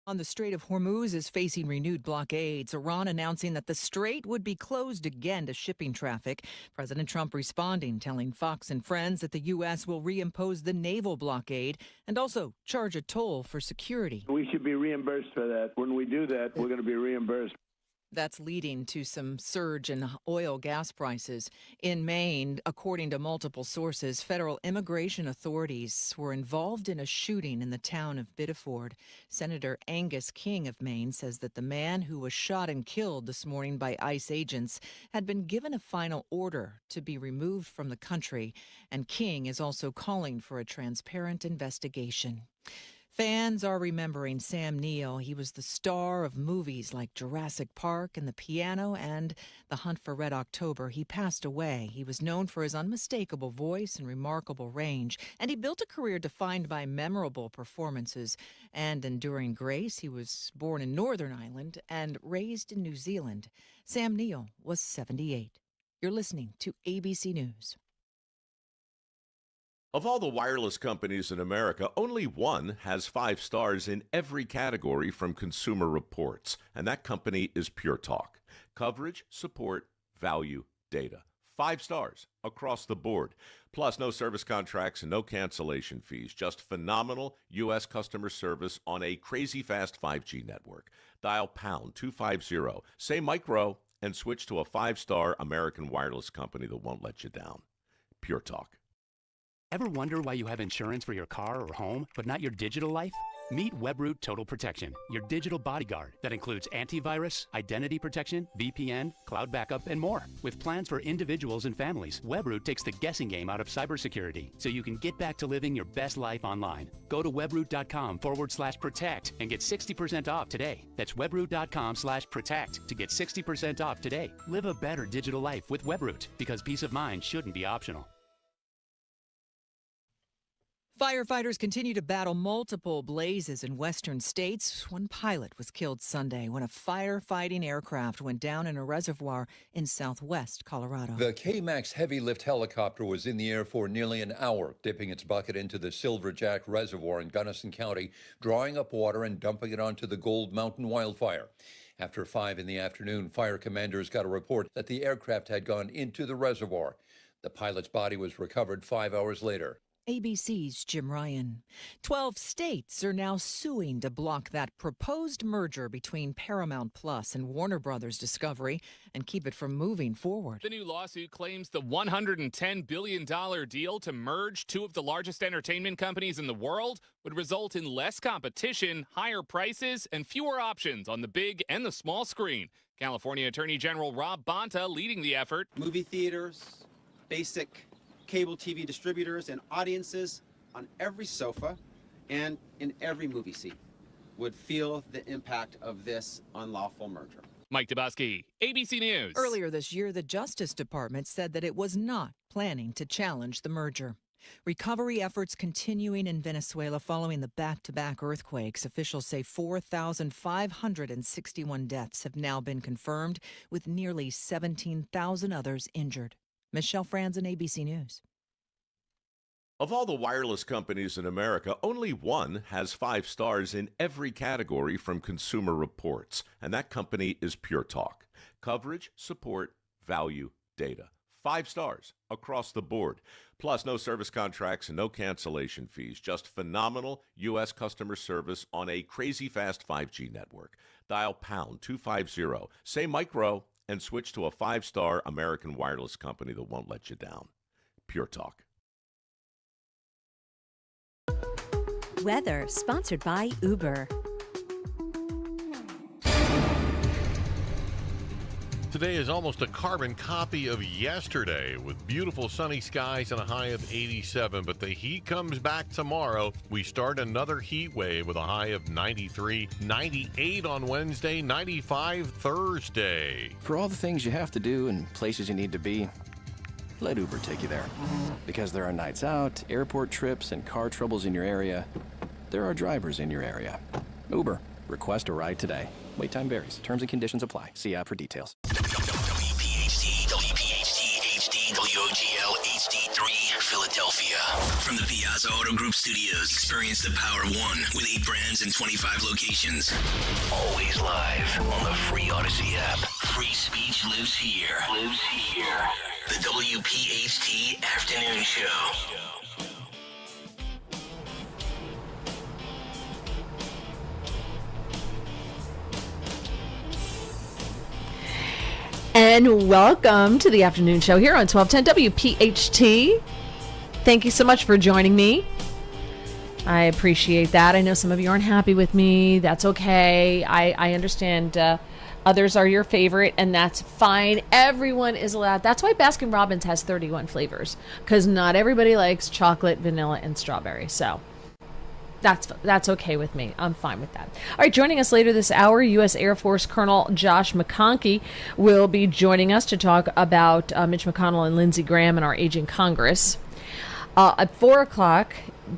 On the Strait of Hormuz is facing renewed blockades. Iran announcing that the strait would be closed again to shipping traffic. President Trump responding, telling Fox and Friends that the U.S. will reimpose the naval blockade and also charge a toll for security. We should be reimbursed for that. When we do that, we're going to be reimbursed. That's leading to some surge in oil gas prices. In Maine, according to multiple sources, federal immigration authorities were involved in a shooting in the town of Biddeford. Senator Angus King of Maine says that the man who was shot and killed this morning by ICE agents had been given a final order to be removed from the country. And King is also calling for a transparent investigation. Fans are remembering Sam Neill. He was the star of movies like Jurassic Park and The Piano and The Hunt for Red October. He passed away. He was known for his unmistakable voice and remarkable range, and he built a career defined by memorable performances and enduring grace. He was born in Northern Ireland and raised in New Zealand. Sam Neill was 78. You're listening to ABC News. Of all the wireless companies in America, only one has 5 stars in every category from Consumer Reports, and that company is Pure Talk. Coverage, support, value, data. 5 stars across the board. Plus, no service contracts and no cancellation fees. Just phenomenal U.S. customer service on a crazy fast 5G network. Dial pound 250, say micro, and switch to a 5-star American wireless company that won't let you down. Pure Talk. Ever wonder why you have insurance for your car or home, but not your digital life? Meet WebRoot Total Protection, your digital bodyguard that includes antivirus, identity protection, VPN, cloud backup, and more. With plans for individuals and families, WebRoot takes the guessing game out of cybersecurity so you can get back to living your best life online. Go to webroot.com/protect and get 60% off today. That's webroot.com/protect to get 60% off today. Live a better digital life with WebRoot, because peace of mind shouldn't be optional. Firefighters continue to battle multiple blazes in western states. One pilot was killed Sunday when a firefighting aircraft went down in a reservoir in southwest Colorado. The K-MAX heavy lift helicopter was in the air for nearly an hour, dipping its bucket into the Silverjack Reservoir in Gunnison County, drawing up water and dumping it onto the Gold Mountain wildfire. After 5 in the afternoon, fire commanders got a report that the aircraft had gone into the reservoir. The pilot's body was recovered 5 hours later. ABC's Jim Ryan. 12 states are now suing to block that proposed merger between Paramount Plus and Warner Brothers Discovery and keep it from moving forward. The new lawsuit claims the $110 billion deal to merge 2 of the largest entertainment companies in the world would result in less competition, higher prices, and fewer options on the big and the small screen. California Attorney General Rob Bonta leading the effort. Movie theaters, basic cable TV distributors, and audiences on every sofa and in every movie seat would feel the impact of this unlawful merger. Mike Dubusky, ABC News. Earlier this year, the Justice Department said that it was not planning to challenge the merger. Recovery efforts continuing in Venezuela following the back-to-back earthquakes. Officials say 4,561 deaths have now been confirmed, with nearly 17,000 others injured. Michelle Franzen, ABC News. Of all the wireless companies in America, only one has 5 stars in every category from Consumer Reports, and that company is Pure Talk. Coverage, support, value, data. 5 stars across the board. Plus, no service contracts and no cancellation fees. Just phenomenal U.S. customer service on a crazy fast 5G network. Dial pound 250, say micro, and switch to a 5-star American wireless company that won't let you down. Pure Talk. Weather, sponsored by Uber. Today is almost a carbon copy of yesterday with beautiful sunny skies and a high of 87, but the heat comes back tomorrow. We start another heat wave with a high of 93, 98 on Wednesday, 95 Thursday. For all the things you have to do and places you need to be, let Uber take you there. Because there are nights out, airport trips, and car troubles in your area, there are drivers in your area. Uber. Request a ride today. Wait time varies. Terms and conditions apply. See app for details. WPHT, HD, WOGL, HD3, Philadelphia. from the Piazza Auto Group studios. Experience the power of one with 8 brands and 25 locations. Always live on the free Odyssey app. Free speech lives here. The WPHT Afternoon Show. And welcome to the afternoon show here on 1210 WPHT. Thank you so much for joining me. I appreciate that. I know some of you aren't happy with me. That's okay. I understand others are your favorite, and that's fine. Everyone is allowed. That's why Baskin Robbins has 31 flavors, because not everybody likes chocolate, vanilla, and strawberry. So that's okay with me. I'm fine with that. All right, joining us later this hour, U.S. Air Force Colonel Josh McConkey will be joining us to talk about Mitch McConnell and Lindsey Graham and our aging Congress. At 4 o'clock,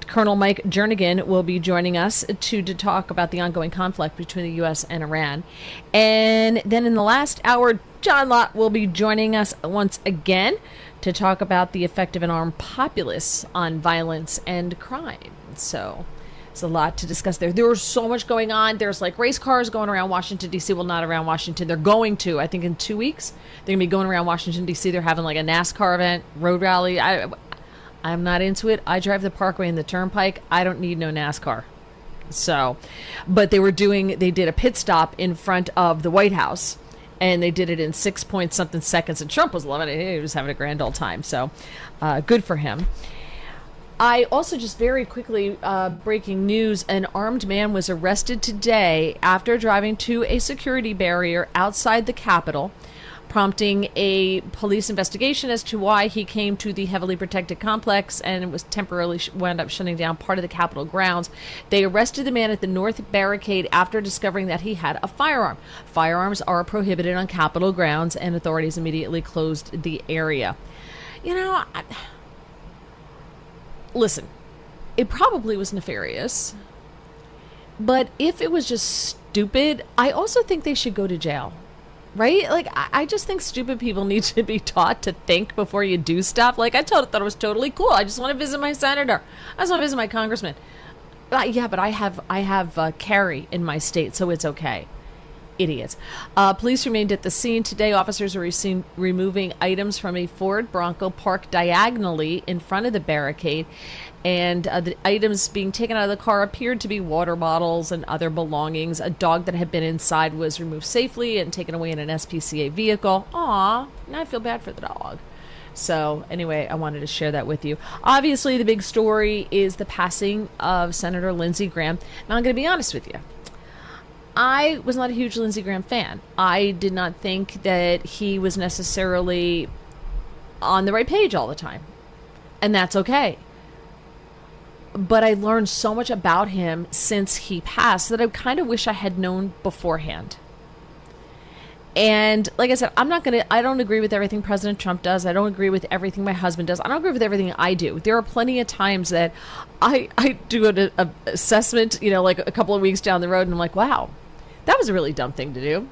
Colonel Mike Jernigan will be joining us to talk about the ongoing conflict between the U.S. and Iran. And then in the last hour, John Lott will be joining us once again to talk about the effect of an armed populace on violence and crime. So it's a lot to discuss there. There was so much going on. There's like race cars going around Washington, D.C. Well, not around Washington. They're going to, I think in 2 weeks, they're going to be going around Washington, D.C. They're having like a NASCAR event, road rally. I'm not into it. I drive the Parkway and the Turnpike. I don't need no NASCAR. So, but they did a pit stop in front of the White House, and they did it in 6 point something seconds, and Trump was loving it. He was having a grand old time. So, good for him. I also just very quickly, breaking news, an armed man was arrested today after driving to a security barrier outside the Capitol, prompting a police investigation as to why he came to the heavily protected complex and was temporarily wound up shutting down part of the Capitol grounds. They arrested the man at the North Barricade after discovering that he had a firearm. Firearms are prohibited on Capitol grounds, and authorities immediately closed the area. You know, listen, it probably was nefarious, but if it was just stupid, I also think they should go to jail. Right? Like, I just think stupid people need to be taught to think before you do stuff. Like, I thought it was totally cool. I just want to visit my senator. I just want to visit my congressman. Yeah, but I have carry in my state, so it's okay. Idiots. Police remained at the scene today. Officers are removing items from a Ford Bronco parked diagonally in front of the barricade. And the items being taken out of the car appeared to be water bottles and other belongings. A dog that had been inside was removed safely and taken away in an SPCA vehicle. Aw, now I feel bad for the dog. So anyway, I wanted to share that with you. Obviously, the big story is the passing of Senator Lindsey Graham. Now, I'm going to be honest with you. I was not a huge Lindsey Graham fan. I did not think that he was necessarily on the right page all the time. And that's okay. But I learned so much about him since he passed that I kind of wish I had known beforehand. And like I said, I don't agree with everything President Trump does. I don't agree with everything my husband does. I don't agree with everything I do. There are plenty of times that I do an assessment, like a couple of weeks down the road, and I'm like, wow, that was a really dumb thing to do.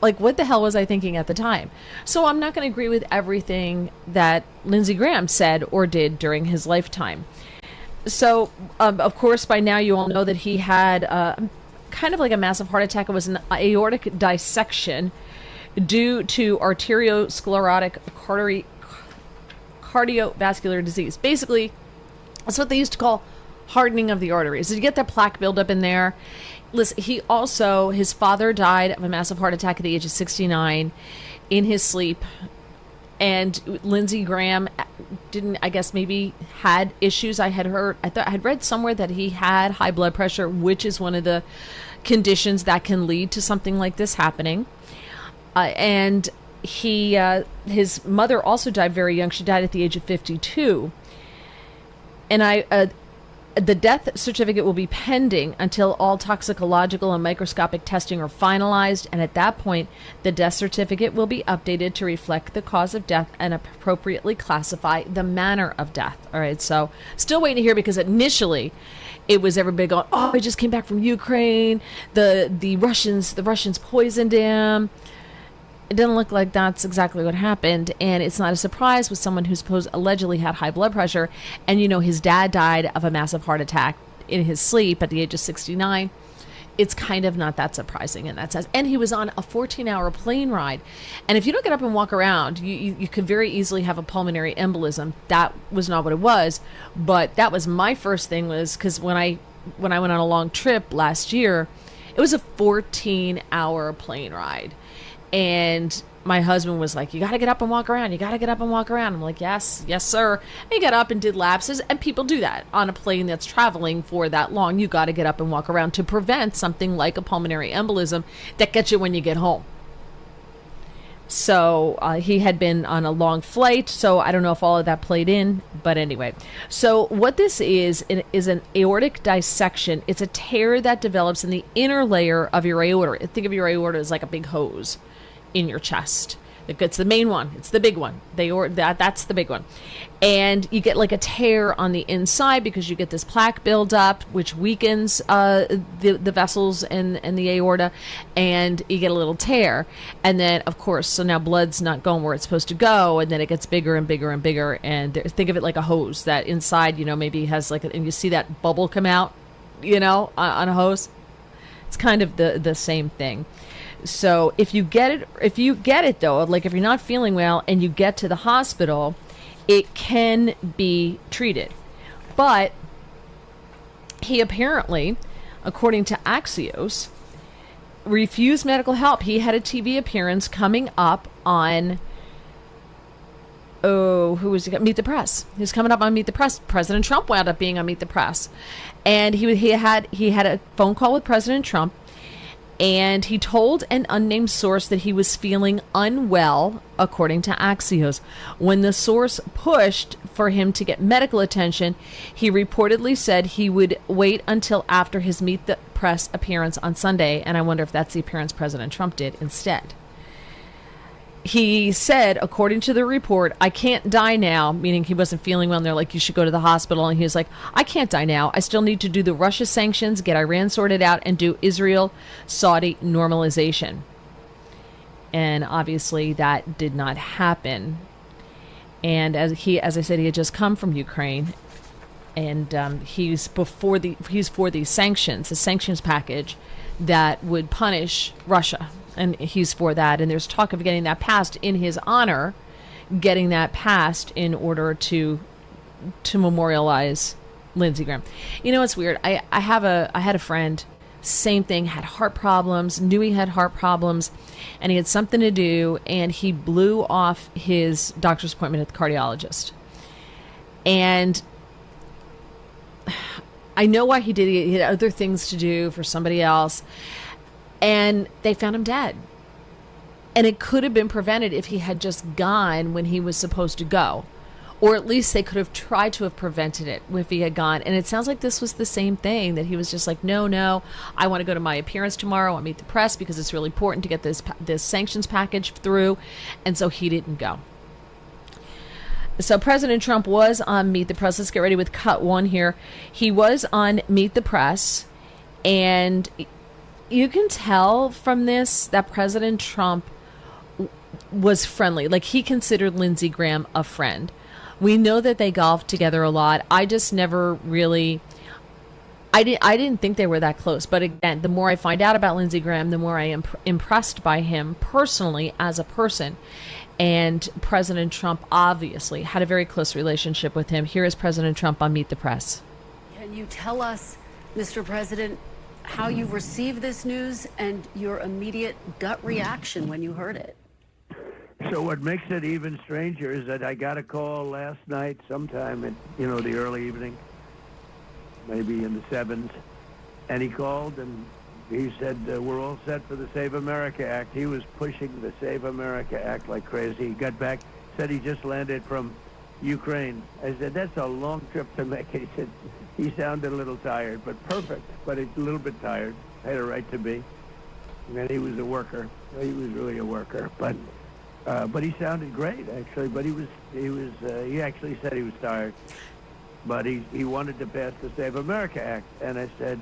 Like, what the hell was I thinking at the time? So I'm not going to agree with everything that Lindsey Graham said or did during his lifetime. So, of course, by now you all know that he had kind of like a massive heart attack. It was an aortic dissection due to arteriosclerotic cardiovascular disease. Basically, that's what they used to call hardening of the arteries. Did you get that plaque buildup in there? Listen, his father died of a massive heart attack at the age of 69 in his sleep. And Lindsey Graham maybe had issues. I had read somewhere that he had high blood pressure, which is one of the conditions that can lead to something like this happening. And his mother also died very young. She died at the age of 52. And the death certificate will be pending until all toxicological and microscopic testing are finalized, and at that point, the death certificate will be updated to reflect the cause of death and appropriately classify the manner of death. All right, so still waiting to hear, because initially it was everybody going, "Oh, he just came back from Ukraine. The Russians poisoned him." it didn't look like that's exactly what happened. And it's not a surprise with someone who's allegedly had high blood pressure. And, his dad died of a massive heart attack in his sleep at the age of 69. It's kind of not that surprising in that sense. And he was on a 14-hour plane ride. And if you don't get up and walk around, you could very easily have a pulmonary embolism. That was not what it was. But that was my first thing, was because when I went on a long trip last year, it was a 14-hour plane ride. And my husband was like, you got to get up and walk around. You got to get up and walk around. I'm like, yes, sir. And he got up and did lapses. And people do that on a plane that's traveling for that long. You got to get up and walk around to prevent something like a pulmonary embolism that gets you when you get home. So he had been on a long flight. So I don't know if all of that played in. But anyway, so what this is an aortic dissection. It's a tear that develops in the inner layer of your aorta. Think of your aorta as like a big hose in your chest. It's the main one. It's the big one. That's the big one. And you get like a tear on the inside because you get this plaque buildup, which weakens the vessels and the aorta, and you get a little tear. And then, of course, so now blood's not going where it's supposed to go, and then it gets bigger and bigger and bigger. And think of it like a hose that inside, maybe has and you see that bubble come out, on a hose. It's kind of the same thing. So if you get it though, like if you're not feeling well and you get to the hospital, it can be treated. But he apparently, according to Axios, refused medical help. He had a TV appearance coming up on who was he? Meet the Press. He was coming up on Meet the Press. President Trump wound up being on Meet the Press, and he had a phone call with President Trump. And he told an unnamed source that he was feeling unwell, according to Axios. When the source pushed for him to get medical attention, he reportedly said he would wait until after his Meet the Press appearance on Sunday. And I wonder if that's the appearance President Trump did instead. He said, according to the report, I can't die now, meaning he wasn't feeling well. And they're like, you should go to the hospital. And he was like, I can't die now. I still need to do the Russia sanctions, get Iran sorted out, and do Israel-Saudi normalization. And obviously that did not happen. And as I said, he had just come from Ukraine. And he's for these sanctions, the sanctions package that would punish Russia. And he's for that. And there's talk of getting that passed in his honor, getting that passed in order to memorialize Lindsey Graham. It's weird. I had a friend, same thing, had heart problems, knew he had heart problems, and he had something to do, and he blew off his doctor's appointment at the cardiologist. And I know why he did it. He had other things to do for somebody else. And they found him dead. And it could have been prevented if he had just gone when he was supposed to go. Or at least they could have tried to have prevented it if he had gone. And it sounds like this was the same thing, that he was just like, no, I want to go to my appearance tomorrow. I want to meet the press because it's really important to get this sanctions package through. And so he didn't go. So President Trump was on Meet the Press. Let's get ready with cut one here. He was on Meet the Press, and you can tell from this that President Trump was friendly. Like, he considered Lindsey Graham a friend. We know that they golfed together a lot. I just never really, I didn't think they were that close. But again, the more I find out about Lindsey Graham, the more I am impressed by him personally as a person. And President Trump obviously had a very close relationship with him. Here is President Trump on Meet the Press. Can you tell us, Mr. President, how you received this news and your immediate gut reaction when you heard it? So what makes it even stranger is that I got a call last night sometime at, the early evening, maybe in the 7s, and he called and he said, we're all set for the Save America Act. He was pushing the Save America Act like crazy. He got back, said he just landed from Ukraine. I said, that's a long trip to make. He said, he sounded a little tired, but perfect, but a little bit tired. Had a right to be. And he was a worker. He was really a worker, but he sounded great actually. But he actually said he was tired, but he wanted to pass the Save America Act. And I said,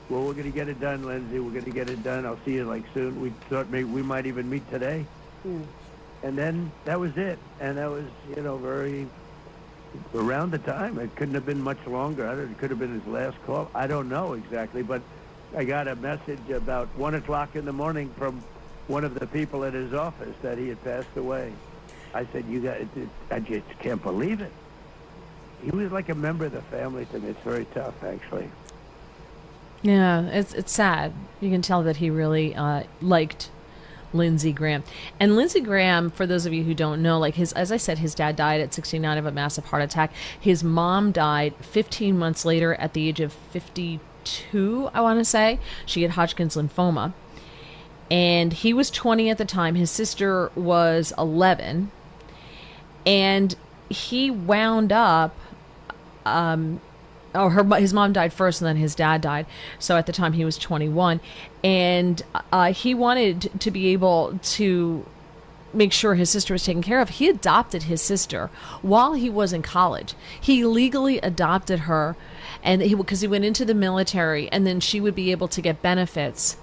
well, we're going to get it done, Lindsey. We're going to get it done. I'll see you soon. We thought maybe we might even meet today. And then that was it. And that was, very around the time. It couldn't have been much longer. It could have been his last call. I don't know exactly, but I got a message about 1 o'clock in the morning from one of the people at his office that he had passed away. I said, I just can't believe it. He was like a member of the family to me. It's very tough, actually. Yeah, it's sad. You can tell that he really liked Lindsey Graham. And Lindsey Graham, for those of you who don't know, as I said, his dad died at 69 of a massive heart attack. His mom died 15 months later at the age of 52, I want to say. She had Hodgkin's lymphoma. And he was 20 at the time. His sister was 11. And he wound up, his mom died first and then his dad died. So at the time he was 21. And he wanted to be able to make sure his sister was taken care of. He adopted his sister while he was in college. He legally adopted her, and because he went into the military, and then she would be able to get benefits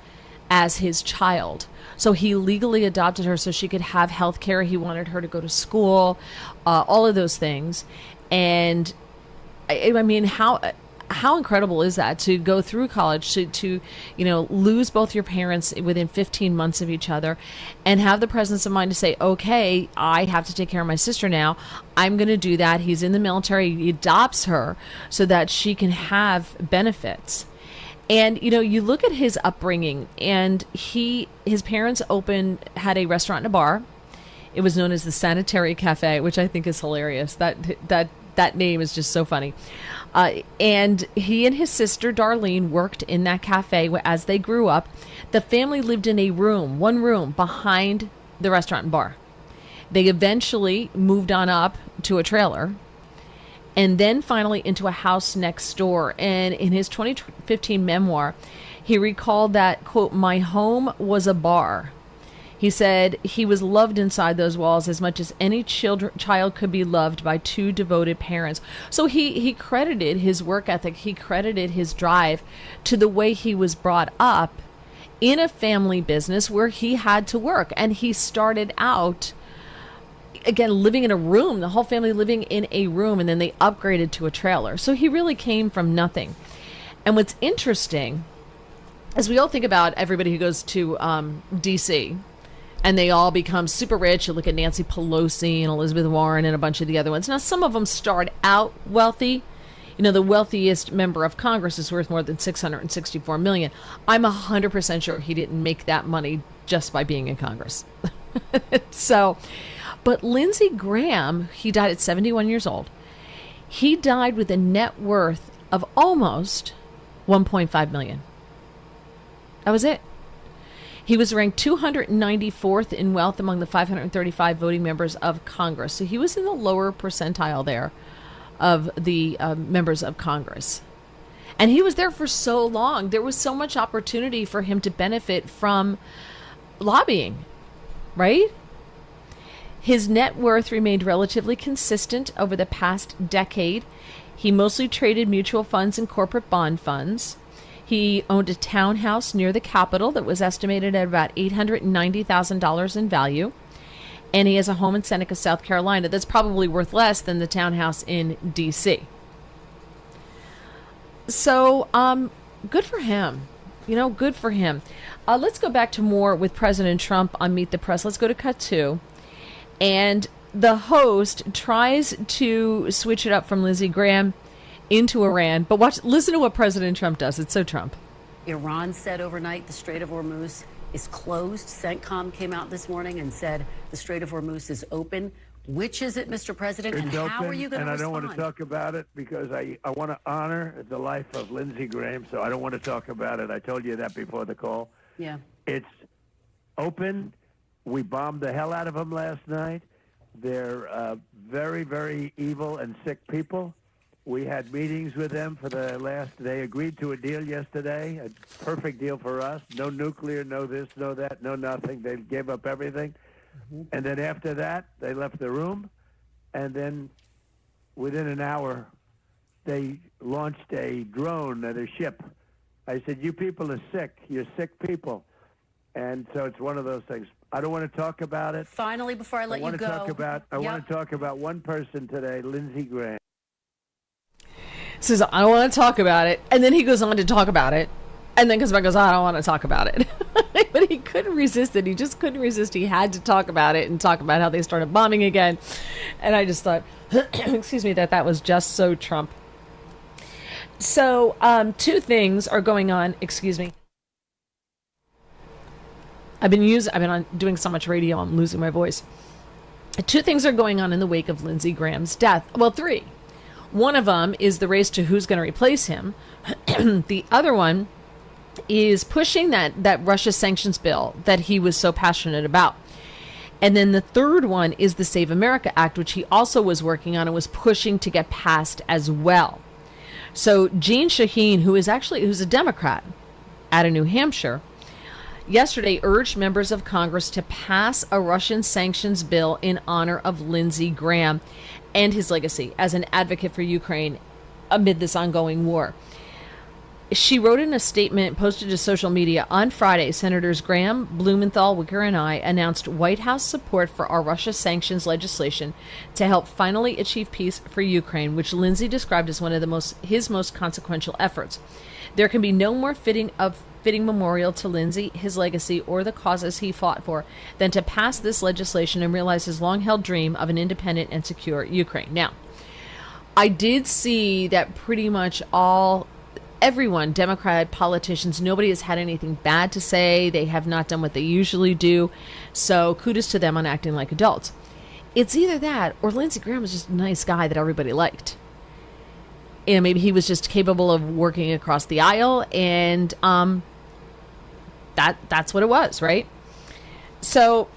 as his child. So he legally adopted her so she could have health care. He wanted her to go to school, all of those things. And I mean, how incredible is that, to go through college, to lose both your parents within 15 months of each other, and have the presence of mind to say, okay, I have to take care of my sister now. I'm going to do that. He's in the military. He adopts her so that she can have benefits. And, you look at his upbringing, and his parents had a restaurant and a bar. It was known as the Sanitary Cafe, which I think is hilarious. That name is just so funny. And he and his sister, Darlene, worked in that cafe as they grew up. The family lived in one room behind the restaurant and bar. They eventually moved on up to a trailer, and then finally into a house next door. And in his 2015 memoir, he recalled that, quote, "My home was a bar." He said he was loved inside those walls as much as any child could be loved by two devoted parents. So he credited his work ethic, he credited his drive to the way he was brought up in a family business where he had to work. And he started out, again, living in a room, the whole family living in a room, and then they upgraded to a trailer. So he really came from nothing. And what's interesting is we all think about everybody who goes to D.C., and they all become super rich. You look at Nancy Pelosi and Elizabeth Warren and a bunch of the other ones. Now, some of them start out wealthy. The wealthiest member of Congress is worth more than $664 million. I'm 100% sure he didn't make that money just by being in Congress. But Lindsey Graham, he died at 71 years old. He died with a net worth of almost $1.5 million. That was it. He was ranked 294th in wealth among the 535 voting members of Congress. So he was in the lower percentile there of the members of Congress. And he was there for so long. There was so much opportunity for him to benefit from lobbying, right? His net worth remained relatively consistent over the past decade. He mostly traded mutual funds and corporate bond funds. He owned a townhouse near the Capitol that was estimated at about $890,000 in value. And he has a home in Seneca, South Carolina that's probably worth less than the townhouse in D.C. So, good for him. Good for him. Let's go back to more with President Trump on Meet the Press. Let's go to cut 2. And the host tries to switch it up from Lindsey Graham into Iran. But listen to what President Trump does. It's so Trump. Iran said overnight the Strait of Hormuz is closed. CENTCOM came out this morning and said the Strait of Hormuz is open. Which is it, Mr. President, and how are you going to respond? And I don't want to talk about it because I want to honor the life of Lindsey Graham, so I don't want to talk about it. I told you that before the call. Yeah. It's open. We bombed the hell out of them last night. They're very, very evil and sick people. We had meetings with them for the last. They agreed to a deal yesterday, a perfect deal for us. No nuclear, no this, no that, no nothing. They gave up everything. Mm-hmm. And then after that, they left the room. And then within an hour, they launched a drone at a ship. I said, you people are sick. You're sick people. And so it's one of those things. I don't want to talk about it. Finally, before I let you go. I want to talk about one person today, Lindsey Graham. Says, I don't want to talk about it. And then he goes on to talk about it. And then comes back and goes, I don't want to talk about it. But he couldn't resist it. He just couldn't resist. He had to talk about it and talk about how they started bombing again. And I just thought, excuse me, that was just so Trump. So two things are going on. Excuse me. I've been doing so much radio, I'm losing my voice. Two things are going on in the wake of Lindsey Graham's death. Well, three. One of them is the race to who's going to replace him. The other one is pushing that Russia sanctions bill that he was so passionate about. And then the third one is the Save America Act, which he also was working on and was pushing to get passed as well. So Jeanne Shaheen, who's a Democrat out of New Hampshire, yesterday urged members of Congress to pass a Russian sanctions bill in honor of Lindsey Graham and his legacy as an advocate for Ukraine amid this ongoing war. She wrote in a statement posted to social media on Friday, Senators Graham, Blumenthal, Wicker, and I announced White House support for our Russia sanctions legislation to help finally achieve peace for Ukraine, which Lindsey described as one of his most consequential efforts. There can be no more fitting memorial to Lindsey, his legacy, or the causes he fought for than to pass this legislation and realize his long-held dream of an independent and secure Ukraine. Now, I did see that pretty much everyone, Democrat politicians, nobody has had anything bad to say. They have not done what they usually do. So kudos to them on acting like adults. It's either that or Lindsey Graham was just a nice guy that everybody liked. And maybe he was just capable of working across the aisle, and that's what it was, right? So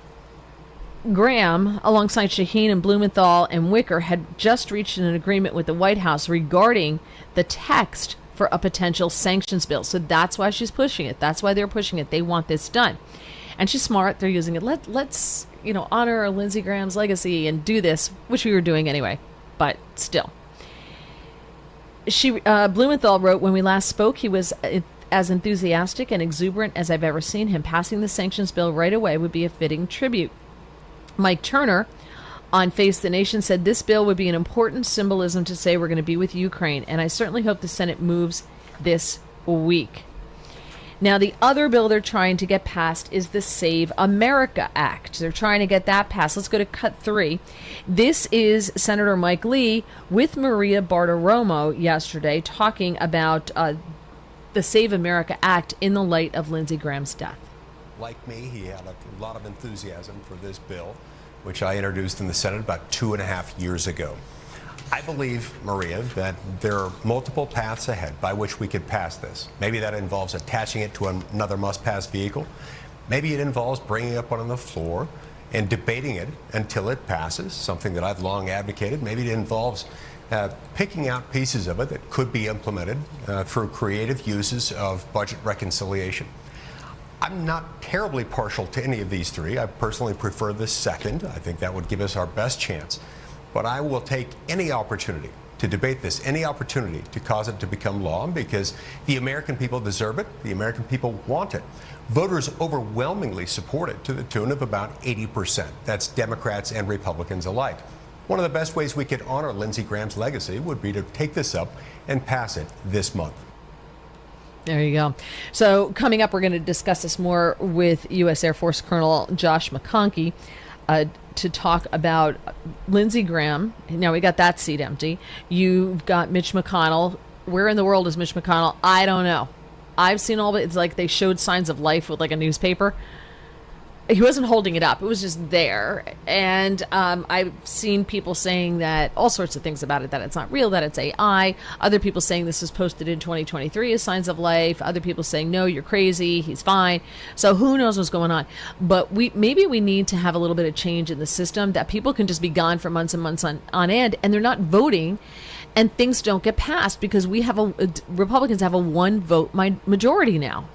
Graham, alongside Shaheen and Blumenthal and Wicker, had just reached an agreement with the White House regarding the text for a potential sanctions bill. So that's why she's pushing it. That's why they're pushing it. They want this done. And she's smart. They're using it. Let's honor Lindsey Graham's legacy and do this, which we were doing anyway. But still. Blumenthal wrote, when we last spoke, he was as enthusiastic and exuberant as I've ever seen him. Passing the sanctions bill right away would be a fitting tribute. Mike Turner on Face the Nation said this bill would be an important symbolism to say we're going to be with Ukraine, and I certainly hope the Senate moves this week. Now, the other bill they're trying to get passed is the Save America Act. They're trying to get that passed. Let's go to cut 3. This is Senator Mike Lee with Maria Bartiromo yesterday talking about the Save America Act in the light of Lindsey Graham's death. Like me, he had a lot of enthusiasm for this bill, which I introduced in the Senate about 2.5 years ago. I believe, Maria, that there are multiple paths ahead by which we could pass this. Maybe that involves attaching it to another must-pass vehicle. Maybe it involves bringing it up on the floor and debating it until it passes, something that I've long advocated. Maybe it involves picking out pieces of it that could be implemented through creative uses of budget reconciliation. I'm not terribly partial to any of these three. I personally prefer the second. I think that would give us our best chance. But I will take any opportunity to debate this, any opportunity to cause it to become law, because the American people deserve it. The American people want it. Voters overwhelmingly support it to the tune of about 80%. That's Democrats and Republicans alike. One of the best ways we could honor Lindsey Graham's legacy would be to take this up and pass it this month. There you go. So coming up, we're going to discuss this more with U.S. Air Force Colonel Josh McConkey to talk about Lindsey Graham. Now we got that seat empty. You've got Mitch McConnell. Where in the world is Mitch McConnell? I don't know. I've seen all of it. It's like they showed signs of life with like a newspaper. He wasn't holding it up. It was just there. And I've seen people saying that all sorts of things about it, that it's not real, that it's AI. Other people saying this was posted in 2023 as signs of life. Other people saying, no, you're crazy. He's fine. So who knows what's going on? But maybe we need to have a little bit of change in the system, that people can just be gone for months and months on end, and they're not voting, and things don't get passed because Republicans have a one-vote majority now.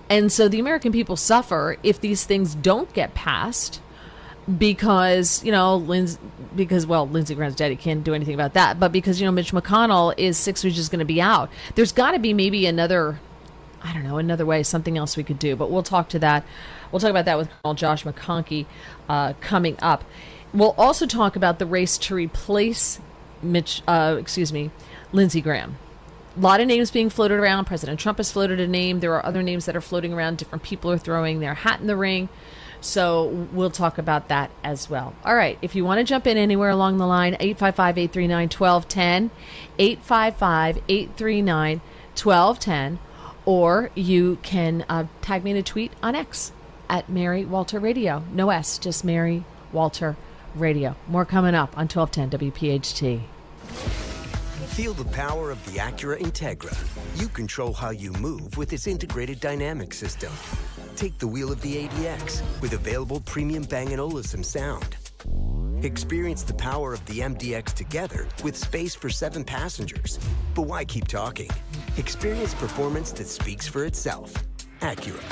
And so the American people suffer if these things don't get passed because, Lindsey Graham's dead. He can't do anything about that. But because, Mitch McConnell is 6 weeks just going to be out. There's got to be maybe another, I don't know, another way, something else we could do. But we'll talk to that. We'll talk about that with Colonel Josh McConkey coming up. We'll also talk about the race to replace Lindsey Graham. A lot of names being floated around. President Trump has floated a name. There are other names that are floating around. Different people are throwing their hat in the ring. So we'll talk about that as well. All right. If you want to jump in anywhere along the line, 855-839-1210, 855-839-1210, or you can tag me in a tweet on X at Mary Walter Radio. No S, just Mary Walter Radio. More coming up on 1210 WPHT. Feel the power of the Acura Integra. You control how you move with its integrated dynamic system. Take the wheel of the ADX with available premium Bang & Olufsen sound. Experience the power of the MDX together with space for 7 passengers. But why keep talking? Experience performance that speaks for itself. Acura.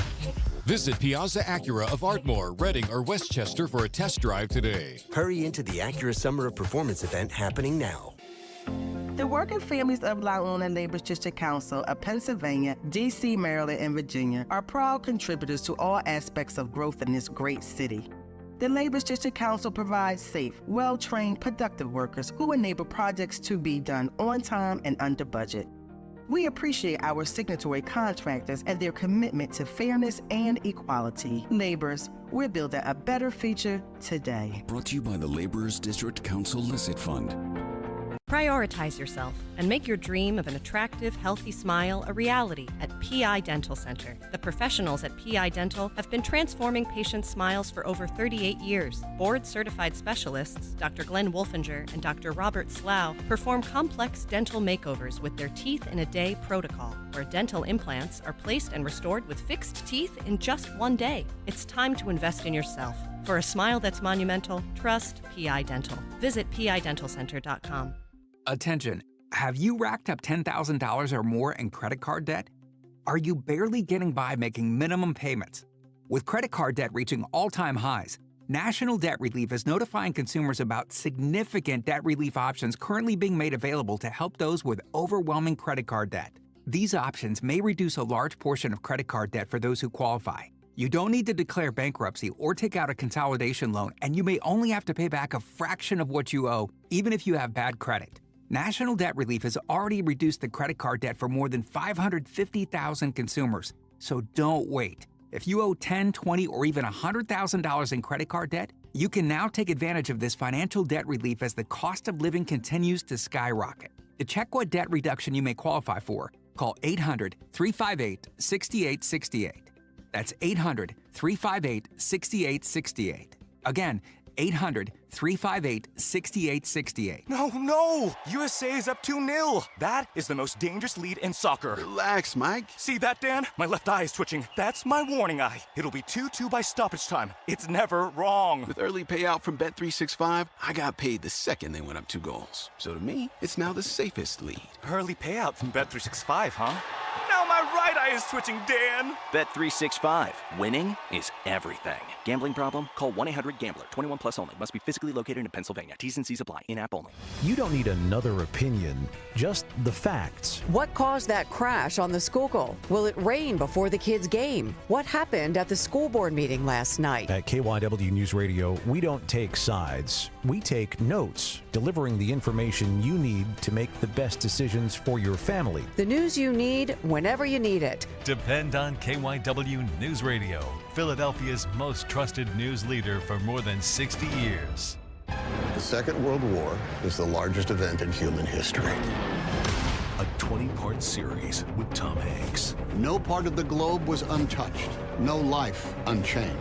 Visit Piazza Acura of Ardmore, Reading, or Westchester for a test drive today. Hurry into the Acura Summer of Performance event happening now. The working families of La Labor's District Council of Pennsylvania, D.C., Maryland, and Virginia are proud contributors to all aspects of growth in this great city. The Labor's District Council provides safe, well-trained, productive workers who enable projects to be done on time and under budget. We appreciate our signatory contractors and their commitment to fairness and equality. Laborers, we're building a better future today. Brought to you by the Laborers District Council Licit Fund. Prioritize yourself and make your dream of an attractive, healthy smile a reality at PI Dental Center. The professionals at PI Dental have been transforming patients' smiles for over 38 years. Board-certified specialists, Dr. Glenn Wolfinger and Dr. Robert Slough, perform complex dental makeovers with their Teeth in a Day protocol, where dental implants are placed and restored with fixed teeth in just 1 day. It's time to invest in yourself. For a smile that's monumental, trust PI Dental. Visit pidentalcenter.com. Attention, have you racked up $10,000 or more in credit card debt? Are you barely getting by making minimum payments? With credit card debt reaching all-time highs, National Debt Relief is notifying consumers about significant debt relief options currently being made available to help those with overwhelming credit card debt. These options may reduce a large portion of credit card debt for those who qualify. You don't need to declare bankruptcy or take out a consolidation loan, and you may only have to pay back a fraction of what you owe, even if you have bad credit. National Debt Relief has already reduced the credit card debt for more than 550,000 consumers, so don't wait. If you owe $10,000, $20,000, or even $100,000 in credit card debt, you can now take advantage of this financial debt relief as the cost of living continues to skyrocket. To check what debt reduction you may qualify for, call 800-358-6868. That's 800-358-6868. Again, 800-358-6868. No! USA is up 2-0. That is the most dangerous lead in soccer. Relax, Mike. See that, Dan? My left eye is twitching. That's my warning eye. It'll be 2-2 by stoppage time. It's never wrong. With early payout from Bet365, I got paid the second they went up 2 goals. So to me, it's now the safest lead. Early payout from Bet365, huh? Now my right eye is twitching, Dan. Bet365. Winning is everything. Gambling problem? Call 1-800-GAMBLER. 21 plus only. Must be physically located in Pennsylvania. T's and C's apply. In-app only. You don't need another opinion, just the facts. What caused that crash on the Schuylkill? Will it rain before the kids' game? What happened at the school board meeting last night? At KYW News Radio, we don't take sides. We take notes, delivering the information you need to make the best decisions for your family. The news you need whenever you need it. Depend on KYW News Radio, Philadelphia's most trusted news leader for more than 60 years. The Second World War is the largest event in human history. A 20-part series with Tom Hanks. No part of the globe was untouched. No life unchanged.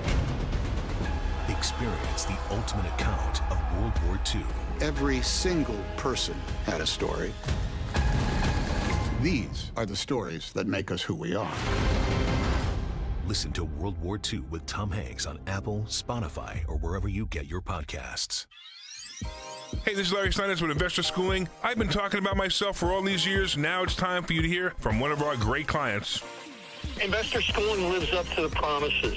Experience the ultimate account of World War II. Every single person had a story. These are the stories that make us who we are. Listen to World War II with Tom Hanks on Apple, Spotify, or wherever you get your podcasts. Hey, this is Larry Steinitz with Investor Schooling. I've been talking about myself for all these years. Now it's time for you to hear from one of our great clients. Investor Schooling lives up to the promises.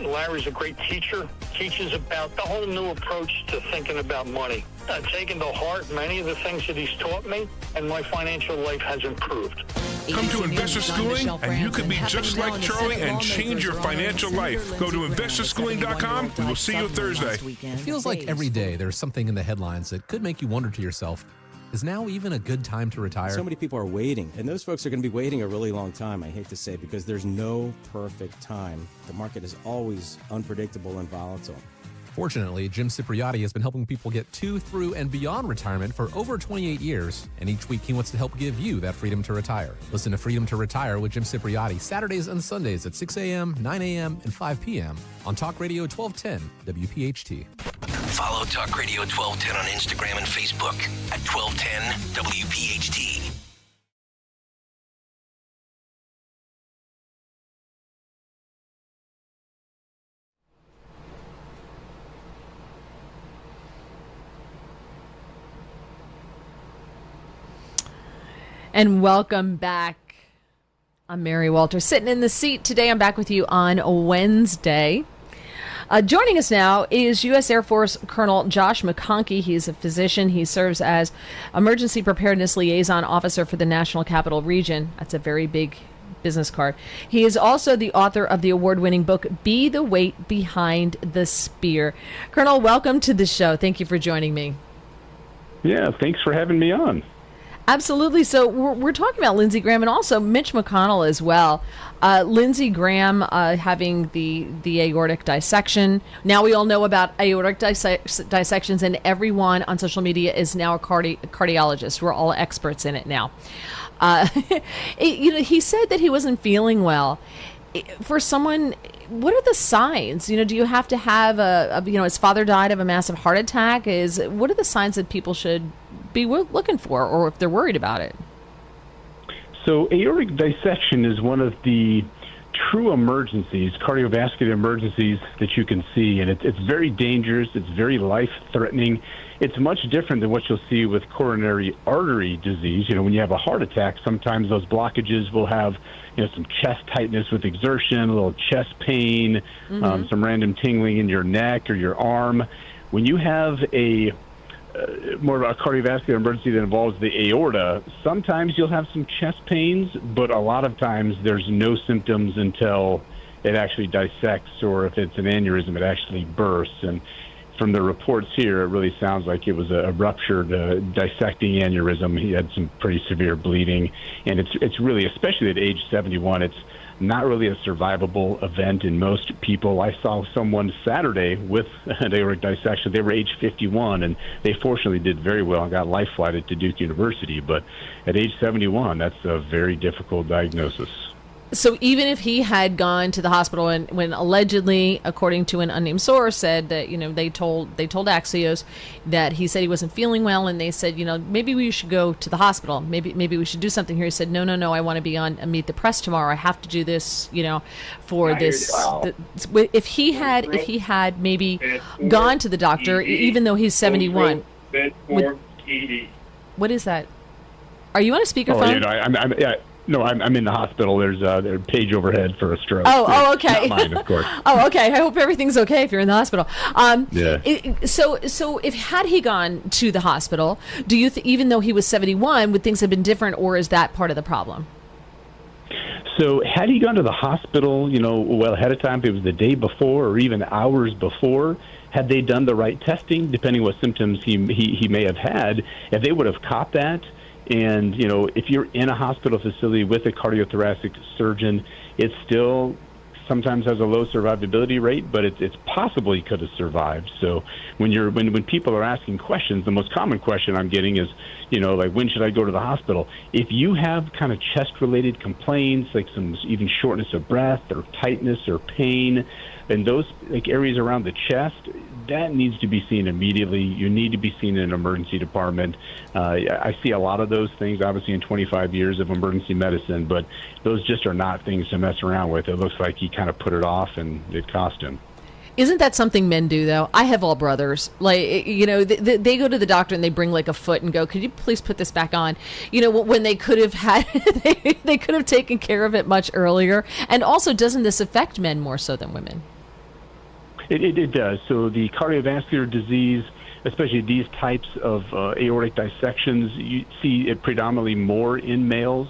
Larry's a great teacher, teaches about the whole new approach to thinking about money. I've taken to heart many of the things that he's taught me, and my financial life has improved. Come to Investor Schooling, and you could be just like Charlie and change your financial life. Go to investorschooling.com. We will see you Thursday. It feels like every day there's something in the headlines that could make you wonder to yourself, is now even a good time to retire? So many people are waiting, and those folks are going to be waiting a really long time, I hate to say, because there's no perfect time. The market is always unpredictable and volatile. Fortunately, Jim Cipriotti has been helping people get to, through, and beyond retirement for over 28 years, and each week he wants to help give you that freedom to retire. Listen to Freedom to Retire with Jim Cipriotti Saturdays and Sundays at 6 a.m., 9 a.m., and 5 p.m. on Talk Radio 1210 WPHT. Follow Talk Radio 1210 on Instagram and Facebook at 1210 WPHT. And welcome back. I'm Mary Walter, sitting in the seat. Today I'm back with you on Wednesday. Joining us now is U.S. Air Force Colonel Josh McConkey. He's a physician. He serves as Emergency Preparedness Liaison Officer for the National Capital Region. That's a very big business card. He is also the author of the award-winning book, Be the Weight Behind the Spear. Colonel, welcome to the show. Thank you for joining me. Yeah, thanks for having me on. Absolutely. So we're talking about Lindsey Graham and also Mitch McConnell as well. Lindsey Graham having the aortic dissection. Now we all know about aortic dissections, and everyone on social media is now a cardiologist. We're all experts in it now. He said that he wasn't feeling well. For someone, what are the signs? Do you have to have his father died of a massive heart attack? What are the signs that people should be looking for, or if they're worried about it? So aortic dissection is one of the true emergencies, cardiovascular emergencies that you can see, and it's very dangerous. It's very life-threatening. It's much different than what you'll see with coronary artery disease. When you have a heart attack, sometimes those blockages will have some chest tightness with exertion, a little chest pain, some random tingling in your neck or your arm. When you have more of a cardiovascular emergency that involves the aorta, sometimes you'll have some chest pains, but a lot of times there's no symptoms until it actually dissects, or if it's an aneurysm, it actually bursts. And from the reports here, it really sounds like it was a ruptured dissecting aneurysm. He had some pretty severe bleeding, and it's really, especially at age 71, it's not really a survivable event in most people. I saw someone Saturday with an aortic dissection. They were age 51, and they fortunately did very well and got life flighted to Duke University. But at age 71, that's a very difficult diagnosis. So even if he had gone to the hospital and when allegedly, according to an unnamed source, said that they told Axios that he said he wasn't feeling well, and they said maybe we should go to the hospital, maybe we should do something here. He said no, I want to be on Meet the Press tomorrow. I have to do this for this. If he had maybe gone to the doctor, even though he's 71. What is that? Are you on a speakerphone? No, I'm in the hospital. There's a page overhead for a stroke. Oh, okay. Not mine, of course. Oh, okay. I hope everything's okay if you're in the hospital. Yeah. So if had he gone to the hospital, do you even though he was 71, would things have been different, or is that part of the problem? So had he gone to the hospital, well ahead of time, if it was the day before or even hours before, had they done the right testing, depending what symptoms he may have had, if they would have caught that. And, if you're in a hospital facility with a cardiothoracic surgeon, it still sometimes has a low survivability rate, but it's possible he could have survived. So when people are asking questions, the most common question I'm getting is, like, when should I go to the hospital? If you have kind of chest-related complaints, like some even shortness of breath or tightness or pain, and those areas around the chest, that needs to be seen immediately. You need to be seen in an emergency department. I see a lot of those things, obviously, in 25 years of emergency medicine, but those just are not things to mess around with. It looks like he kind of put it off, and it cost him. Isn't that something men do, though? I have all brothers. They go to the doctor and they bring a foot and go, could you please put this back on? When they could have had, they could have taken care of it much earlier. And also, doesn't this affect men more so than women? It does. So the cardiovascular disease, especially these types of aortic dissections, you see it predominantly more in males.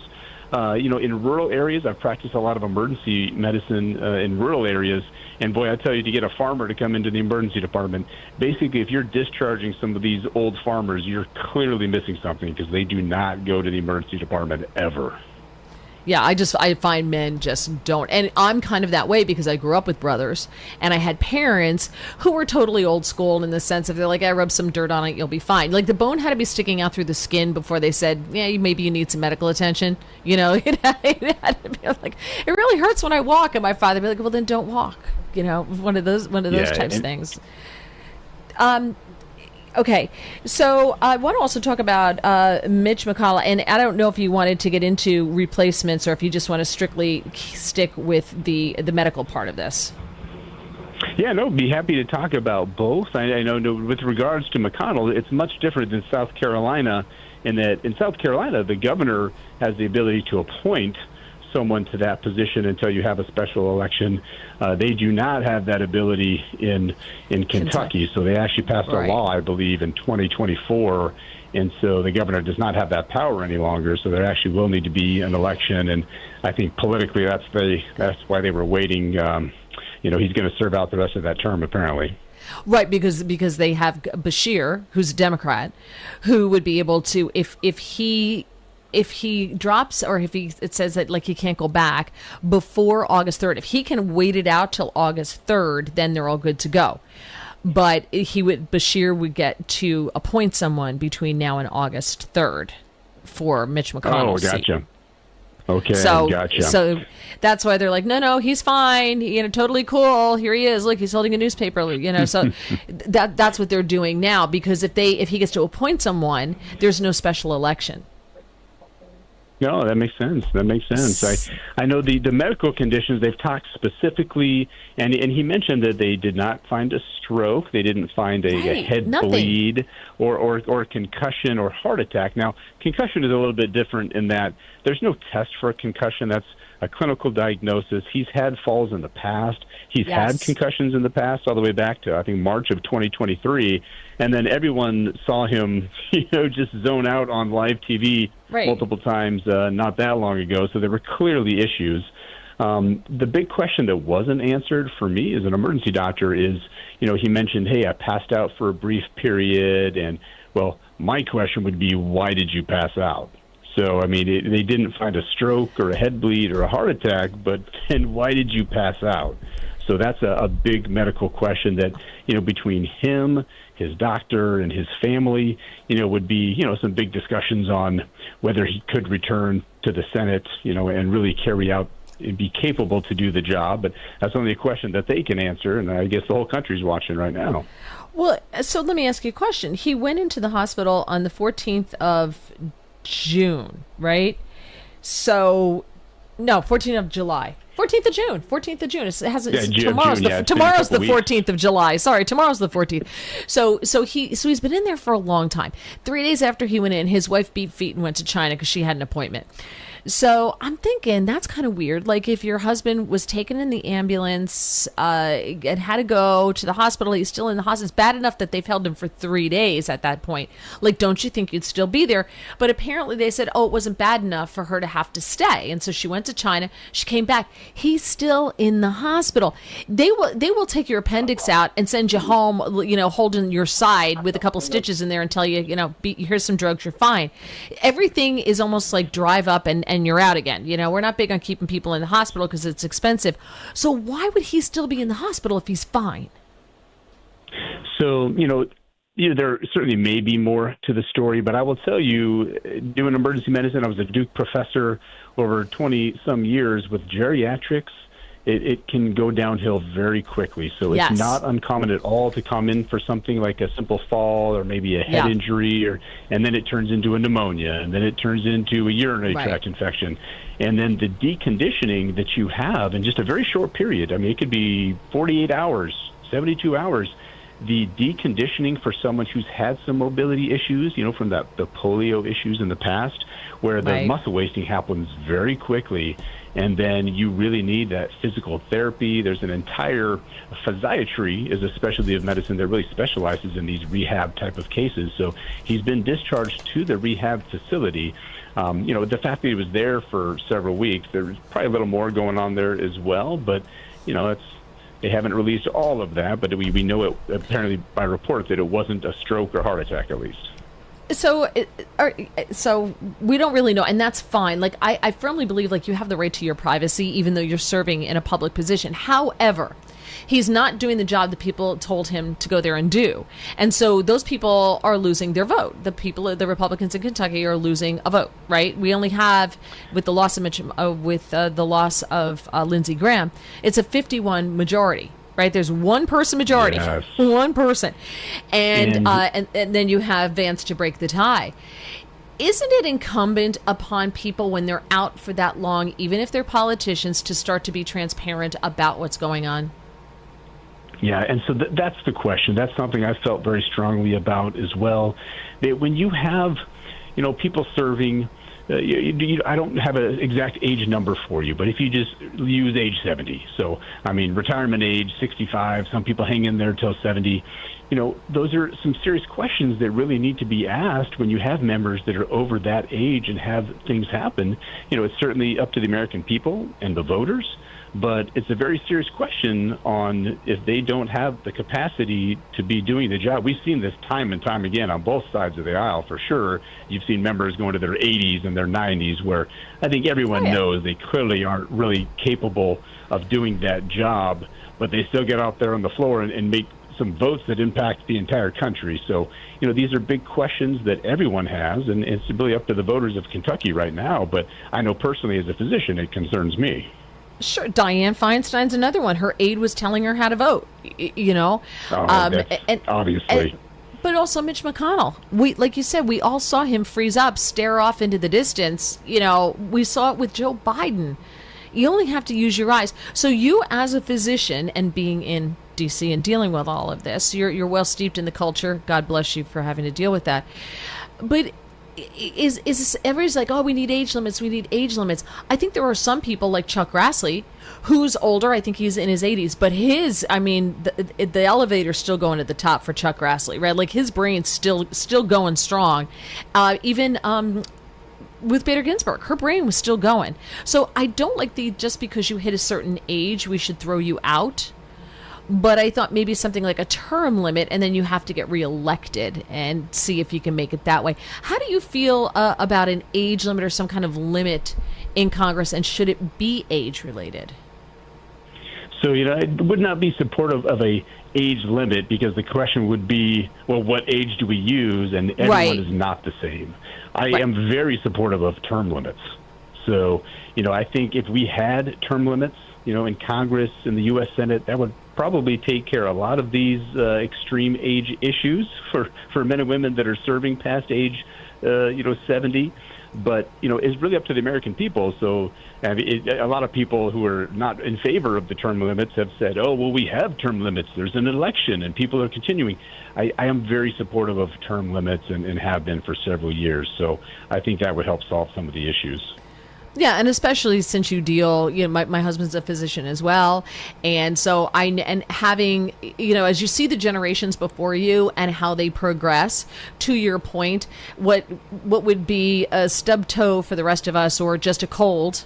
In rural areas, I've practiced a lot of emergency medicine in rural areas. And boy, I tell you, to get a farmer to come into the emergency department, basically, if you're discharging some of these old farmers, you're clearly missing something because they do not go to the emergency department ever. Yeah, I find men just don't. And I'm kind of that way because I grew up with brothers and I had parents who were totally old school in the sense of they're like, I rub some dirt on it, you'll be fine. Like the bone had to be sticking out through the skin before they said, yeah, maybe you need some medical attention. It had to be like, it really hurts when I walk. And my father would be like, well, then don't walk. One of those types of things. Okay, so I want to also talk about Mitch McConnell, and I don't know if you wanted to get into replacements or if you just want to strictly stick with the medical part of this. Yeah, no, be happy to talk about both. I know with regards to McConnell, it's much different than South Carolina in that in South Carolina, the governor has the ability to appoint someone to that position until you have a special election. They do not have that ability in Kentucky. So they actually passed a law, I believe, in 2024. And so the governor does not have that power any longer. So there actually will need to be an election. And I think politically that's why they were waiting. He's going to serve out the rest of that term, apparently. Right, because they have Bashir, who's a Democrat, who would be able to, if he drops or if it says that like he can't go back before August 3rd, if he can wait it out till August 3rd, then they're all good to go. But Bashir would get to appoint someone between now and August 3rd for Mitch McConnell's seat. Gotcha. Okay, gotcha. So that's why they're like, no, he's fine. Totally cool. Here he is. Look, he's holding a newspaper. So that's what they're doing now, because if he gets to appoint someone, there's no special election. No, that makes sense. I know the medical conditions they've talked specifically, and he mentioned that they did not find a stroke, they didn't find a head bleed or concussion or heart attack. Now, concussion is a little bit different in that there's no test for a concussion. That's a clinical diagnosis. He's had falls in the past. He's had concussions in the past, all the way back to, I think, March of 2023. And then everyone saw him, just zone out on live TV multiple times not that long ago. So there were clearly issues. The big question that wasn't answered for me as an emergency doctor is, he mentioned, hey, I passed out for a brief period. And, well, my question would be, why did you pass out? So, I mean, they didn't find a stroke or a head bleed or a heart attack, but then why did you pass out? So that's a big medical question that, between him, his doctor, and his family, would be, some big discussions on whether he could return to the Senate, and really carry out and be capable to do the job. But that's only a question that they can answer, and I guess the whole country's watching right now. Well, so let me ask you a question. He went into the hospital on the 14th of June, right? So, no, 14th of July. 14th of June. 14th of June. It has tomorrow's the 14th of July. Sorry, tomorrow's the 14th. So he's been in there for a long time. 3 days after he went in, his wife beat feet and went to China because she had an appointment. So I'm thinking that's kind of weird. Like if your husband was taken in the ambulance and had to go to the hospital, he's still in the hospital. It's bad enough that they've held him for 3 days at that point. Like, don't you think you'd still be there? But apparently they said, it wasn't bad enough for her to have to stay. And so she went to China. She came back. He's still in the hospital. They will take your appendix out and send you home, holding your side with a couple stitches in there and tell you, here's some drugs, you're fine. Everything is almost like drive up and you're out again. We're not big on keeping people in the hospital because it's expensive. So why would he still be in the hospital if he's fine? So, there certainly may be more to the story, but I will tell you, doing emergency medicine, I was a Duke professor over 20-some years with geriatrics. It can go downhill very quickly. So it's not uncommon at all to come in for something like a simple fall or maybe a head injury, and then it turns into a pneumonia, and then it turns into a urinary tract infection. And then the deconditioning that you have in just a very short period, I mean, it could be 48 hours, 72 hours, the deconditioning for someone who's had some mobility issues, from the polio issues in the past, where the muscle wasting happens very quickly, and then you really need that physical therapy. There's an entire physiatry is a specialty of medicine that really specializes in these rehab type of cases. So he's been discharged to the rehab facility. The fact that he was there for several weeks, there's probably a little more going on there as well. But, they haven't released all of that. But we know it apparently by report that it wasn't a stroke or heart attack, at least. So we don't really know, and that's fine. Like, I firmly believe, like, you have the right to your privacy, even though you're serving in a public position. However, he's not doing the job that people told him to go there and do. And so those people are losing their vote. The Republicans in Kentucky are losing a vote, right? We only have, with the loss of Lindsey Graham, it's a 51 majority. Right, there's one person majority, yes. One person, and then you have Vance to break the tie. Isn't it incumbent upon people when they're out for that long, even if they're politicians, to start to be transparent about what's going on? Yeah, and so that's the question. That's something I felt very strongly about as well. That when you have, people serving. I don't have an exact age number for you, but if you just use age 70, so, retirement age 65, some people hang in there till 70, those are some serious questions that really need to be asked when you have members that are over that age and have things happen. It's certainly up to the American people and the voters, but it's a very serious question on if they don't have the capacity to be doing the job. We've seen this time and time again on both sides of the aisle, for sure. You've seen members going to their 80s and their 90s where I think everyone knows they clearly aren't really capable of doing that job, but they still get out there on the floor and make some votes that impact the entire country. So, these are big questions that everyone has, and it's really up to the voters of Kentucky right now. But I know personally as a physician, it concerns me. Sure. Dianne Feinstein's another one. Her aide was telling her how to vote, obviously. But also Mitch McConnell. Like you said, we all saw him freeze up, stare off into the distance. We saw it with Joe Biden. You only have to use your eyes. So you, as a physician and being in D.C. and dealing with all of this, you're well steeped in the culture. God bless you for having to deal with that. But is everybody's like, oh, we need age limits. I think there are some people like Chuck Grassley, who's older. I think he's in his 80s, but the elevator's still going at the top for Chuck Grassley, right? Like his brain's still going strong. Even Ruth Bader Ginsburg, her brain was still going. So I don't like just because you hit a certain age, we should throw you out. But I thought maybe something like a term limit, and then you have to get reelected and see if you can make it that way. How do you feel about an age limit or some kind of limit in Congress, and should it be age related? So, I would not be supportive of a age limit because the question would be, well, what age do we use? And everyone is not the same. I am very supportive of term limits. So, I think if we had term limits, in Congress, in the U.S. Senate, that would probably take care of a lot of these extreme age issues for men and women that are serving past age, 70. But, it's really up to the American people. So a lot of people who are not in favor of the term limits have said, oh, well, we have term limits. There's an election and people are continuing. I am very supportive of term limits and have been for several years. So I think that would help solve some of the issues. Yeah, and especially since you deal, my husband's a physician as well, and so having, as you see the generations before you and how they progress, to your point, what would be a stub toe for the rest of us or just a cold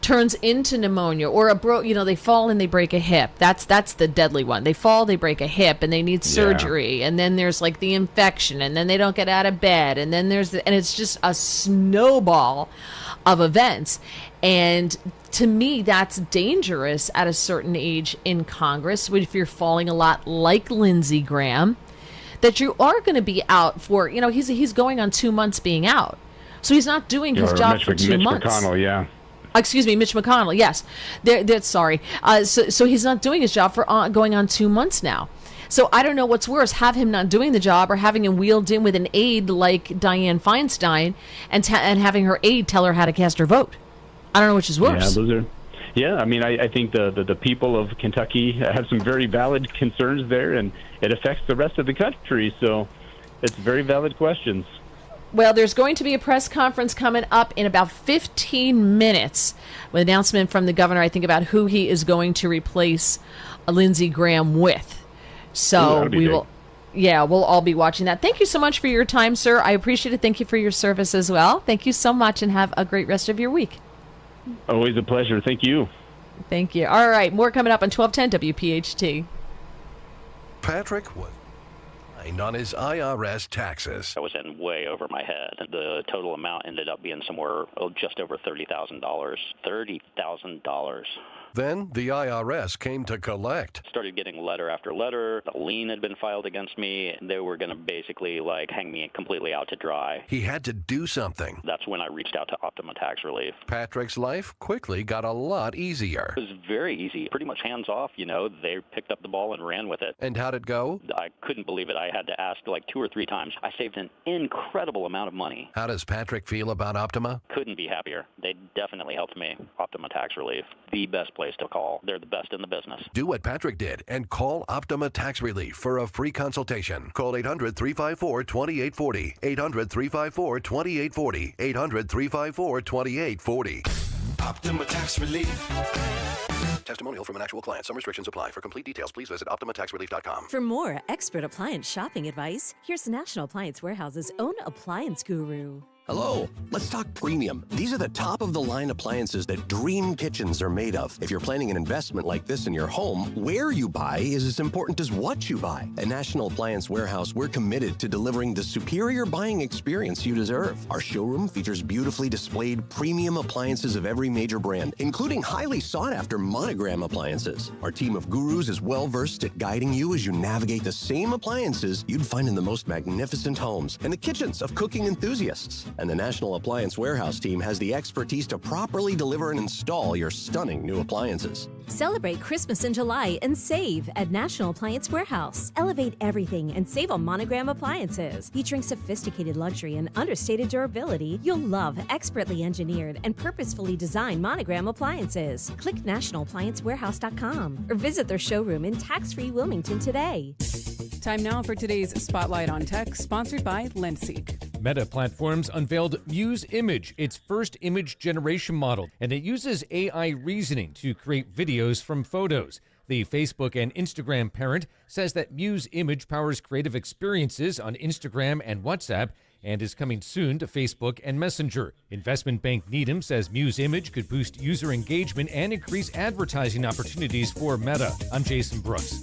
turns into pneumonia or they fall and they break a hip. That's the deadly one. They fall, they break a hip, and they need surgery, and then there's like the infection, and then they don't get out of bed, and then and it's just a snowball of events. And to me, that's dangerous at a certain age in Congress. If you're falling a lot like Lindsey Graham, that you are going to be out for, he's going on 2 months being out. So he's not doing his job for 2 months. Mitch McConnell, yeah. Excuse me, Mitch McConnell, yes. Sorry. So he's not doing his job for going on 2 months now. So I don't know what's worse, have him not doing the job or having him wheeled in with an aide like Dianne Feinstein and having her aide tell her how to cast her vote. I don't know which is worse. I think the people of Kentucky have some very valid concerns there, and it affects the rest of the country. So it's very valid questions. Well, there's going to be a press conference coming up in about 15 minutes with an announcement from the governor, I think, about who he is going to replace Lindsey Graham with. So we will. Yeah, we'll all be watching that. Thank you so much for your time, sir. I appreciate it. Thank you for your service as well. Thank you so much, and have a great rest of your week. Always a pleasure. Thank you. Thank you. All right, more coming up on 1210 WPHT. Patrick was behind on his IRS taxes. I was in way over my head. The total amount ended up being somewhere just over $30,000. $30,000. Then the IRS came to collect. Started getting letter after letter. A lien had been filed against me. They were going to basically hang me completely out to dry. He had to do something. That's when I reached out to Optima Tax Relief. Patrick's life quickly got a lot easier. It was very easy, pretty much hands off. They picked up the ball and ran with it. And how'd it go? I couldn't believe it. I had to ask 2 or 3 times. I saved an incredible amount of money. How does Patrick feel about Optima? Couldn't be happier. They definitely helped me. Optima Tax Relief, the best place to call. They're the best in the business. Do what Patrick did and call Optima Tax Relief for a free consultation. Call 800-354-2840. 800-354-2840. 800-354-2840. Optima Tax Relief. Testimonial from an actual client. Some restrictions apply. For complete details, please visit OptimaTaxRelief.com. For more expert appliance shopping advice, here's National Appliance Warehouse's own appliance guru. Hello, let's talk premium. These are the top-of-the-line appliances that dream kitchens are made of. If you're planning an investment like this in your home, where you buy is as important as what you buy. At National Appliance Warehouse, we're committed to delivering the superior buying experience you deserve. Our showroom features beautifully displayed premium appliances of every major brand, including highly sought-after monogram appliances. Our team of gurus is well-versed at guiding you as you navigate the same appliances you'd find in the most magnificent homes and the kitchens of cooking enthusiasts. And the National Appliance Warehouse team has the expertise to properly deliver and install your stunning new appliances. Celebrate Christmas in July and save at National Appliance Warehouse. Elevate everything and save on monogram appliances. Featuring sophisticated luxury and understated durability, you'll love expertly engineered and purposefully designed monogram appliances. Click nationalappliancewarehouse.com or visit their showroom in tax-free Wilmington today. Time now for today's Spotlight on Tech, sponsored by Lenseek. Meta Platforms unveiled Muse Image, its first image generation model, and it uses AI reasoning to create videos from photos. The Facebook and Instagram parent says that Muse Image powers creative experiences on Instagram and WhatsApp and is coming soon to Facebook and Messenger. Investment bank Needham says Muse Image could boost user engagement and increase advertising opportunities for Meta. I'm Jason Brooks.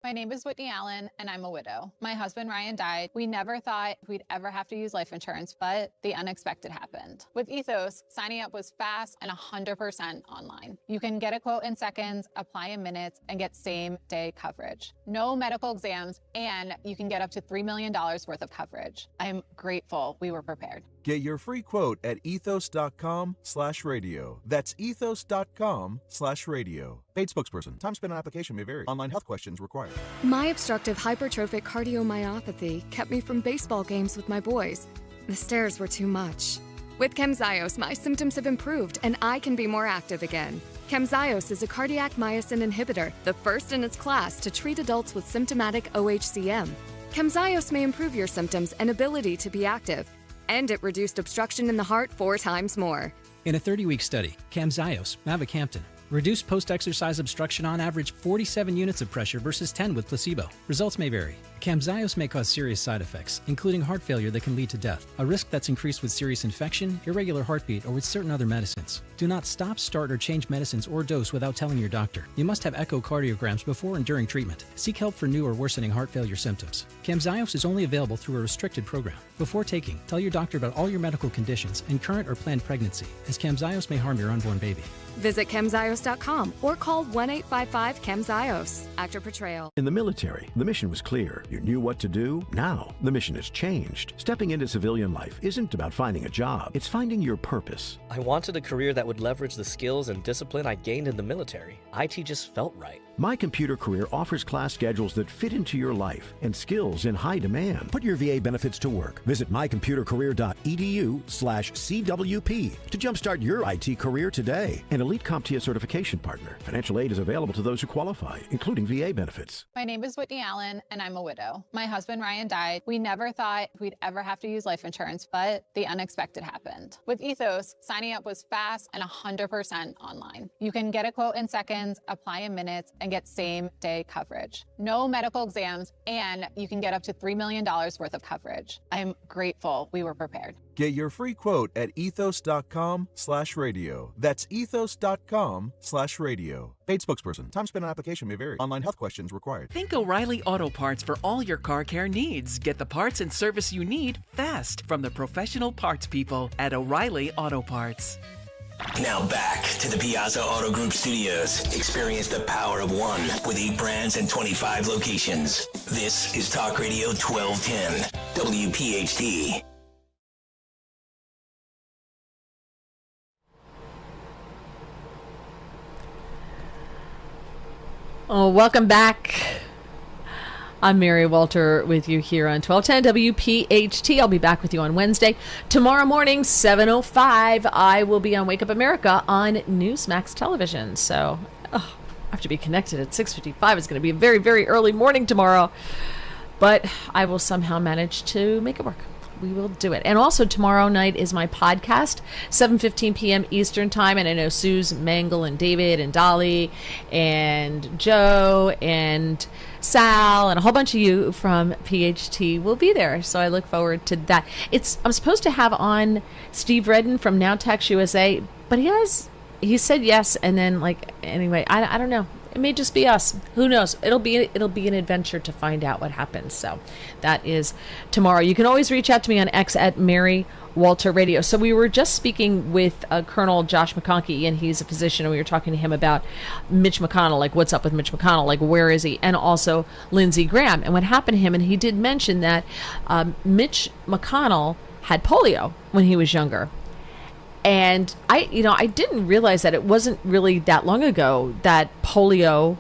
My name is Whitney Allen, and I'm a widow. My husband, Ryan, died. We never thought we'd ever have to use life insurance, but the unexpected happened. With Ethos, signing up was fast and 100% online. You can get a quote in seconds, apply in minutes, and get same-day coverage. No medical exams, and you can get up to $3 million worth of coverage. I'm grateful we were prepared. Get your free quote at ethos.com/radio. That's ethos.com/radio. Paid spokesperson. Time spent on application may vary. Online health questions required. My obstructive hypertrophic cardiomyopathy kept me from baseball games with my boys. The stairs were too much. With Camzyos, my symptoms have improved and I can be more active again. Camzyos is a cardiac myosin inhibitor, the first in its class to treat adults with symptomatic OHCM. Camzyos may improve your symptoms and ability to be active. And it reduced obstruction in the heart 4 times more. In a 30-week study, Camzyos, mavacamten, reduced post-exercise obstruction on average 47 units of pressure versus 10 with placebo. Results may vary. Camzyos may cause serious side effects, including heart failure that can lead to death, a risk that's increased with serious infection, irregular heartbeat, or with certain other medicines. Do not stop, start, or change medicines or dose without telling your doctor. You must have echocardiograms before and during treatment. Seek help for new or worsening heart failure symptoms. Camzyos is only available through a restricted program. Before taking, tell your doctor about all your medical conditions and current or planned pregnancy, as Camzyos may harm your unborn baby. Visit Camzyos.com or call 1-855-CAMZYOS. Actor portrayal. In the military, the mission was clear. You knew what to do. Now, the mission has changed. Stepping into civilian life isn't about finding a job. It's finding your purpose. I wanted a career that would leverage the skills and discipline I gained in the military. IT just felt right. My Computer Career offers class schedules that fit into your life and skills in high demand. Put your VA benefits to work. Visit mycomputercareer.edu/CWP to jumpstart your IT career today. An elite CompTIA certification partner. Financial aid is available to those who qualify, including VA benefits. My name is Whitney Allen, and I'm a widow. My husband, Ryan, died. We never thought we'd ever have to use life insurance, but the unexpected happened. With Ethos, signing up was fast and 100% online. You can get a quote in seconds, apply in minutes, and get same-day coverage. No medical exams, and you can get up to $3 million worth of coverage. I'm grateful we were prepared. Get your free quote at ethos.com/radio. That's ethos.com/radio. Paid spokesperson. Time spent on application may vary. Online health questions required. Think O'Reilly Auto Parts for all your car care needs. Get the parts and service you need fast from the professional parts people at O'Reilly Auto Parts. Now back to the Piazza Auto Group studios. Experience the power of one with 8 brands and 25 locations. This is Talk Radio 1210, WPHT. Oh, welcome back. I'm Mary Walter with you here on 1210 WPHT. I'll be back with you on Wednesday. Tomorrow morning, 7:05, I will be on Wake Up America on Newsmax Television. So I have to be connected at 6:55. It's going to be a very, very early morning tomorrow. But I will somehow manage to make it work. We will do it. And also tomorrow night is my podcast, 7:15 p.m. Eastern Time. And I know Suze, Mangle, and David, and Dolly, and Joe, and Sal, and a whole bunch of you from PHT will be there. So I look forward to that. I'm supposed to have on Steve Redden from Now Text USA, but he said yes. And then anyway, I don't know. It may just be us. Who knows? It'll be an adventure to find out what happens. So that is tomorrow. You can always reach out to me on X at Mary Walter Radio. So we were just speaking with Colonel Josh McConkey, and he's a physician, and we were talking to him about Mitch McConnell, like what's up with Mitch McConnell, where is he, and also Lindsey Graham, and what happened to him. And he did mention that Mitch McConnell had polio when he was younger. And I didn't realize that it wasn't really that long ago that polio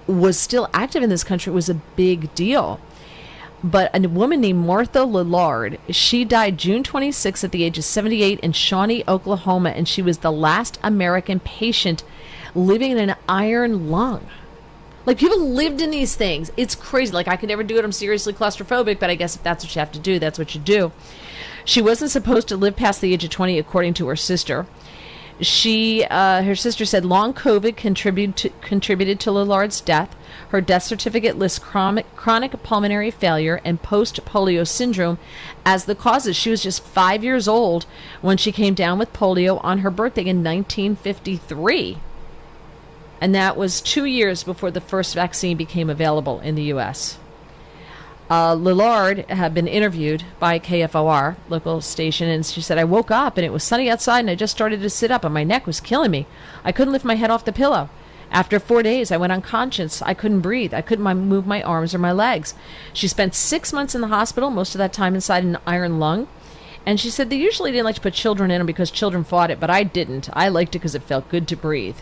was still active in this country. It was a big deal. But a woman named Martha Lillard, she died June 26 at the age of 78 in Shawnee, Oklahoma, and she was the last American patient living in an iron lung. People lived in these things. It's crazy. I could never do it. I'm seriously claustrophobic, but I guess if that's what you have to do, that's what you do. She wasn't supposed to live past the age of 20, according to her sister. Her sister said long COVID contributed to Lillard's death. Her death certificate lists chronic pulmonary failure and post-polio syndrome as the causes. She was just 5 years old when she came down with polio on her birthday in 1953. And that was 2 years before the first vaccine became available in the U.S. Lillard had been interviewed by KFOR, local station, and she said, I woke up and it was sunny outside and I just started to sit up and my neck was killing me. I couldn't lift my head off the pillow. After 4 days, I went unconscious. I couldn't breathe. I couldn't move my arms or my legs. She spent 6 months in the hospital, most of that time inside an iron lung. And she said they usually didn't like to put children in them because children fought it, but I didn't. I liked it because it felt good to breathe.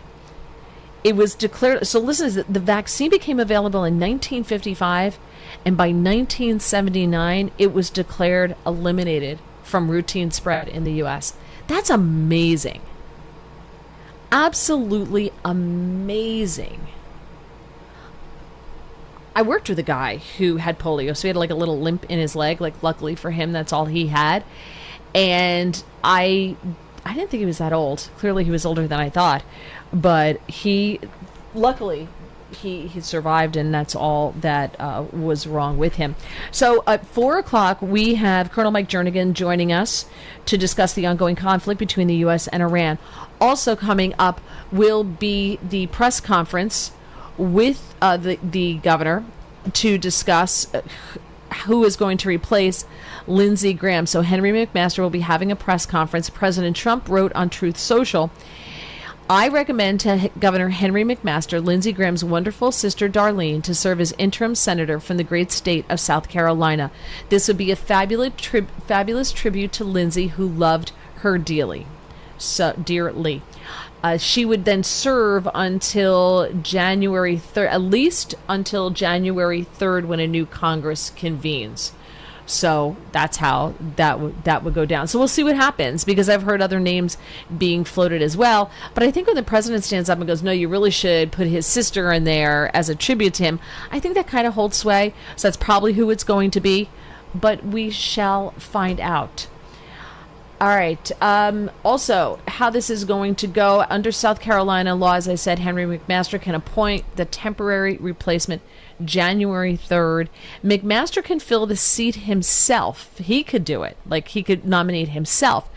It was declared, so listen, the vaccine became available in 1955, and by 1979, it was declared eliminated from routine spread in the U.S. That's amazing. Absolutely amazing. I worked with a guy who had polio, so he had a little limp in his leg. Luckily for him, that's all he had. And I didn't think he was that old. Clearly, he was older than I thought. But luckily, he survived, and that's all that was wrong with him. So at 4 o'clock, we have Colonel Mike Jernigan joining us to discuss the ongoing conflict between the U.S. and Iran. Also coming up will be the press conference with the governor to discuss who is going to replace Lindsey Graham. So Henry McMaster will be having a press conference. President Trump wrote on Truth Social, I recommend to Governor Henry McMaster, Lindsey Graham's wonderful sister Darlene, to serve as interim senator from the great state of South Carolina. This would be a fabulous tribute to Lindsey, who loved her dearly. She would then serve until January 3rd, at least until January 3rd, when a new Congress convenes. So that's how that would go down. So we'll see what happens, because I've heard other names being floated as well. But I think when the president stands up and goes, no, you really should put his sister in there as a tribute to him, I think that kind of holds sway. So that's probably who it's going to be. But we shall find out. All right. Also, how this is going to go. Under South Carolina law, as I said, Henry McMaster can appoint the temporary replacement January 3rd. McMaster can fill the seat himself. He could do it. Like, he could nominate himself.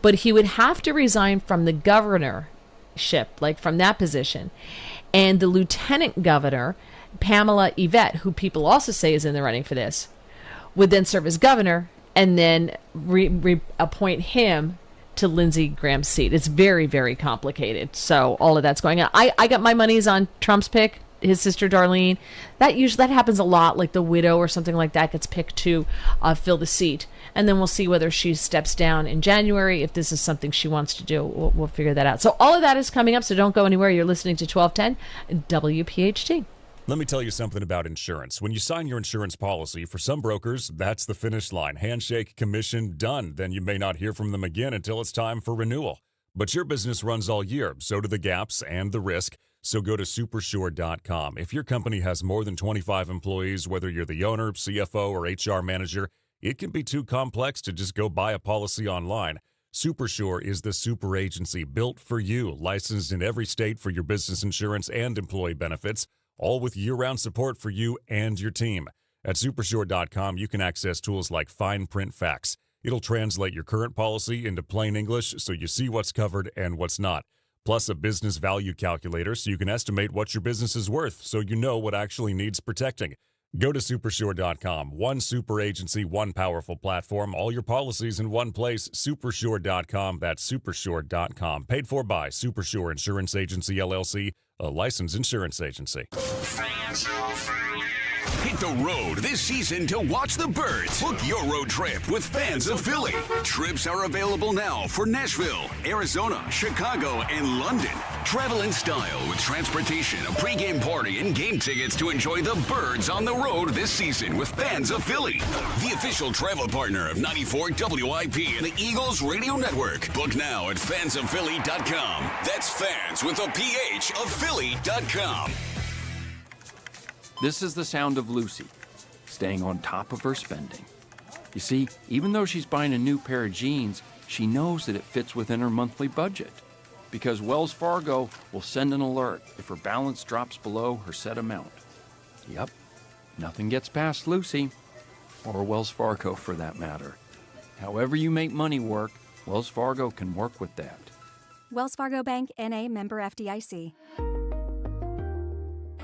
But he would have to resign from the governorship, like from that position. And the lieutenant governor, Pamela Yvette, who people also say is in the running for this, would then serve as governor and then appoint him to Lindsey Graham's seat. It's very, very complicated. So all of that's going on. I got my money's on Trump's pick, his sister Darlene. That happens a lot, like the widow or something like that gets picked to fill the seat. And then we'll see whether she steps down in January. If this is something she wants to do, we'll figure that out. So all of that is coming up, so don't go anywhere. You're listening to 1210 WPHT. Let me tell you something about insurance. When you sign your insurance policy, for some brokers, that's the finish line. Handshake, commission, done. Then you may not hear from them again until it's time for renewal. But your business runs all year, so do the gaps and the risk. So go to supersure.com. If your company has more than 25 employees, whether you're the owner, CFO, or HR manager, it can be too complex to just go buy a policy online. Supersure is the super agency built for you, licensed in every state for your business insurance and employee benefits, all with year-round support for you and your team. At supersure.com, you can access tools like fine print facts. It'll translate your current policy into plain English so you see what's covered and what's not. Plus a business value calculator so you can estimate what your business is worth so you know what actually needs protecting. Go to supersure.com. One super agency, one powerful platform, all your policies in one place. Supersure.com. That's supersure.com. Paid for by Supersure Insurance Agency, LLC, a licensed insurance agency. Hit the road this season to watch the Birds. Book your road trip with Fans of Philly. Trips are available now for Nashville, Arizona, Chicago, and London. Travel in style with transportation, a pregame party, and game tickets to enjoy the Birds on the road this season with Fans of Philly. The official travel partner of 94 WIP and the Eagles Radio Network. Book now at fansofphilly.com. That's fans with a PH of Philly.com. This is the sound of Lucy, staying on top of her spending. You see, even though she's buying a new pair of jeans, she knows that it fits within her monthly budget. Because Wells Fargo will send an alert if her balance drops below her set amount. Yep, nothing gets past Lucy, or Wells Fargo for that matter. However you make money work, Wells Fargo can work with that. Wells Fargo Bank, N.A., member FDIC.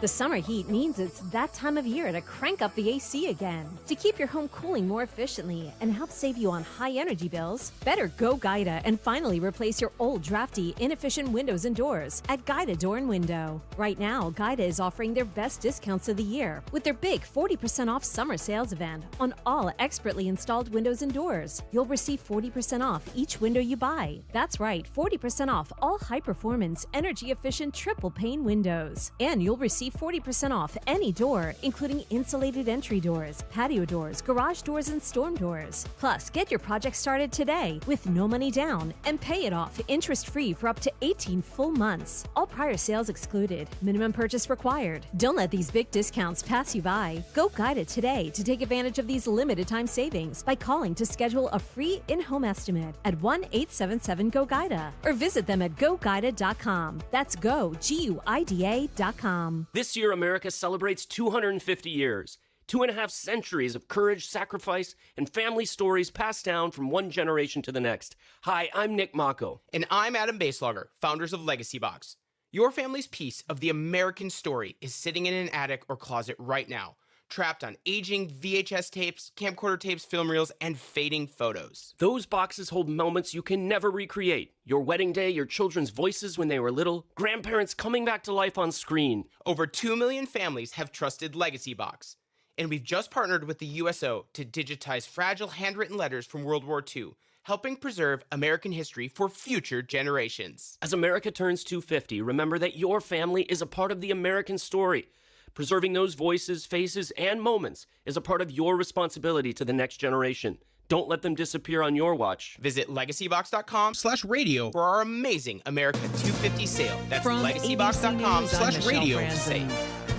The summer heat means it's that time of year to crank up the AC again. To keep your home cooling more efficiently and help save you on high energy bills, better go Guida and finally replace your old drafty, inefficient windows and doors at Guida Door and Window. Right now, Guida is offering their best discounts of the year with their big 40% off summer sales event on all expertly installed windows and doors. You'll receive 40% off each window you buy. That's right, 40% off all high-performance, energy-efficient triple pane windows. And you'll receive 40% off any door, including insulated entry doors, patio doors, garage doors, and storm doors. Plus, get your project started today with no money down and pay it off interest-free for up to 18 full months. All prior sales excluded. Minimum purchase required. Don't let these big discounts pass you by. Go Guida today to take advantage of these limited time savings by calling to schedule a free in-home estimate at 1-877-GO-GUIDA or visit them at GoGuida.com. That's go, GUIDA.com. This year, America celebrates 250 years, 2.5 centuries of courage, sacrifice, and family stories passed down from one generation to the next. Hi, I'm Nick Mako. And I'm Adam Baselogger, founders of Legacy Box. Your family's piece of the American story is sitting in an attic or closet right now, trapped on aging VHS tapes, camcorder tapes, film reels, and fading photos. Those boxes hold moments you can never recreate. Your wedding day, your children's voices when they were little, grandparents coming back to life on screen. Over 2 million families have trusted Legacy Box. And we've just partnered with the USO to digitize fragile handwritten letters from World War II, helping preserve American history for future generations. As America turns 250, remember that your family is a part of the American story. Preserving those voices, faces, and moments is a part of your responsibility to the next generation. Don't let them disappear on your watch. Visit legacybox.com/radio for our amazing America 250 sale. That's legacybox.com/radio to save.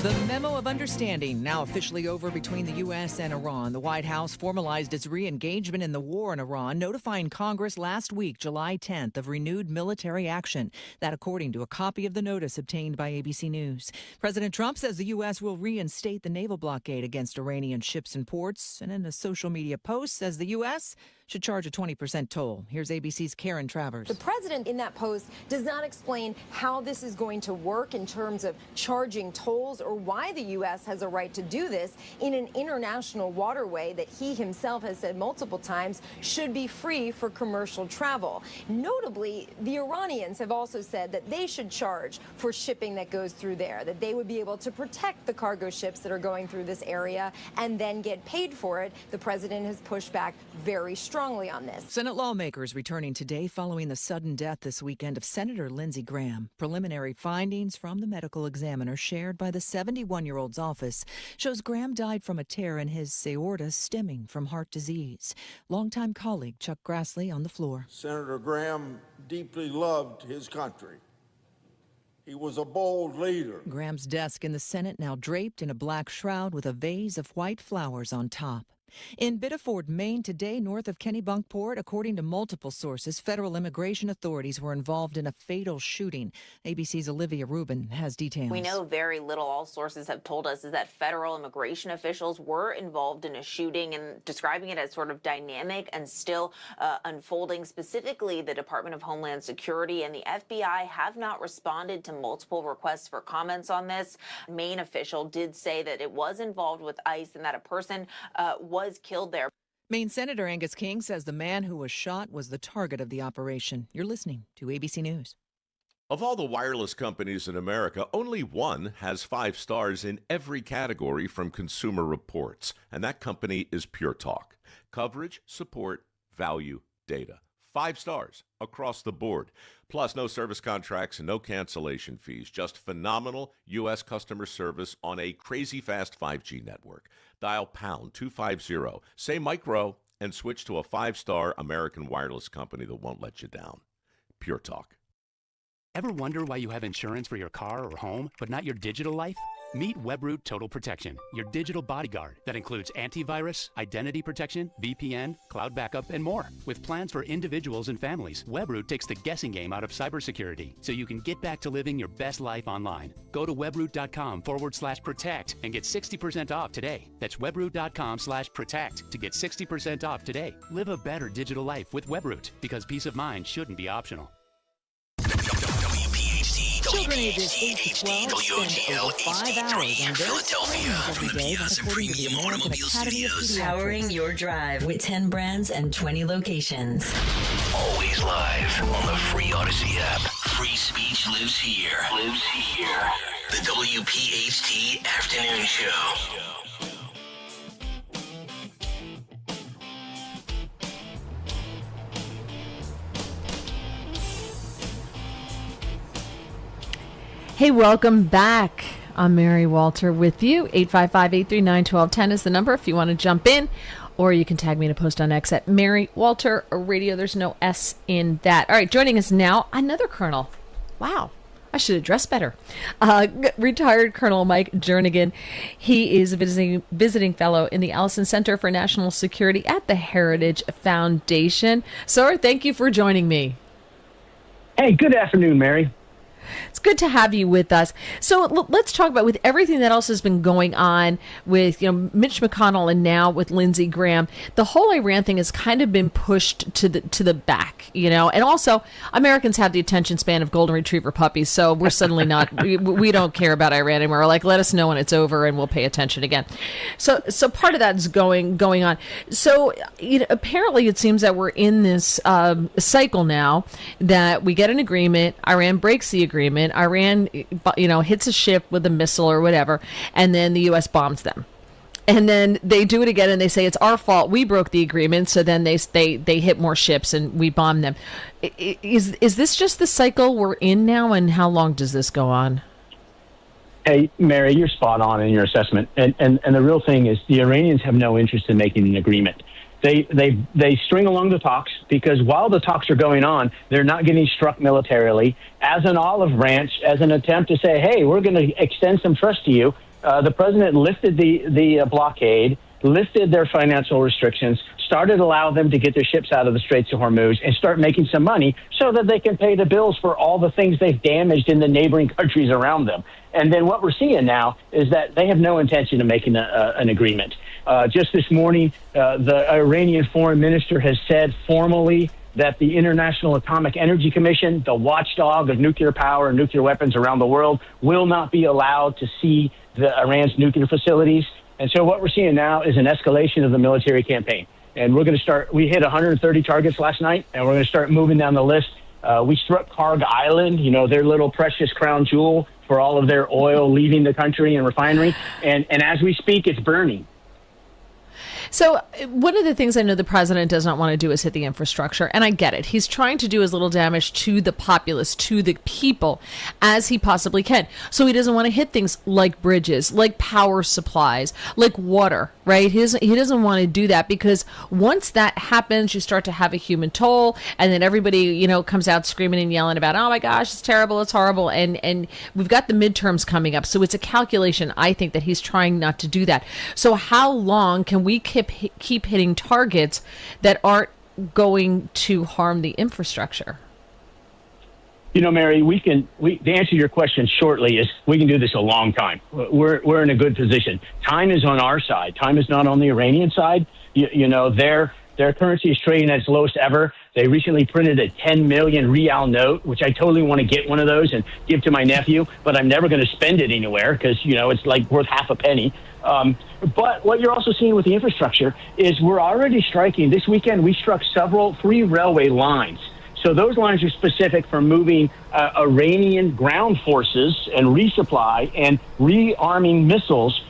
The memo of understanding now officially over between the U.S. and Iran. The White House formalized its re-engagement in the war in Iran, notifying Congress last week, July 10th, of renewed military action. That according to a copy of the notice obtained by ABC News. President Trump says the U.S. will reinstate the naval blockade against Iranian ships and ports. And in a social media post, says the U.S. should charge a 20% toll. Here's ABC's Karen Travers. The president in that post does not explain how this is going to work in terms of charging tolls or why the U.S. has a right to do this in an international waterway that he himself has said multiple times should be free for commercial travel. Notably, the Iranians have also said that they should charge for shipping that goes through there, that they would be able to protect the cargo ships that are going through this area and then get paid for it. The president has pushed back very strongly on this. Senate lawmakers returning today following the sudden death this weekend of Senator Lindsey Graham. Preliminary findings from the medical examiner shared by the 71-year-old's office shows Graham died from a tear in his aorta stemming from heart disease. Longtime colleague Chuck Grassley on the floor. Senator Graham deeply loved his country. He was a bold leader. Graham's desk in the Senate now draped in a black shroud with a vase of white flowers on top. In Biddeford, Maine today, north of Kennebunkport, according to multiple sources, federal immigration authorities were involved in a fatal shooting. ABC's Olivia Rubin has details. We know very little. All sources have told us is that federal immigration officials were involved in a shooting and describing it as sort of dynamic and still unfolding. Specifically, the Department of Homeland Security and the FBI have not responded to multiple requests for comments on this. Maine official did say that it was involved with ICE and that a person was killed there. Maine Senator Angus King says the man who was shot was the target of the operation. You're listening to ABC News. Of all the wireless companies in America, only one has 5 stars in every category from Consumer Reports, and that company is Pure Talk. Coverage, support, value, data. 5 stars across the board. Plus, no service contracts and no cancellation fees. Just phenomenal U.S. customer service on a crazy fast 5G network. Dial pound 250, say micro, and switch to a 5-star American wireless company that won't let you down. Pure Talk. Ever wonder why you have insurance for your car or home, but not your digital life? Meet WebRoot Total Protection, your digital bodyguard that includes antivirus, identity protection, VPN, cloud backup, and more. With plans for individuals and families, WebRoot takes the guessing game out of cybersecurity so you can get back to living your best life online. Go to webroot.com/protect and get 60% off today. That's webroot.com/protect to get 60% off today. Live a better digital life with WebRoot because peace of mind shouldn't be optional. Children ages 8 to 12 spend over 5 hours on their screens every day. That's according to the American Academy of Pediatrics. Powering your drive with 10 brands and 20 locations. Always live on the free Odyssey app. Free speech lives here. Lives here. The WPHT Afternoon Show. Hey, welcome back. I'm Mary Walter with you. 855-839-1210 is the number if you want to jump in, or you can tag me in a post on X at Mary Walter Radio. There's no S in that. All right, joining us now, another colonel. Wow, I should have dressed better. Retired Colonel Mike Jernigan. He is a visiting fellow in the Allison Center for National Security at the Heritage Foundation. Sir, thank you for joining me. Hey, good afternoon, Mary. It's good to have you with us. So let's talk about, with everything that else has been going on with, Mitch McConnell and now with Lindsey Graham, the whole Iran thing has kind of been pushed to the back, and also Americans have the attention span of golden retriever puppies. So we're suddenly not, we don't care about Iran anymore. We're like, let us know when it's over and we'll pay attention again. So part of that's going on. So apparently it seems that we're in this cycle now that we get an agreement, Iran breaks the agreement, Iran, hits a ship with a missile or whatever, and then the U.S. bombs them. And then they do it again, and they say it's our fault. We broke the agreement, so then they hit more ships, and we bomb them. Is this just the cycle we're in now, and how long does this go on? Hey, Mary, you're spot on in your assessment. And the real thing is the Iranians have no interest in making an agreement. They string along the talks because while the talks are going on, they're not getting struck militarily as an olive branch, as an attempt to say, hey, we're going to extend some trust to you. the president lifted the blockade, lifted their financial restrictions, started to allow them to get their ships out of the Straits of Hormuz and start making some money so that they can pay the bills for all the things they've damaged in the neighboring countries around them. And then what we're seeing now is that they have no intention of making an agreement. Just this morning, the Iranian foreign minister has said formally that the International Atomic Energy Commission, the watchdog of nuclear power and nuclear weapons around the world, will not be allowed to see Iran's nuclear facilities. And so what we're seeing now is an escalation of the military campaign. And we're going to start, we hit 130 targets last night, and we're going to start moving down the list. We struck Karg Island, their little precious crown jewel for all of their oil leaving the country and refinery. And as we speak, it's burning. So one of the things I know the president does not want to do is hit the infrastructure, and I get it. He's trying to do as little damage to the populace, to the people, as he possibly can. So he doesn't want to hit things like bridges, like power supplies, like water, right? He doesn't want to do that, because once that happens, you start to have a human toll, and then everybody, comes out screaming and yelling about, oh my gosh, it's terrible, it's horrible, and we've got the midterms coming up. So it's a calculation, I think, that he's trying not to do that. So how long can we keep hitting targets that aren't going to harm the infrastructure? Mary, the answer to your question shortly is we can do this a long time. We're in a good position. Time is on our side. Time is not on the Iranian side. Their currency is trading at its lowest ever. They recently printed a 10 million rial note, which I totally want to get one of those and give to my nephew, but I'm never going to spend it anywhere because, it's like worth half a penny. But what you're also seeing with the infrastructure is we're already striking. This weekend, we struck 3 railway lines. So those lines are specific for moving Iranian ground forces and resupply and rearming missiles,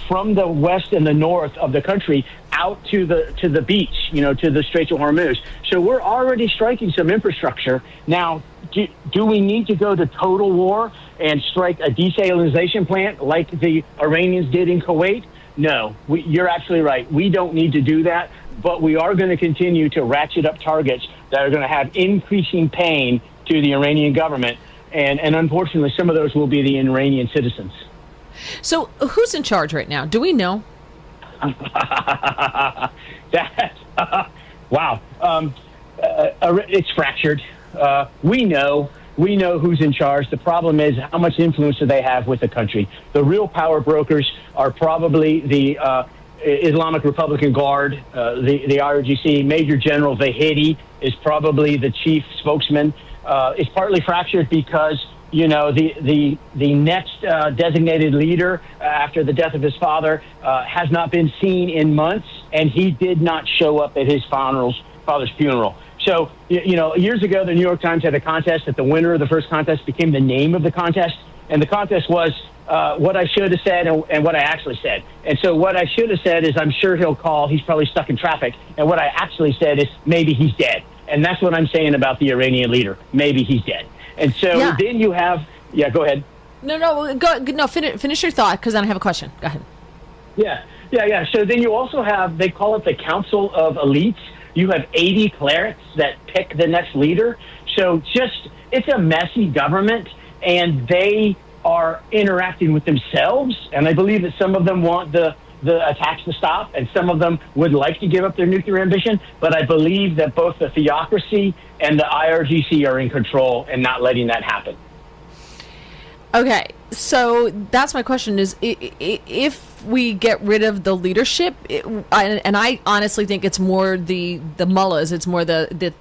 from the west and the north of the country out to the beach, to the Straits of Hormuz. So we're already striking some infrastructure. Now, do we need to go to total war and strike a desalination plant like the Iranians did in Kuwait? No, you're absolutely right. We don't need to do that, but we are going to continue to ratchet up targets that are going to have increasing pain to the Iranian government. And unfortunately, some of those will be the Iranian citizens. So who's in charge right now? Do we know? Wow. It's fractured. We know who's in charge. The problem is how much influence do they have with the country? The real power brokers are probably the Islamic Republican Guard, the IRGC. Major General Vahidi is probably the chief spokesman. It's partly fractured because the next designated leader after the death of his father has not been seen in months, and he did not show up at his father's funeral. So, years ago, the New York Times had a contest that the winner of the first contest became the name of the contest, and the contest was what I should have said and what I actually said. And so what I should have said is, I'm sure he'll call, he's probably stuck in traffic, and what I actually said is, maybe he's dead. And that's what I'm saying about the Iranian leader. Maybe he's dead. And so then you have, go ahead. No, finish your thought, because then I have a question. Go ahead. Yeah. So then you also have, they call it the Council of Elites. You have 80 clerics that pick the next leader. So it's a messy government, and they are interacting with themselves. And I believe that some of them want the attacks to stop, and some of them would like to give up their nuclear ambition. But I believe that both the theocracy and the IRGC are in control and not letting that happen. Okay, so that's my question is, if we get rid of the leadership, and I honestly think it's more the mullahs, it's more the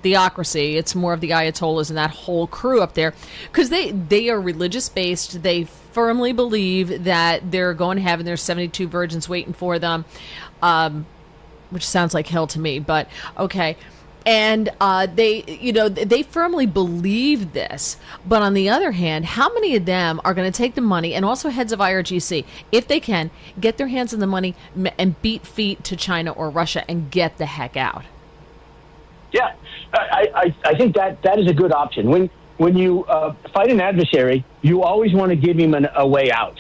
theocracy, it's more of the ayatollahs and that whole crew up there, because they are religious based. They firmly believe that they're going to heaven. There's 72 virgins waiting for them, which sounds like hell to me, but okay. And they firmly believe this. But on the other hand, how many of them are going to take the money, and also heads of IRGC, if they can, get their hands on the money and beat feet to China or Russia and get the heck out? Yeah, I think that is a good option. When you fight an adversary, you always want to give him a way out.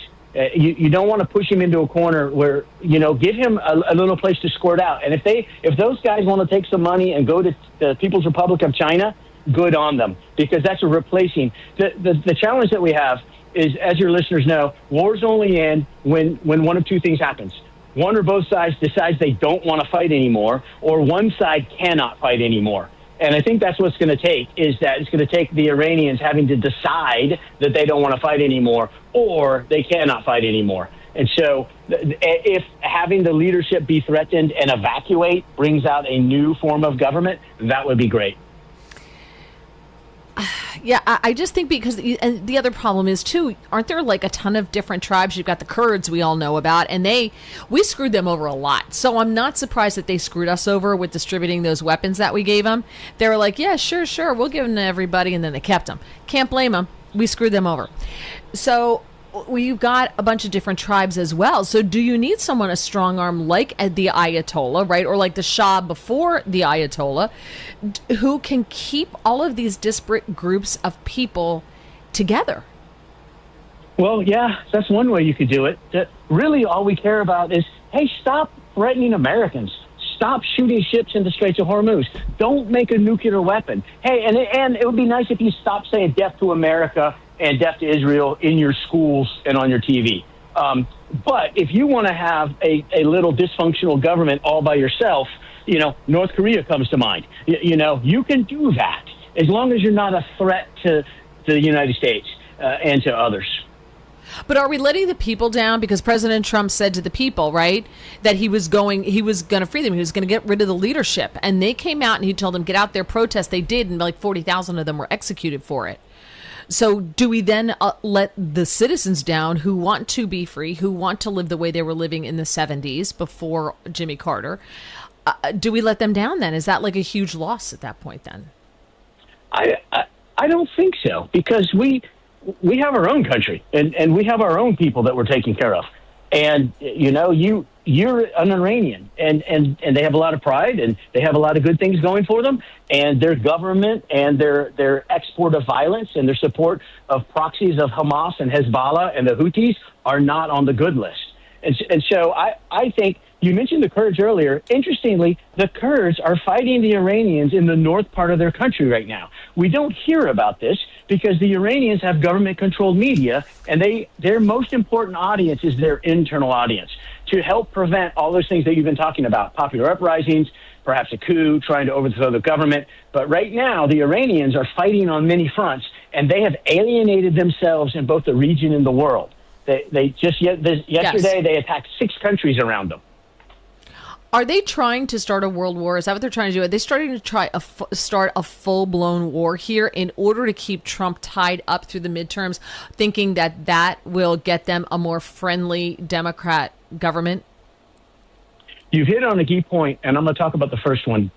You don't want to push him into a corner where, give him a little place to squirt out. And if those guys want to take some money and go to the People's Republic of China, good on them, because that's a replacing. The challenge that we have is, as your listeners know, wars only end when one of two things happens. One or both sides decides they don't want to fight anymore, or one side cannot fight anymore. And I think that's what's going to take, is that it's going to take the Iranians having to decide that they don't want to fight anymore, or they cannot fight anymore. And so if having the leadership be threatened and evacuate brings out a new form of government, that would be great. Yeah, I just think because and the other problem is, too, aren't there like a ton of different tribes? You've got the Kurds we all know about, and we screwed them over a lot. So I'm not surprised that they screwed us over with distributing those weapons that we gave them. They were like, yeah, sure, we'll give them to everybody, and then they kept them. Can't blame them. We screwed them over. So you've got a bunch of different tribes as well. So do you need someone, a strong arm like the Ayatollah, right? Or like the Shah before the Ayatollah, who can keep all of these disparate groups of people together? Well, yeah, that's one way you could do it. Really all we care about is, hey, stop threatening Americans. Stop shooting ships in the Straits of Hormuz. Don't make a nuclear weapon. Hey, and it would be nice if you stopped saying death to America and death to Israel in your schools and on your TV. But if you want to have a little dysfunctional government all by yourself, North Korea comes to mind. You can do that as long as you're not a threat to the United States and to others. But are we letting the people down? Because President Trump said to the people, right, that he was going to free them. He was going to get rid of the leadership. And they came out and he told them, get out there, protest. They did, and like 40,000 of them were executed for it. So do we then let the citizens down who want to be free, who want to live the way they were living in the 70s before Jimmy Carter? Do we let them down then? Is that like a huge loss at that point then? I don't think so, because we have our own country and we have our own people that we're taking care of. And, you're an Iranian, and they have a lot of pride, and they have a lot of good things going for them, and their government and their export of violence and their support of proxies of Hamas and Hezbollah and the Houthis are not on the good list. And so I think, you mentioned the Kurds earlier. Interestingly, the Kurds are fighting the Iranians in the north part of their country right now. We don't hear about this because the Iranians have government-controlled media, and their most important audience is their internal audience, to help prevent all those things that you've been talking about, popular uprisings, perhaps a coup, trying to overthrow the government. But right now, the Iranians are fighting on many fronts, and they have alienated themselves in both the region and the world. Yesterday, they attacked 6 countries around them. Are they trying to start a world war? Is that what they're trying to do? Are they starting to start a full-blown war here in order to keep Trump tied up through the midterms, thinking that will get them a more friendly Democrat government? You've hit on a key point, and I'm going to talk about the first one.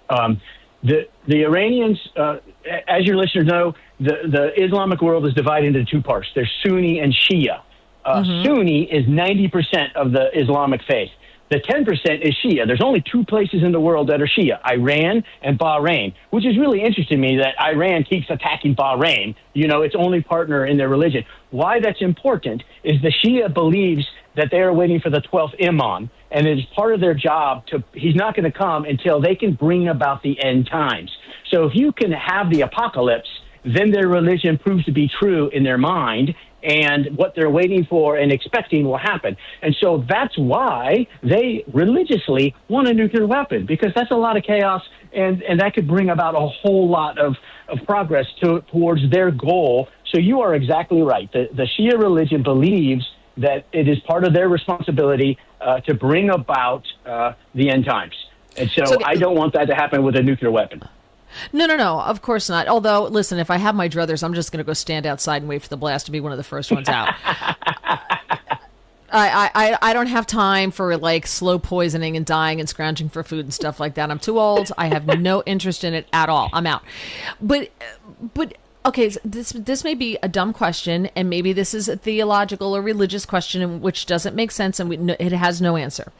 The Iranians, as your listeners know, the Islamic world is divided into 2 parts. There's Sunni and Shia. Sunni is 90% of the Islamic faith. The 10% is Shia. There's only 2 places in the world that are Shia, Iran and Bahrain, which is really interesting to me that Iran keeps attacking Bahrain, its only partner in their religion. Why that's important is the Shia believes that they are waiting for the 12th Imam, and it is part of their job he's not going to come until they can bring about the end times. So if you can have the apocalypse, then their religion proves to be true in their mind, and what they're waiting for and expecting will happen. And so that's why they religiously want a nuclear weapon, because that's a lot of chaos, and that could bring about a whole lot of progress towards their goal. So you are exactly right. The Shia religion believes that it is part of their responsibility to bring about the end times. And so I don't want that to happen with a nuclear weapon. No, of course not. Although, listen, if I have my druthers, I'm just going to go stand outside and wait for the blast to be one of the first ones out. I don't have time for like slow poisoning and dying and scrounging for food and stuff like that. I'm too old. I have no interest in it at all. I'm out. But okay, so this may be a dumb question, and maybe this is a theological or religious question, which doesn't make sense, and it has no answer.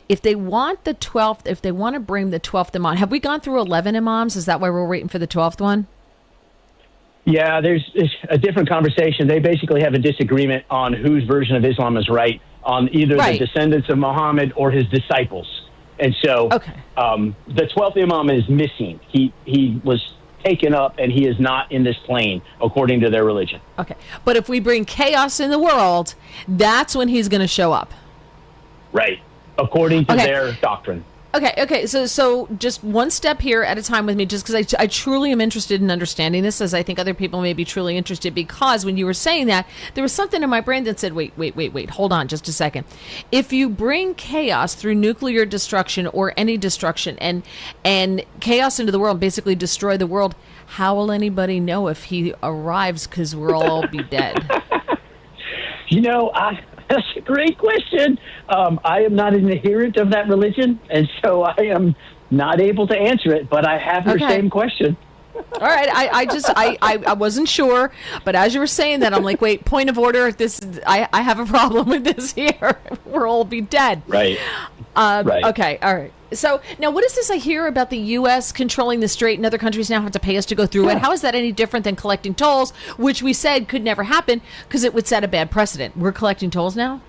If they want the 12th, if they want to bring the 12th imam, have we gone through 11 imams? Is that why we're waiting for the 12th one? Yeah, there's a different conversation. They basically have a disagreement on whose version of Islam is right, on either the descendants of Muhammad or his disciples. And so the 12th imam is missing. He was taken up and he is not in this plane, according to their religion. Okay. But if we bring chaos in the world, that's when he's going to show up. Right. According to their doctrine. Okay. So just one step here at a time with me, just because I truly am interested in understanding this, as I think other people may be truly interested, because when you were saying that, there was something in my brain that said, wait, hold on just a second. If you bring chaos through nuclear destruction or any destruction and chaos into the world, basically destroy the world, how will anybody know if he arrives? Because we'll all be dead. That's a great question. I am not an adherent of that religion, and so I am not able to answer it, but I have your same question. All right. I wasn't sure, but as you were saying that, I'm like, wait, point of order. I have a problem with this here. We'll all be dead. Right. Right. Okay. All right. So now what is this I hear about the U.S. controlling the strait and other countries now have to pay us to go through it? How is that any different than collecting tolls, which we said could never happen because it would set a bad precedent? We're collecting tolls now?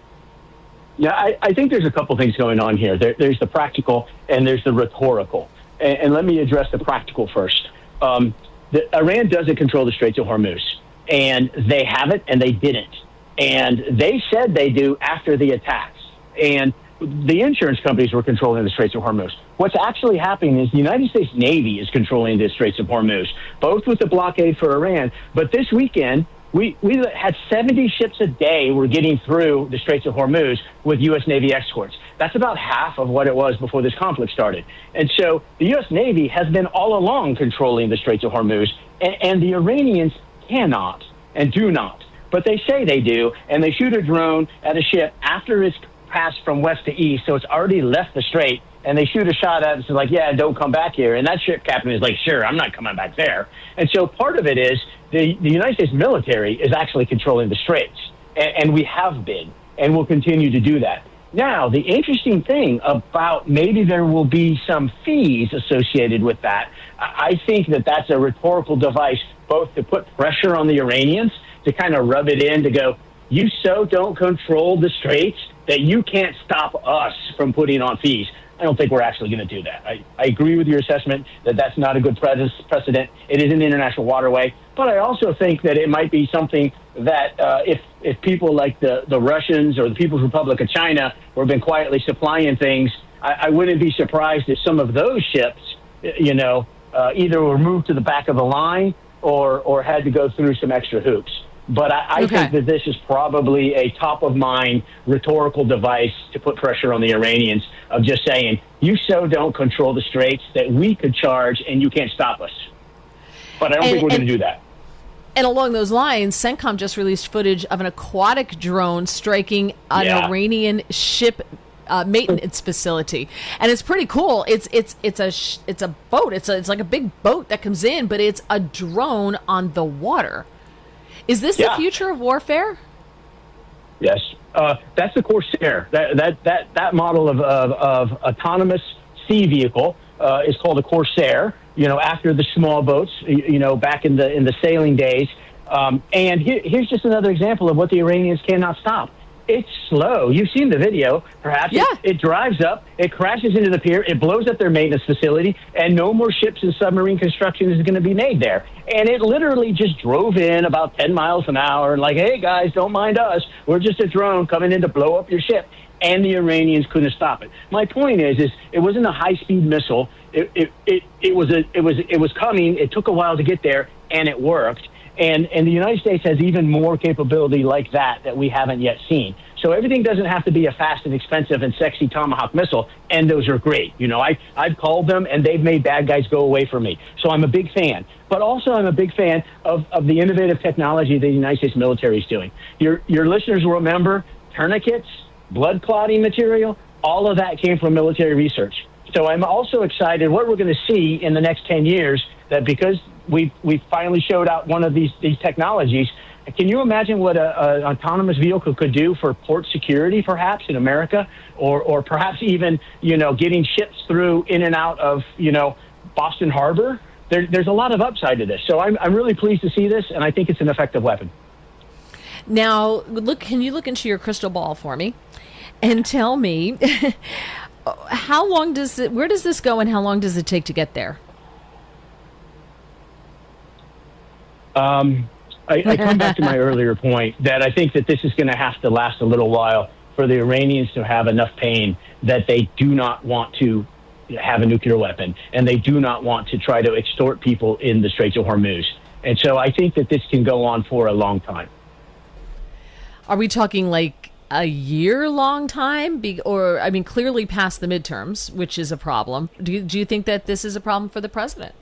Yeah, I think there's a couple things going on here. There's the practical and there's the rhetorical. And let me address the practical first. Iran doesn't control the Straits of Hormuz, and they haven't and they didn't. And they said they do after the attacks. And the insurance companies were controlling the Straits of Hormuz. What's actually happening is the United States Navy is controlling the Straits of Hormuz, both with the blockade for Iran. But this weekend, we had 70 ships a day were getting through the Straits of Hormuz with U.S. Navy escorts. That's about half of what it was before this conflict started. And so the U.S. Navy has been all along controlling the Straits of Hormuz, and the Iranians cannot and do not. But they say they do, and they shoot a drone at a ship after it's passed from west to east, so it's already left the strait, and they shoot a shot at it and say, like, yeah, don't come back here. And that ship captain is like, sure, I'm not coming back there. And so part of it is the United States military is actually controlling the straits, and we have been, and will continue to do that. Now, the interesting thing about maybe there will be some fees associated with that, I think that that's a rhetorical device, both to put pressure on the Iranians, to kind of rub it in, to go, you so don't control the straits that you can't stop us from putting on fees. I don't think we're actually going to do that. I agree with your assessment that that's not a good precedent. It is an international waterway. But I also think that it might be something that if people like the Russians or the People's Republic of China who have been quietly supplying things, I wouldn't be surprised if some of those ships, either were moved to the back of the line or had to go through some extra hoops. But I think that this is probably a top-of-mind rhetorical device to put pressure on the Iranians of just saying, you so don't control the straits that we could charge and you can't stop us. But I don't think we're going to do that. And along those lines, CENTCOM just released footage of an aquatic drone striking an Iranian ship maintenance facility, and it's pretty cool. It's a boat. It's like a big boat that comes in, but it's a drone on the water. Is this the future of warfare? Yes, that's the Corsair. That model of autonomous sea vehicle is called a Corsair. After the small boats, back in the sailing days. And here's just another example of what the Iranians cannot stop. It's slow. You've seen the video, perhaps. Yeah. It drives up, it crashes into the pier, it blows up their maintenance facility, and no more ships and submarine construction is going to be made there. And it literally just drove in about 10 miles an hour and like, hey, guys, don't mind us. We're just a drone coming in to blow up your ship. And the Iranians couldn't stop it. My point is it wasn't a high-speed missile. It was coming. It took a while to get there, and it worked. And the United States has even more capability like that we haven't yet seen. So everything doesn't have to be a fast and expensive and sexy Tomahawk missile, and those are great. I've called them, and they've made bad guys go away from me. So I'm a big fan. But also I'm a big fan of the innovative technology the United States military is doing. Your listeners will remember tourniquets, blood clotting material, all of that came from military research. So I'm also excited what we're going to see in the next 10 years, that because we finally showed out one of these technologies. Can you imagine what an autonomous vehicle could do for port security, perhaps, in America, or perhaps even, getting ships through in and out of, Boston Harbor? There's a lot of upside to this. So I'm really pleased to see this, and I think it's an effective weapon. Now, can you look into your crystal ball for me and tell me where does this go and how long does it take to get there? I come back to my earlier point that I think that this is going to have to last a little while for the Iranians to have enough pain that they do not want to have a nuclear weapon, and they do not want to try to extort people in the Straits of Hormuz. And so I think that this can go on for a long time. Are we talking like a year-long time? Or, I mean, clearly past the midterms, which is a problem. Do you think that this is a problem for the president?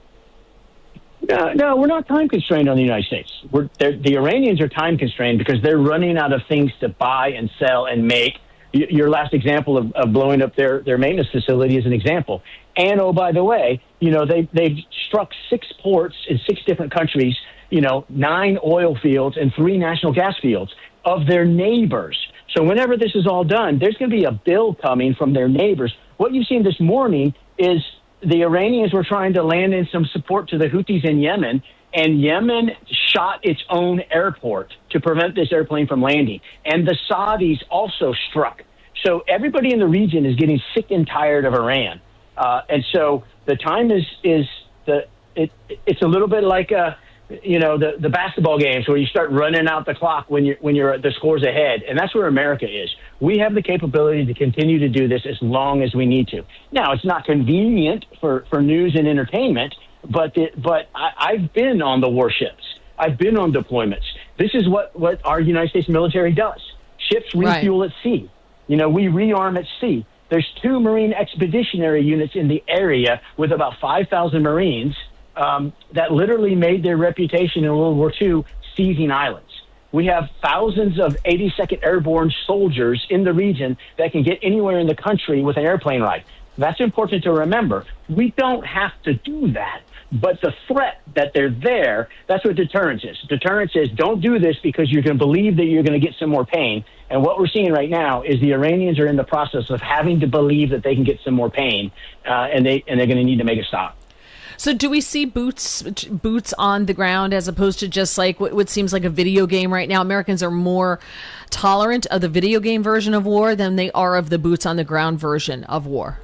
No, we're not time constrained on the United States. The Iranians are time constrained because they're running out of things to buy and sell and make. Your last example of blowing up their maintenance facility is an example. And, oh, by the way, they've struck 6 ports in 6 different countries, 9 oil fields and 3 national gas fields of their neighbors. So whenever this is all done, there's going to be a bill coming from their neighbors. What you've seen this morning is the Iranians were trying to land in some support to the Houthis in Yemen, and Yemen shot its own airport to prevent this airplane from landing. And the Saudis also struck. So everybody in the region is getting sick and tired of Iran. And so the time it's a little bit like the basketball games where you start running out the clock when the score's ahead, and that's where America is. We have the capability to continue to do this as long as we need to. Now, it's not convenient for news and entertainment, but I've been on the warships. I've been on deployments. This is what our United States military does. Ships refuel at sea. We rearm at sea. There's 2 Marine Expeditionary Units in the area with about 5,000 Marines that literally made their reputation in World War II seizing islands. We have thousands of 82nd Airborne soldiers in the region that can get anywhere in the country with an airplane ride. That's important to remember. We don't have to do that. But the threat that they're there, that's what deterrence is. Deterrence is don't do this because you're going to believe that you're going to get some more pain. And what we're seeing right now is the Iranians are in the process of having to believe that they can get some more pain, and they're going to need to make a stop. So do we see boots on the ground as opposed to just like what seems like a video game right now? Americans are more tolerant of the video game version of war than they are of the boots on the ground version of war.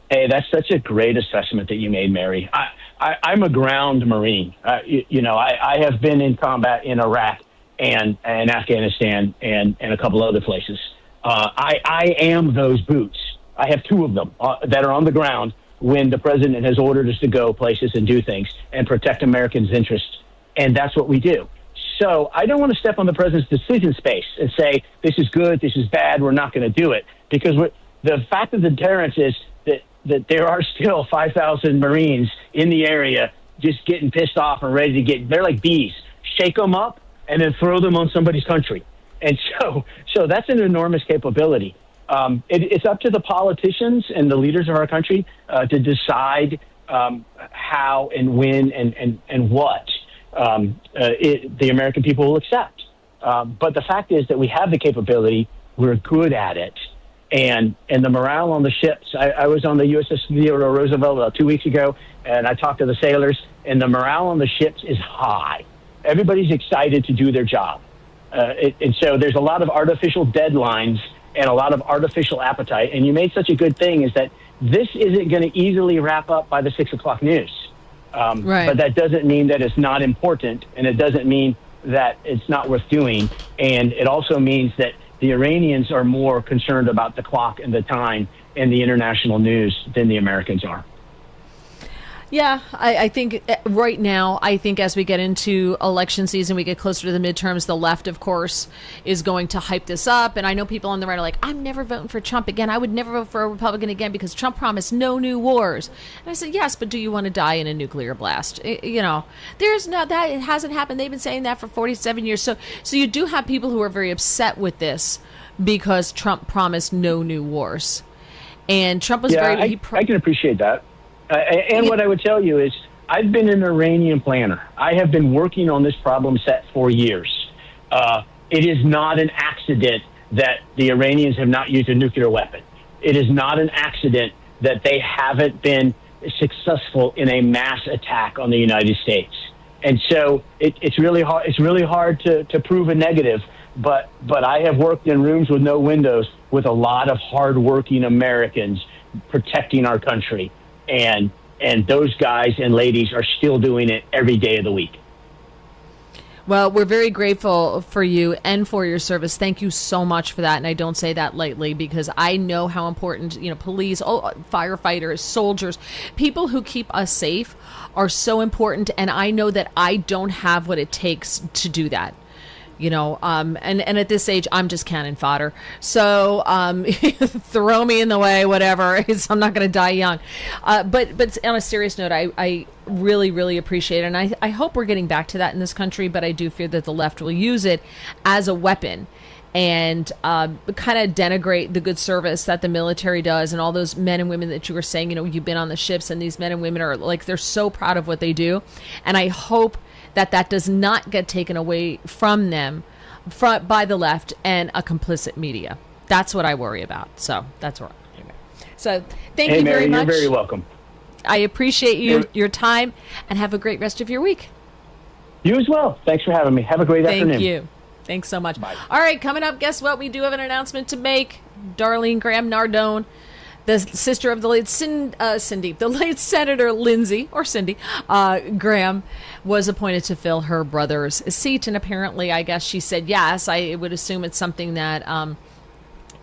Hey, that's such a great assessment that you made, Mary. I'm a ground Marine. I have been in combat in Iraq and Afghanistan and a couple other places. I am those boots. I have 2 of them that are on the ground when the president has ordered us to go places and do things and protect Americans' interests. And that's what we do. So I don't want to step on the president's decision space and say, this is good, this is bad, we're not going to do it. Because the fact of the deterrence is that there are still 5,000 Marines in the area just getting pissed off and ready to they're like bees. Shake them up and then throw them on somebody's country. And so that's an enormous capability. It's up to the politicians and the leaders of our country to decide how and when and what the American people will accept. But the fact is that we have the capability. We're good at it. And the morale on the ships, I was on the USS Theodore Roosevelt about 2 weeks ago, and I talked to the sailors, and the morale on the ships is high. Everybody's excited to do their job. And so there's a lot of artificial deadlines and a lot of artificial appetite. And you made such a good thing is that this isn't going to easily wrap up by the 6 o'clock news. But that doesn't mean that it's not important, and it doesn't mean that it's not worth doing. And it also means that the Iranians are more concerned about the clock and the time and the international news than the Americans are. Yeah, I think right now, I think as we get into election season, we get closer to the midterms, the left, of course, is going to hype this up. And I know people on the right are like, I'm never voting for Trump again. I would never vote for a Republican again because Trump promised no new wars. And I said, yes, but do you want to die in a nuclear blast? There's no, that it hasn't happened. They've been saying that for 47 years. So you do have people who are very upset with this because Trump promised no new wars. And Trump was I can appreciate that. And what I would tell you is I've been an Iranian planner. I have been working on this problem set for years. It is not an accident that the Iranians have not used a nuclear weapon. It is not an accident that they haven't been successful in a mass attack on the United States. And so it's really hard. It's really hard to prove a negative. But I have worked in rooms with no windows with a lot of hardworking Americans protecting our country. And those guys and ladies are still doing it every day of the week. Well, we're very grateful for you and for your service. Thank you so much for that. And I don't say that lightly because I know how important, police, firefighters, soldiers, people who keep us safe are so important. And I know that I don't have what it takes to do that. And at this age, I'm just cannon fodder. So throw me in the way, whatever. I'm not going to die young. But on a serious note, I really, really appreciate it. And I hope we're getting back to that in this country, but I do fear that the left will use it as a weapon and kind of denigrate the good service that the military does and all those men and women that you were saying, you've been on the ships and these men and women are like, they're so proud of what they do. And I hope that does not get taken away from them by the left and a complicit media. That's what I worry about. So that's where. Anyway. So thank you Mary, very much. You're very welcome. I appreciate your time and have a great rest of your week. You as well. Thanks for having me. Have a great afternoon. Thank you. Thanks so much. Bye. All right, coming up, guess what? We do have an announcement to make. Darlene Graham Nardone, the sister of the late the late Senator Lindsey, or Cindy, Graham, was appointed to fill her brother's seat. And apparently, I guess she said yes. I would assume it's something that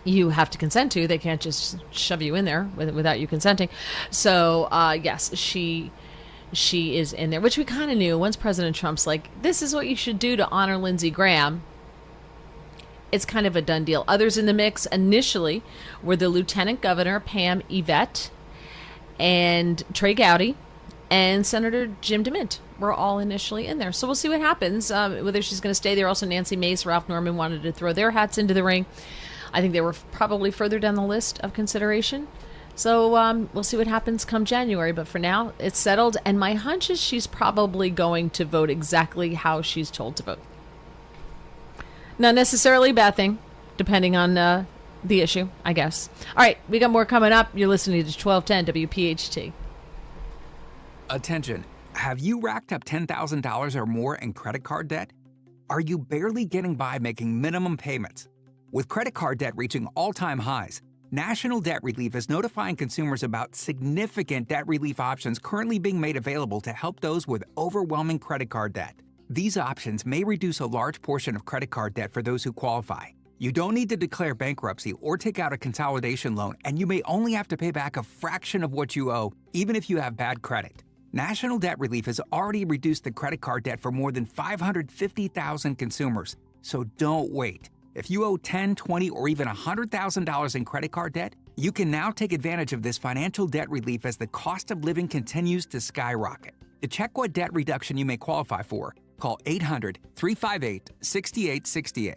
you have to consent to. They can't just shove you in there without you consenting. So, yes, she is in there, which we kind of knew. Once President Trump's like, this is what you should do to honor Lindsey Graham, it's kind of a done deal. Others in the mix initially were the Lieutenant Governor, Pam Yvette, and Trey Gowdy, and Senator Jim DeMint were all initially in there. So we'll see what happens, whether she's going to stay there. Also, Nancy Mace, Ralph Norman wanted to throw their hats into the ring. I think they were probably further down the list of consideration. So we'll see what happens come January. But for now, it's settled. And my hunch is she's probably going to vote exactly how she's told to vote. Not necessarily a bad thing, depending on the issue, I guess. All right, we got more coming up. You're listening to 1210 WPHT. Attention. Have you racked up $10,000 or more in credit card debt? Are you barely getting by making minimum payments? With credit card debt reaching all-time highs, National Debt Relief is notifying consumers about significant debt relief options currently being made available to help those with overwhelming credit card debt. These options may reduce a large portion of credit card debt for those who qualify. You don't need to declare bankruptcy or take out a consolidation loan, and you may only have to pay back a fraction of what you owe, even if you have bad credit. National Debt Relief has already reduced the credit card debt for more than 550,000 consumers, so don't wait. If you owe $10,000, $20,000, or even $100,000 in credit card debt, you can now take advantage of this financial debt relief as the cost of living continues to skyrocket. To check what debt reduction you may qualify for, call 800-358-6868.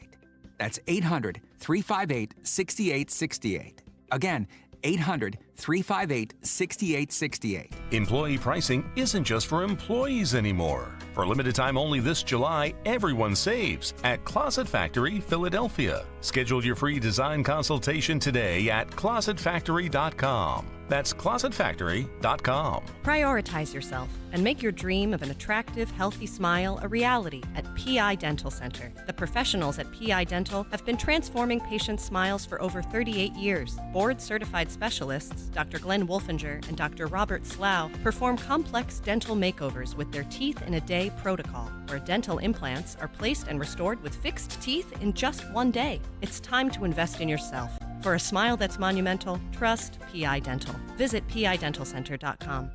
That's 800-358-6868. Again, 800-358-6868. Employee pricing isn't just for employees anymore. For a limited time only this July, everyone saves at Closet Factory Philadelphia. Schedule your free design consultation today at closetfactory.com. That's closetfactory.com. Prioritize yourself and make your dream of an attractive, healthy smile a reality at PI Dental Center. The professionals at PI Dental have been transforming patients' smiles for over 38 years. Board-certified specialists, Dr. Glenn Wolfinger and Dr. Robert Slough, perform complex dental makeovers with their Teeth in a Day protocol, where dental implants are placed and restored with fixed teeth in just one day. It's time to invest in yourself. For a smile that's monumental, trust PI Dental. Visit PIDentalCenter.com.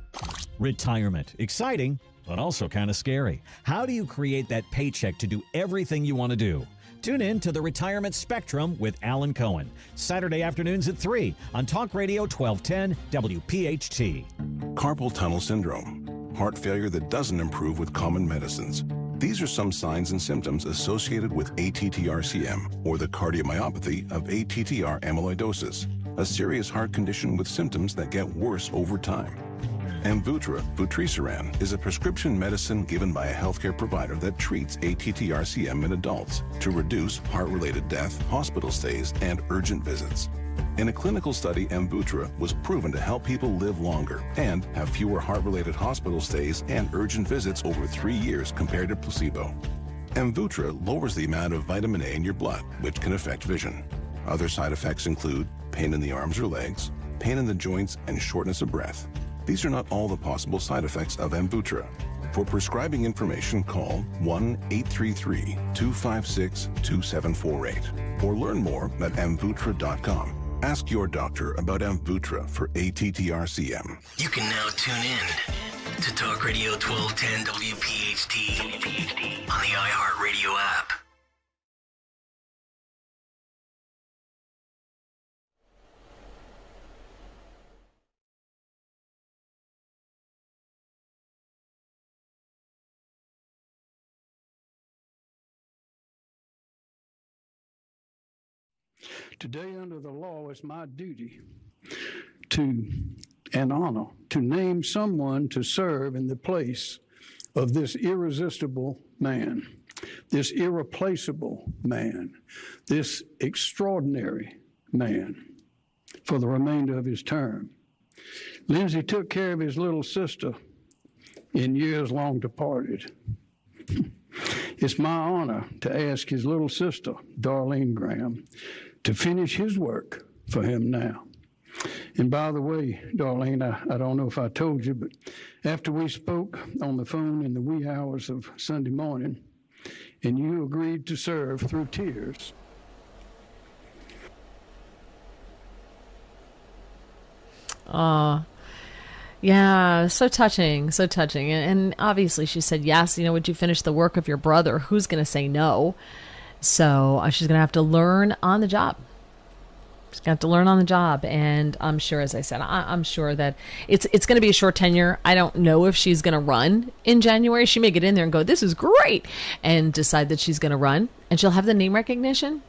Retirement. Exciting, but also kind of scary. How do you create that paycheck to do everything you want to do? Tune in to the Retirement Spectrum with Alan Cohen. Saturday afternoons at 3 on Talk Radio 1210 WPHT. Carpal tunnel syndrome. Heart failure that doesn't improve with common medicines. These are some signs and symptoms associated with ATTR-CM, or the cardiomyopathy of ATTR amyloidosis, a serious heart condition with symptoms that get worse over time. Amvuttra, vutrisiran, is a prescription medicine given by a healthcare provider that treats ATTR-CM in adults to reduce heart-related death, hospital stays, and urgent visits. In a clinical study, Amvuttra was proven to help people live longer and have fewer heart-related hospital stays and urgent visits over 3 years compared to placebo. Amvuttra lowers the amount of vitamin A in your blood, which can affect vision. Other side effects include pain in the arms or legs, pain in the joints, and shortness of breath. These are not all the possible side effects of Amvuttra. For prescribing information, call 1-833-256-2748 or learn more at amvutra.com. Ask your doctor about Amvutra for ATTR-CM. You can now tune in to Talk Radio 1210 WPHT on the iHeartRadio app. Today, under the law, it's my duty and honor to name someone to serve in the place of this irresistible man, this irreplaceable man, this extraordinary man for the remainder of his term. Lindsey took care of his little sister in years long departed. It's my honor to ask his little sister, Darlene Graham, to finish his work for him now. And by the way, Darlene, I don't know if I told you, but after we spoke on the phone in the wee hours of Sunday morning, and you agreed to serve through tears. Yeah, so touching, so touching. And obviously she said, yes, would you finish the work of your brother? Who's going to say no? So she's going to have to learn on the job. She's going to have to learn on the job. And I'm sure, as I said, I'm sure that it's going to be a short tenure. I don't know if she's going to run in January. She may get in there and go, this is great, and decide that she's going to run. And she'll have the name recognition.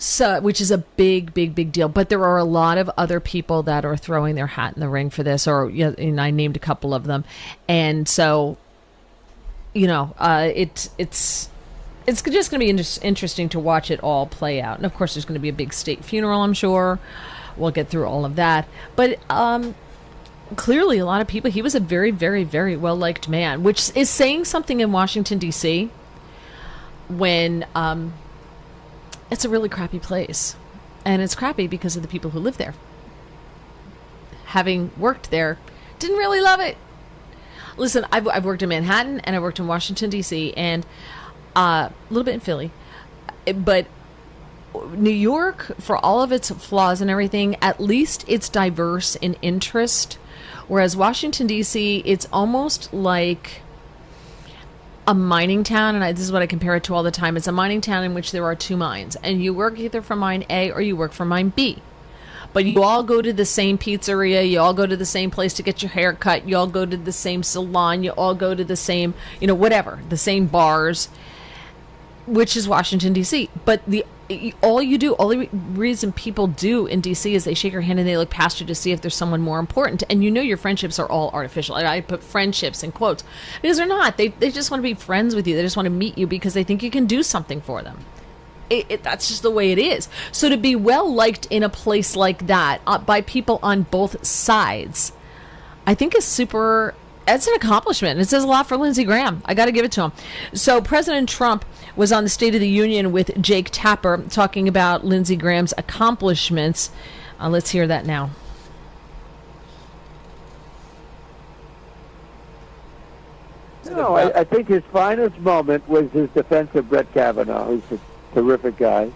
So, which is a big, big, big deal. But there are a lot of other people that are throwing their hat in the ring for this, and I named a couple of them. And so, it's just going to be interesting to watch it all play out. And of course, there's going to be a big state funeral, I'm sure. We'll get through all of that. But clearly, a lot of people, he was a very, very, very well-liked man, which is saying something in Washington, D.C. when it's a really crappy place. And it's crappy because of the people who live there. Having worked there, didn't really love it. Listen, I've worked in Manhattan and I worked in Washington, D.C. and a little bit in Philly. But New York, for all of its flaws and everything, at least it's diverse in interest. Whereas Washington, D.C., it's almost like a mining town, and this is what I compare it to all the time. It's a mining town in which there are two mines, and you work either for mine A or you work for mine B. But you all go to the same pizzeria, you all go to the same place to get your hair cut, you all go to the same salon, you all go to the same, whatever, the same bars, which is Washington, D.C. But all the reason people do in D.C. is they shake your hand and they look past you to see if there's someone more important. And your friendships are all artificial. I put friendships in quotes because they're not. They just want to be friends with you. They just want to meet you because they think you can do something for them. That's just the way it is. So to be well-liked in a place like that by people on both sides, I think is super... That's an accomplishment. It says a lot for Lindsey Graham. I got to give it to him. So President Trump was on the State of the Union with Jake Tapper talking about Lindsey Graham's accomplishments. Let's hear that now. No, I think his finest moment was his defense of Brett Kavanaugh, who's a terrific guy,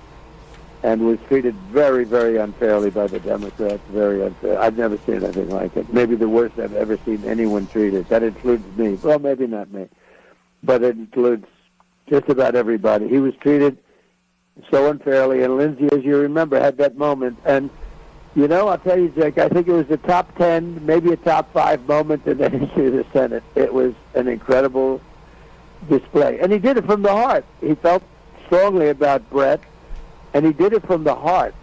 and was treated very, very unfairly by the Democrats, very unfair. I've never seen anything like it. Maybe the worst I've ever seen anyone treated. That includes me. Well, maybe not me, but it includes just about everybody. He was treated so unfairly, and Lindsey, as you remember, had that moment. And, I'll tell you, Jake, I think it was a top 10, maybe a top 5 moment in the history of the Senate. It was an incredible display. And he did it from the heart. He felt strongly about Brett, and he did it from the heart,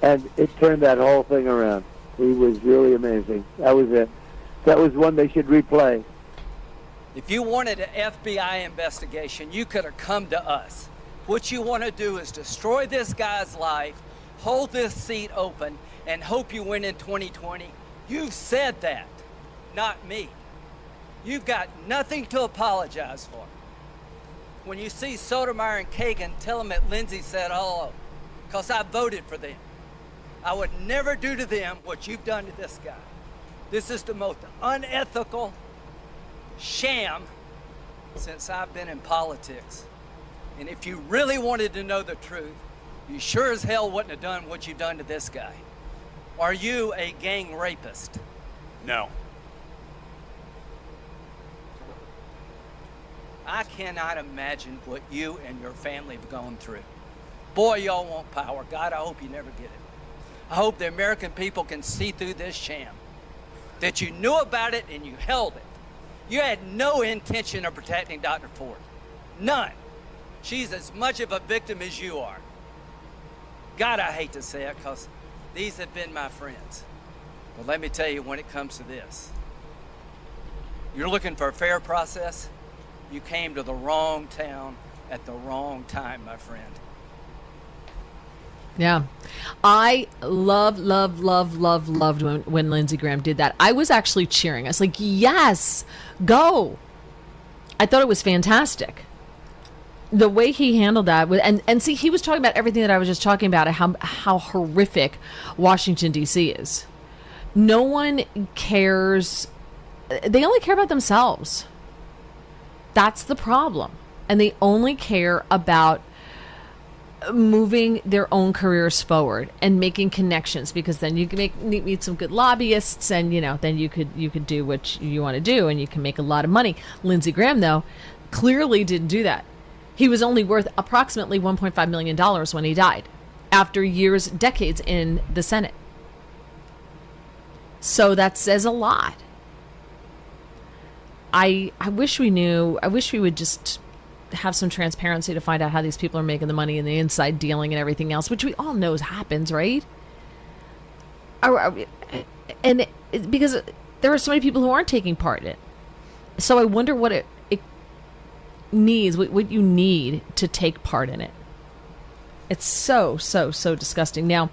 and it turned that whole thing around. He was really amazing. That was one they should replay. If you wanted an FBI investigation, you could have come to us. What you want to do is destroy this guy's life, hold this seat open, and hope you win in 2020. You've said that, not me. You've got nothing to apologize for. When you see Sotomayor and Kagan, tell them that Lindsey said hello, because I voted for them. I would never do to them what you've done to this guy. This is the most unethical, sham since I've been in politics. And if you really wanted to know the truth, you sure as hell wouldn't have done what you've done to this guy. Are you a gang rapist? No. I cannot imagine what you and your family have gone through. Boy, y'all want power. God, I hope you never get it. I hope the American people can see through this sham. That you knew about it and you held it. You had no intention of protecting Dr. Ford. None. She's as much of a victim as you are. God, I hate to say it because these have been my friends. But let me tell you, when it comes to this, you're looking for a fair process, you came to the wrong town at the wrong time, my friend. Yeah. I loved when Lindsey Graham did that. I was actually cheering. I was like, yes, go. I thought it was fantastic. The way he handled that, and see, he was talking about everything that I was just talking about, how horrific Washington, D.C. is. No one cares. They only care about themselves. That's the problem. And they only care about moving their own careers forward and making connections, because then you can meet some good lobbyists, and then you could do what you want to do, and you can make a lot of money. Lindsey Graham, though, clearly didn't do that. He was only worth approximately $1.5 million when he died, after decades in the Senate. So that says a lot. I wish we knew. I wish we would just have some transparency to find out how these people are making the money and the inside dealing and everything else, which we all know happens, right? And because there are so many people who aren't taking part in it. So I wonder what it needs, what you need to take part in it. It's so disgusting. Now,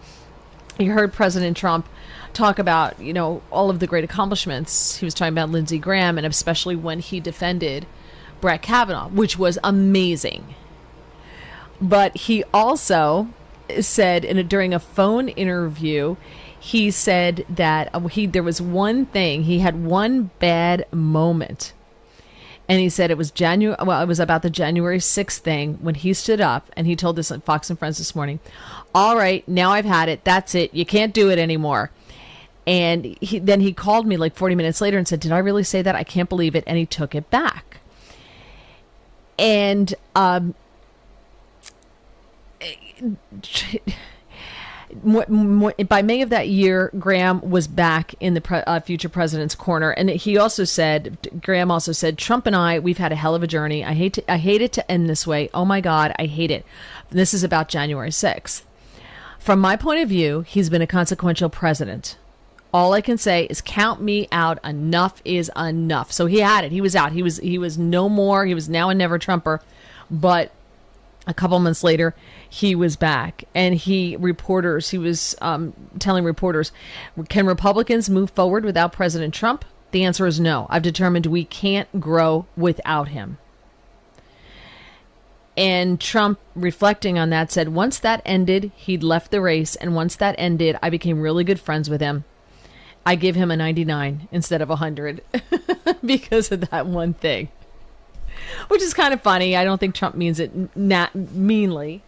you heard President Trump talk about, all of the great accomplishments. He was talking about Lindsey Graham, and especially when he defended Brett Kavanaugh, which was amazing. But he also said during a phone interview, he said that there was one thing, he had one bad moment. And he said it was about the January 6th thing, when he stood up and he told this on Fox and Friends this morning. All right, now I've had it. That's it. You can't do it anymore. And then he called me like 40 minutes later and said, did I really say that? I can't believe it. And he took it back. And by May of that year, Graham was back in the future president's corner. And Graham also said, Trump and I, we've had a hell of a journey. I hate it to end this way. Oh my God, I hate it. This is about January 6th. From my point of view, he's been a consequential president. All I can say is count me out. Enough is enough. So he had it. He was out. He was no more. He was now a never Trumper. But a couple months later, he was back. And he was telling reporters, can Republicans move forward without President Trump? The answer is no. I've determined we can't grow without him. And Trump, reflecting on that, said once that ended, he'd left the race. And once that ended, I became really good friends with him. I give him a 99 instead of 100 because of that one thing, which is kind of funny. I don't think Trump means it meanly.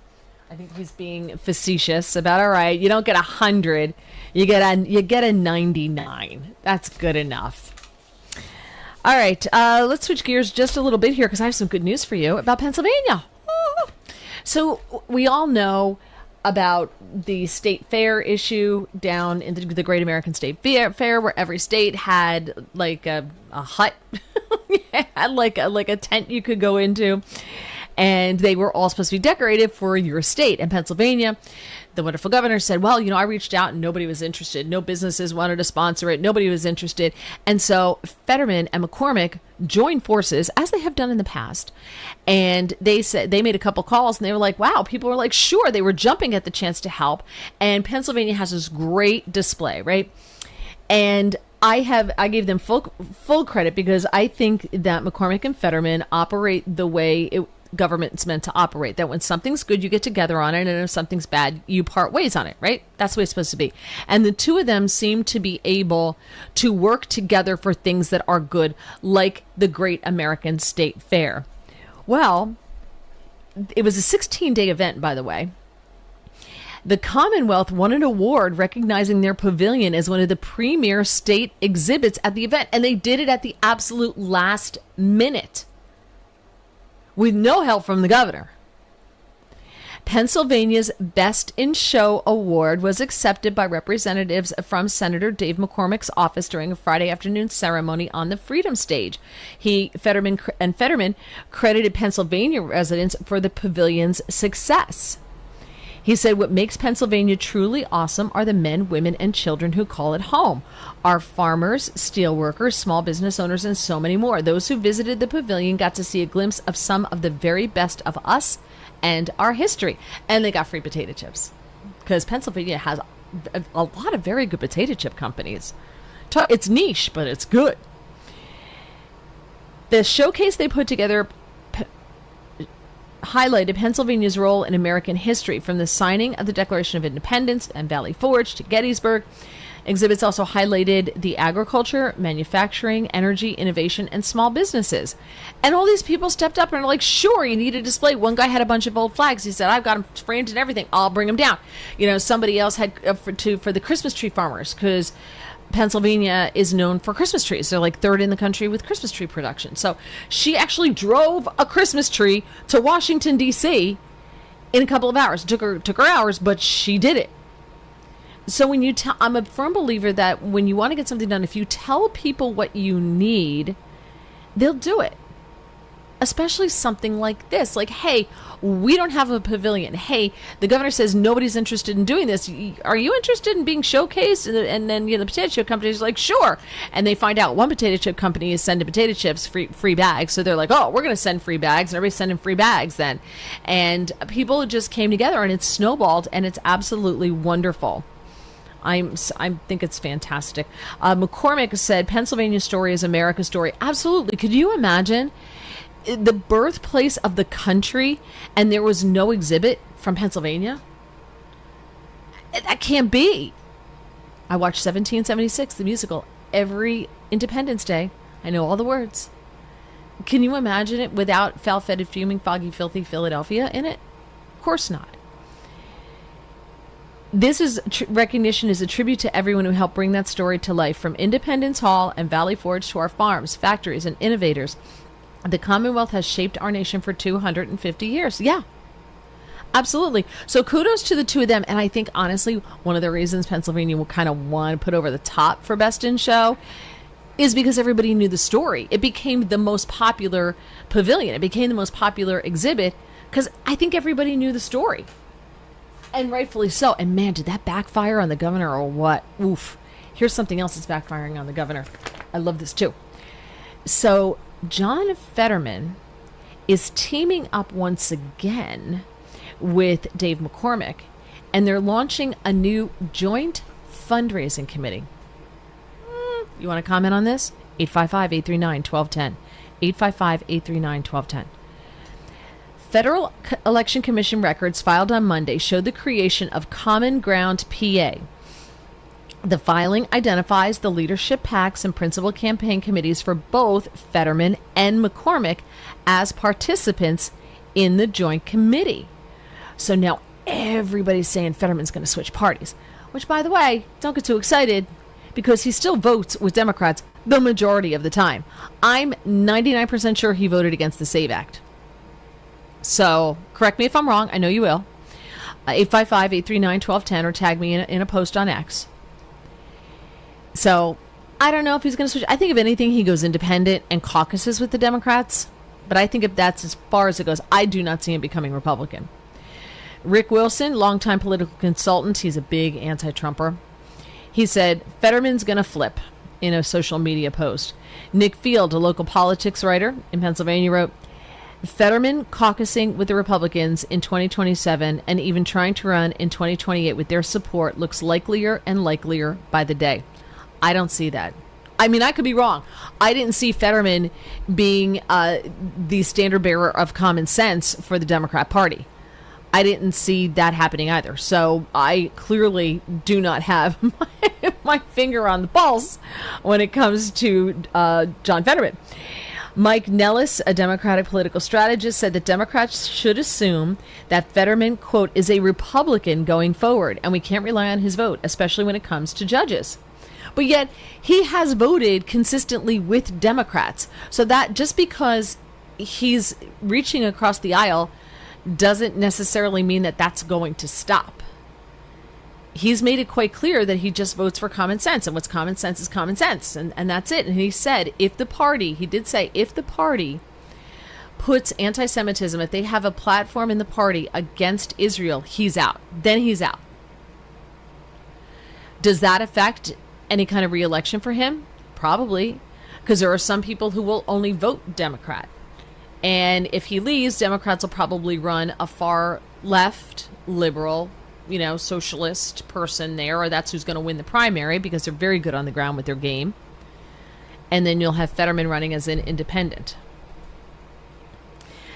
I think he's being facetious about, all right, you don't get 100, you get a 99. That's good enough. All right, let's switch gears just a little bit here, because I have some good news for you about Pennsylvania. So we all know about the state fair issue down in the Great American State Fair, where every state had like a hut, had like a tent you could go into, and they were all supposed to be decorated for your state. And Pennsylvania, the wonderful governor said, well, I reached out and nobody was interested. No businesses wanted to sponsor it. Nobody was interested. And so Fetterman and McCormick joined forces, as they have done in the past. And they said they made a couple calls and they were like, wow, people were like, sure. They were jumping at the chance to help. And Pennsylvania has this great display, right? And I gave them full credit, because I think that McCormick and Fetterman operate the way government's meant to operate. That when something's good, you get together on it, and if something's bad, you part ways on it, right? That's the way it's supposed to be. And the two of them seem to be able to work together for things that are good, like the Great American State Fair. Well, it was a 16-day event, by the way. The Commonwealth won an award recognizing their pavilion as one of the premier state exhibits at the event, and they did it at the absolute last minute with no help from the governor. Pennsylvania's Best in Show award was accepted by representatives from Senator Dave McCormick's office during a Friday afternoon ceremony on the Freedom Stage. Fetterman credited Pennsylvania residents for the pavilion's success. He said, what makes Pennsylvania truly awesome are the men, women, and children who call it home. Our farmers, steelworkers, small business owners, and so many more. Those who visited the pavilion got to see a glimpse of some of the very best of us and our history. And they got free potato chips because Pennsylvania has a lot of very good potato chip companies. It's niche, but it's good. The showcase they put together highlighted Pennsylvania's role in American history, from the signing of the Declaration of Independence and Valley Forge to Gettysburg. Exhibits also highlighted the agriculture, manufacturing, energy, innovation, and small businesses. And all these people stepped up and were like, sure, you need a display. One guy had a bunch of old flags. He said, I've got them framed and everything. I'll bring them down. Somebody else had for the Christmas tree farmers, because Pennsylvania is known for Christmas trees. They're like third in the country with Christmas tree production. So she actually drove a Christmas tree to Washington, D.C. in a couple of hours. It took her hours, but she did it. So when you I'm a firm believer that when you want to get something done, if you tell people what you need, they'll do it. Especially something like this. Like, hey, we don't have a pavilion. Hey, the governor says nobody's interested in doing this. Are you interested in being showcased? And then the potato chip company is like, sure. And they find out one potato chip company is sending potato chips free bags. So they're like, oh, we're going to send free bags. And everybody's sending free bags then. And people just came together and it's snowballed, and it's absolutely wonderful. I think it's fantastic. McCormick said, Pennsylvania's story is America's story. Absolutely. Could you imagine the birthplace of the country and there was no exhibit from Pennsylvania? That can't be. I watched 1776, the musical, every Independence Day. I know all the words. Can you imagine it without foul-fetid, fuming, foggy, filthy Philadelphia in it? Of course not. This is recognition is a tribute to everyone who helped bring that story to life, from Independence Hall and Valley Forge to our farms, factories, and innovators. The Commonwealth has shaped our nation for 250 years. Yeah, absolutely. So kudos to the two of them. And I think, honestly, one of the reasons Pennsylvania will kind of want to put over the top for Best in Show is because everybody knew the story. It became the most popular pavilion. It became the most popular exhibit because I think everybody knew the story. And rightfully so. And man, did that backfire on the governor or what? Oof. Here's something else that's backfiring on the governor. I love this too. So John Fetterman is teaming up once again with Dave McCormick, and they're launching a new joint fundraising committee. You want to comment on this? 855-839-1210. 855-839-1210. Federal Election Commission records filed on Monday showed the creation of Common Ground PA. The filing identifies the leadership PACs and principal campaign committees for both Fetterman and McCormick as participants in the joint committee. So now everybody's saying Fetterman's going to switch parties, which, by the way, don't get too excited because he still votes with Democrats the majority of the time. I'm 99% sure he voted against the SAVE Act. So correct me if I'm wrong. I know you will. 855-839-1210 or tag me in a post on X. So I don't know if he's going to switch. I think if anything, he goes independent and caucuses with the Democrats. But I think if that's as far as it goes, I do not see him becoming Republican. Rick Wilson, longtime political consultant. He's a big anti-Trumper. He said, Fetterman's going to flip in a social media post. Nick Field, a local politics writer in Pennsylvania, wrote, Fetterman caucusing with the Republicans in 2027 and even trying to run in 2028 with their support looks likelier and likelier by the day. I don't see that. I mean, I could be wrong. I didn't see Fetterman being the standard bearer of common sense for the Democrat Party. I didn't see that happening either. So I clearly do not have my finger on the pulse when it comes to John Fetterman. Mike Nellis, a Democratic political strategist, said that Democrats should assume that Fetterman, quote, is a Republican going forward, and we can't rely on his vote, especially when it comes to judges. But yet, he has voted consistently with Democrats. So that just because he's reaching across the aisle doesn't necessarily mean that that's going to stop. He's made it quite clear that he just votes for common sense, and what's common sense is common sense, and that's it. And he said if the party puts anti-Semitism, if they have a platform in the party against Israel, he's out. Then he's out. Does that affect any kind of re-election for him? Probably, because there are some people who will only vote Democrat. And if he leaves, Democrats will probably run a far left, liberal, socialist person there, or that's who's going to win the primary because they're very good on the ground with their game. And then you'll have Fetterman running as an independent.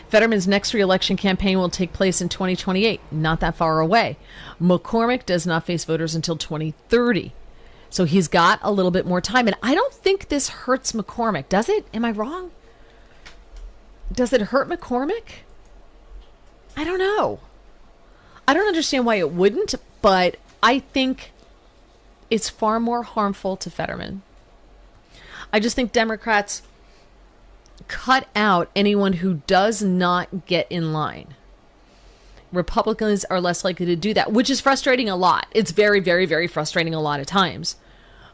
Fetterman's next re-election campaign will take place in 2028, not that far away. McCormick does not face voters until 2030. So he's got a little bit more time. And I don't think this hurts McCormick, does it? Am I wrong? Does it hurt McCormick? I don't know. I don't understand why it wouldn't, but I think it's far more harmful to Fetterman. I just think Democrats cut out anyone who does not get in line. Republicans are less likely to do that, which is frustrating a lot. It's very, very, very frustrating a lot of times.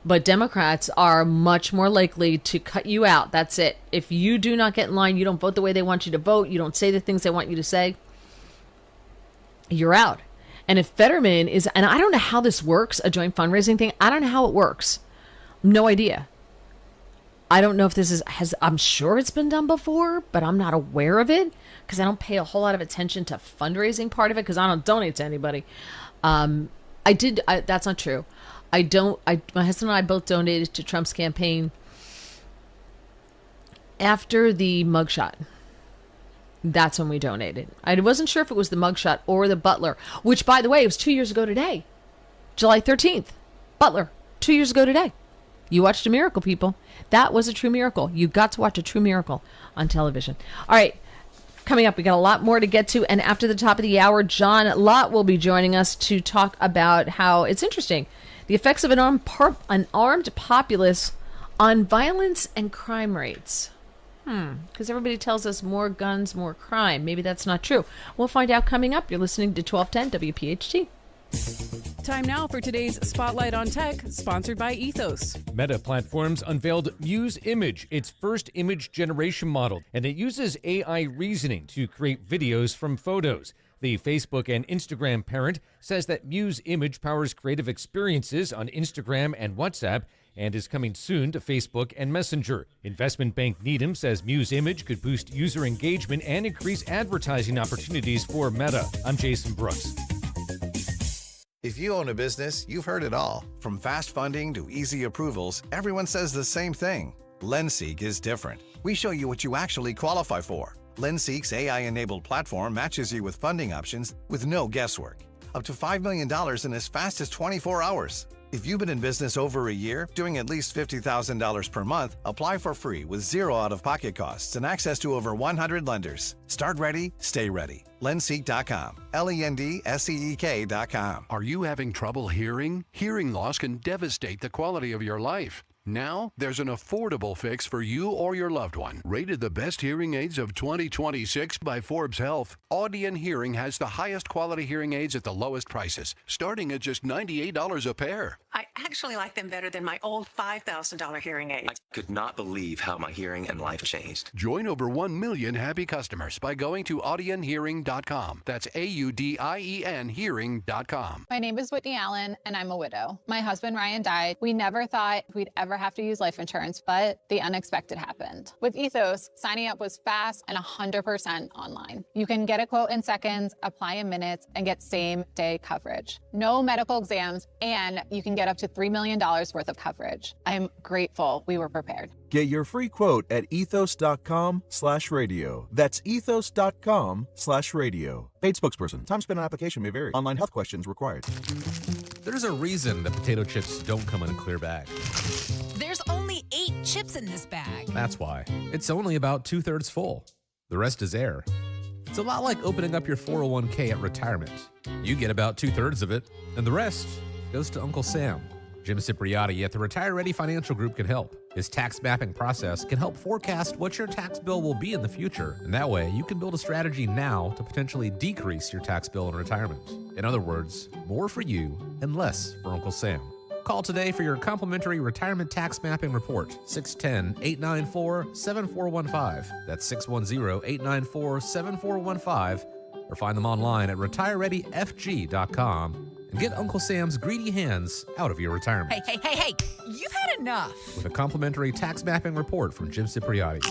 But Democrats are much more likely to cut you out. That's it. If you do not get in line, you don't vote the way they want you to vote, you don't say the things they want you to say, you're out. And if Fetterman is, and I don't know how this works, a joint fundraising thing, I don't know how it works. No idea. I don't know if this I'm sure it's been done before, but I'm not aware of it because I don't pay a whole lot of attention to fundraising part of it because I don't donate to anybody. That's not true. My husband and I both donated to Trump's campaign after the mugshot. That's when we donated. I wasn't sure if it was the mugshot or the Butler, which, by the way, it was 2 years ago today. July 13th. Butler, 2 years ago today. You watched a miracle, people. That was a true miracle. You got to watch a true miracle on television. All right. Coming up, we got a lot more to get to. And after the top of the hour, John Lott will be joining us to talk about how it's interesting. The effects of an armed populace on violence and crime rates. Because everybody tells us more guns, more crime. Maybe that's not true. We'll find out coming up. You're listening to 1210 WPHT. Time now for today's Spotlight on Tech, sponsored by Ethos. Meta Platforms unveiled Muse Image, its first image generation model, and it uses AI reasoning to create videos from photos. The Facebook and Instagram parent says that Muse Image powers creative experiences on Instagram and WhatsApp and is coming soon to Facebook and Messenger. Investment bank Needham says Muse Image could boost user engagement and increase advertising opportunities for Meta. I'm Jason Brooks. If you own a business, you've heard it all. From fast funding to easy approvals, everyone says the same thing. LendSeek is different. We show you what you actually qualify for. LendSeek's AI-enabled platform matches you with funding options with no guesswork. Up to $5 million in as fast as 24 hours. If you've been in business over a year, doing at least $50,000 per month, apply for free with zero out-of-pocket costs and access to over 100 lenders. Start ready, stay ready. LendSeek.com. LendSeek.com. Are you having trouble hearing? Hearing loss can devastate the quality of your life. Now, there's an affordable fix for you or your loved one. Rated the best hearing aids of 2026 by Forbes Health, Audion Hearing has the highest quality hearing aids at the lowest prices, starting at just $98 a pair. I actually like them better than my old $5,000 hearing aids. I could not believe how my hearing and life changed. Join over 1 million happy customers by going to audionhearing.com. That's AUDIEN hearing.com. My name is Whitney Allen, and I'm a widow. My husband Ryan died. We never thought we'd ever have to use life insurance, but the unexpected happened. With Ethos, signing up was fast and 100% online. You can get a quote in seconds, apply in minutes, and get same-day coverage. No medical exams, and you can get up to $3 million worth of coverage. I'm grateful we were prepared. Get your free quote at ethos.com/radio. That's ethos.com/radio. Paid spokesperson. Time spent on application may vary. Online health questions required. There's a reason that potato chips don't come in a clear bag. There's only 8 chips in this bag. That's why. It's only about 2/3 full. The rest is air. It's a lot like opening up your 401k at retirement. You get about 2/3 of it, and the rest goes to Uncle Sam. Jim Cipriotti at the Retire Ready Financial Group can help. His tax mapping process can help forecast what your tax bill will be in the future, and that way you can build a strategy now to potentially decrease your tax bill in retirement. In other words, more for you and less for Uncle Sam. Call today for your complimentary retirement tax mapping report, 610-894-7415. That's 610-894-7415, or find them online at retirereadyfg.com. And get Uncle Sam's greedy hands out of your retirement. Hey, you've had enough. With a complimentary tax mapping report from Jim Cipriotti.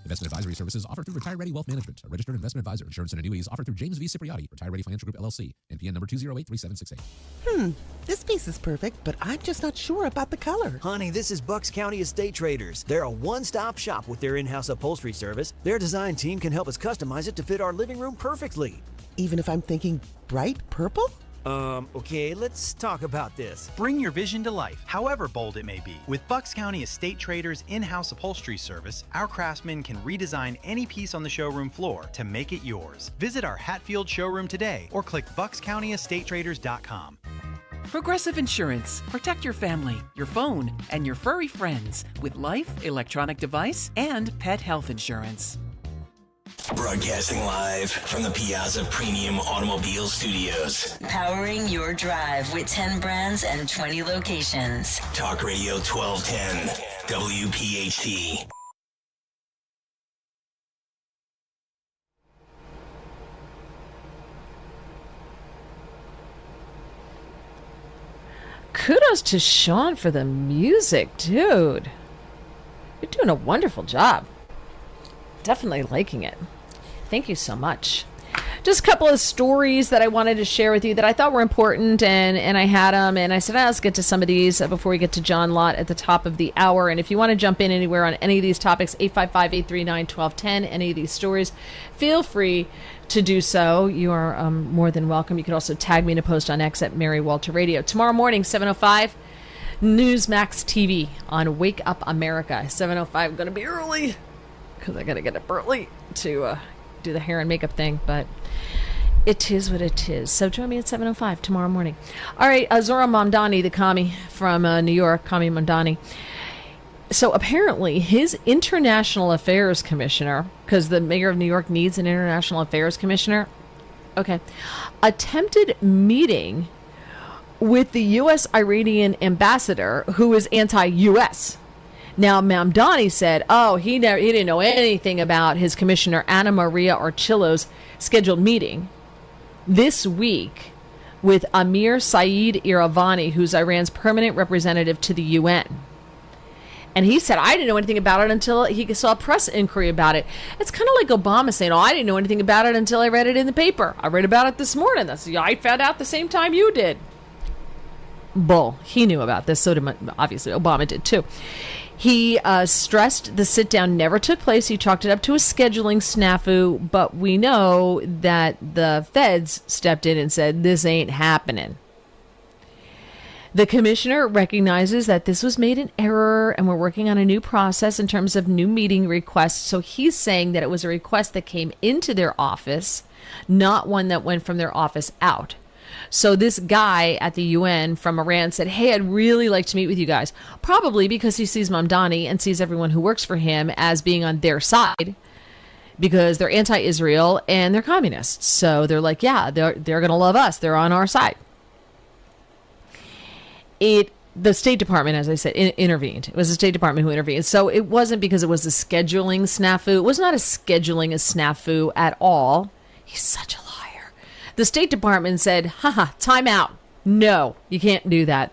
Investment advisory services offered through Retire Ready Wealth Management, a registered investment advisor. Insurance and annuities offered through James V. Cipriotti, Retire Ready Financial Group, LLC, NPN number 2083768. This piece is perfect, but I'm just not sure about the color. Honey, this is Bucks County Estate Traders. They're a one-stop shop with their in-house upholstery service. Their design team can help us customize it to fit our living room perfectly. Even if I'm thinking bright purple? Okay, let's talk about this. Bring your vision to life, however bold it may be. With Bucks County Estate Traders' in-house upholstery service, our craftsmen can redesign any piece on the showroom floor to make it yours. Visit our Hatfield showroom today or click buckscountyestatetraders.com. Progressive Insurance. Protect your family, your phone, and your furry friends with life, electronic device, and pet health insurance. Broadcasting live from the Piazza Premium Automobile Studios. Powering your drive with 10 brands and 20 locations. Talk Radio 1210, WPHT. Kudos to Sean for the music, dude. You're doing a wonderful job. Definitely liking it. Thank you so much. Just a couple of stories that I wanted to share with you that I thought were important, and I had them, and I said, let's get to some of these before we get to John Lott at the top of the hour. And if you want to jump in anywhere on any of these topics, 855-839-1210, any of these stories, feel free to do so. You are more than welcome. You could also tag me in a post on X at Mary Walter Radio. Tomorrow morning, 7:05, Newsmax TV on Wake Up America. 7:05, I'm going to be early because I got to get up early to do the hair and makeup thing, but it is what it is. So join me at 7:05 tomorrow morning. All right, Zohran Mamdani, the commie from New York, Commie Mamdani. So apparently his international affairs commissioner, because the mayor of New York needs an international affairs commissioner, attempted meeting with the U.S.-Iranian ambassador who is anti-U.S. Now, Mamdani said, he didn't know anything about his commissioner, Anna Maria Archillo's scheduled meeting this week with Amir Saeed Iravani, who's Iran's permanent representative to the UN. And he said, I didn't know anything about it until he saw a press inquiry about it. It's kind of like Obama saying, I didn't know anything about it until I read it in the paper. I read about it this morning. I found out the same time you did. Bull. He knew about this. So did, obviously, Obama did too. He stressed the sit-down never took place. He chalked it up to a scheduling snafu, but we know that the feds stepped in and said, this ain't happening. The commissioner recognizes that this was made in error, and we're working on a new process in terms of new meeting requests. So he's saying that it was a request that came into their office, not one that went from their office out. So this guy at the UN from Iran said, hey, I'd really like to meet with you guys. Probably because he sees Mamdani and sees everyone who works for him as being on their side, because they're anti-Israel and they're communists. So they're like, yeah, they're going to love us. They're on our side. The State Department, as I said, intervened. It was the State Department who intervened. So it wasn't because it was a scheduling snafu. It was not a scheduling snafu at all. He's such a liar. The State Department said, time out. No, you can't do that.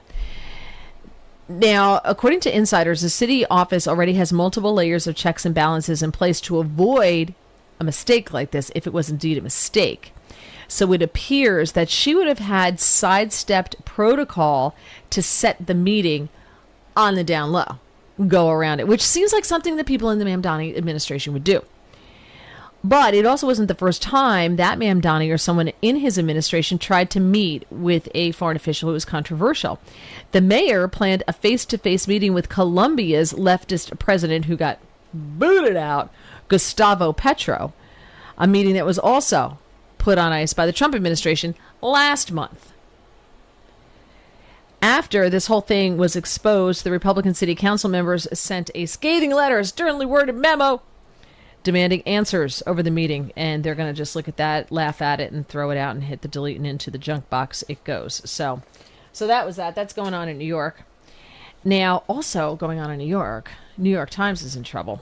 Now, according to insiders, the city office already has multiple layers of checks and balances in place to avoid a mistake like this if it was indeed a mistake. So it appears that she would have had sidestepped protocol to set the meeting on the down low, go around it, which seems like something that people in the Mamdani administration would do. But it also wasn't the first time that Mamdani or someone in his administration tried to meet with a foreign official who was controversial. The mayor planned a face-to-face meeting with Colombia's leftist president who got booted out, Gustavo Petro, a meeting that was also put on ice by the Trump administration last month. After this whole thing was exposed, the Republican city council members sent a scathing letter, a sternly worded memo, demanding answers over the meeting, and they're going to just look at that, laugh at it, and throw it out and hit the delete and into the junk box it goes. So that was that. That's going on in New York. Now, also going on in New York Times is in trouble.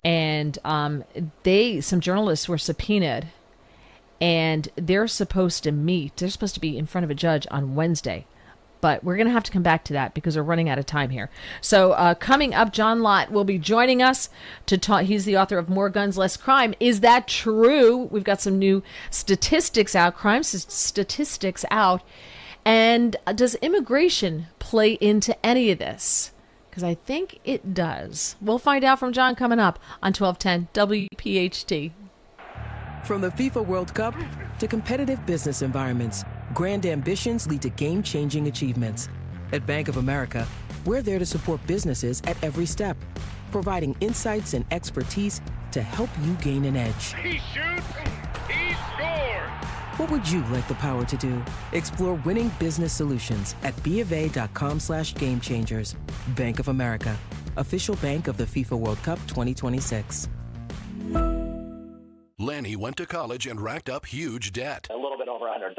And some journalists were subpoenaed, and they're supposed to meet. They're supposed to be in front of a judge on Wednesday. But we're going to have to come back to that because we're running out of time here. So coming up, John Lott will be joining us to talk. He's the author of More Guns, Less Crime. Is that true? We've got some new statistics out, crime statistics out. And does immigration play into any of this? Because I think it does. We'll find out from John coming up on 1210 WPHT. From the FIFA World Cup to competitive business environments, grand ambitions lead to game-changing achievements. At Bank of America, we're there to support businesses at every step, providing insights and expertise to help you gain an edge. He shoots, he scores! What would you like the power to do? Explore winning business solutions at BofA.com/gamechangers. Bank of America, official bank of the FIFA World Cup 2026. Lanny went to college and racked up huge debt. A little bit over $100,000.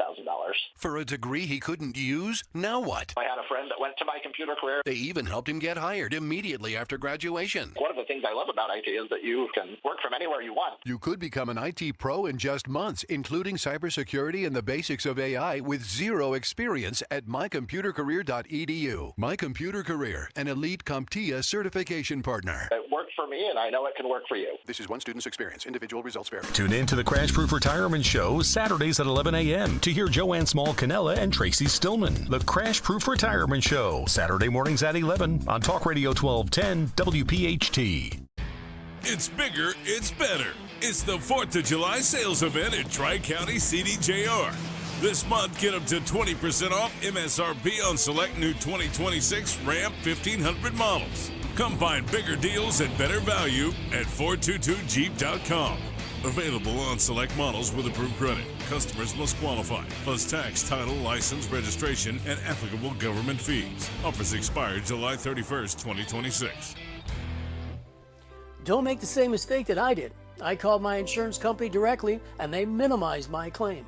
For a degree he couldn't use? Now what? I had a friend that went to My Computer Career. They even helped him get hired immediately after graduation. One of the things I love about IT is that you can work from anywhere you want. You could become an IT pro in just months, including cybersecurity and the basics of AI with zero experience at mycomputercareer.edu. My Computer Career, an elite CompTIA certification partner. It worked for me, and I know it can work for you. This is one student's experience. Individual results vary. Tune in to the Crash Proof Retirement Show Saturdays at 11 a.m. to hear Joanne Small-Canella and Tracy Stillman. The Crash Proof Retirement Show, Saturday mornings at 11 on Talk Radio 1210 WPHT. It's bigger, it's better. It's the 4th of July sales event at Tri-County CDJR. This month, get up to 20% off MSRP on select new 2026 Ram 1500 models. Come find bigger deals and better value at 422jeep.com. Available on select models with approved credit. Customers must qualify, plus tax, title, license, registration, and applicable government fees. Offers expire July 31st, 2026. Don't make the same mistake that I did. I called my insurance company directly, and they minimized my claim.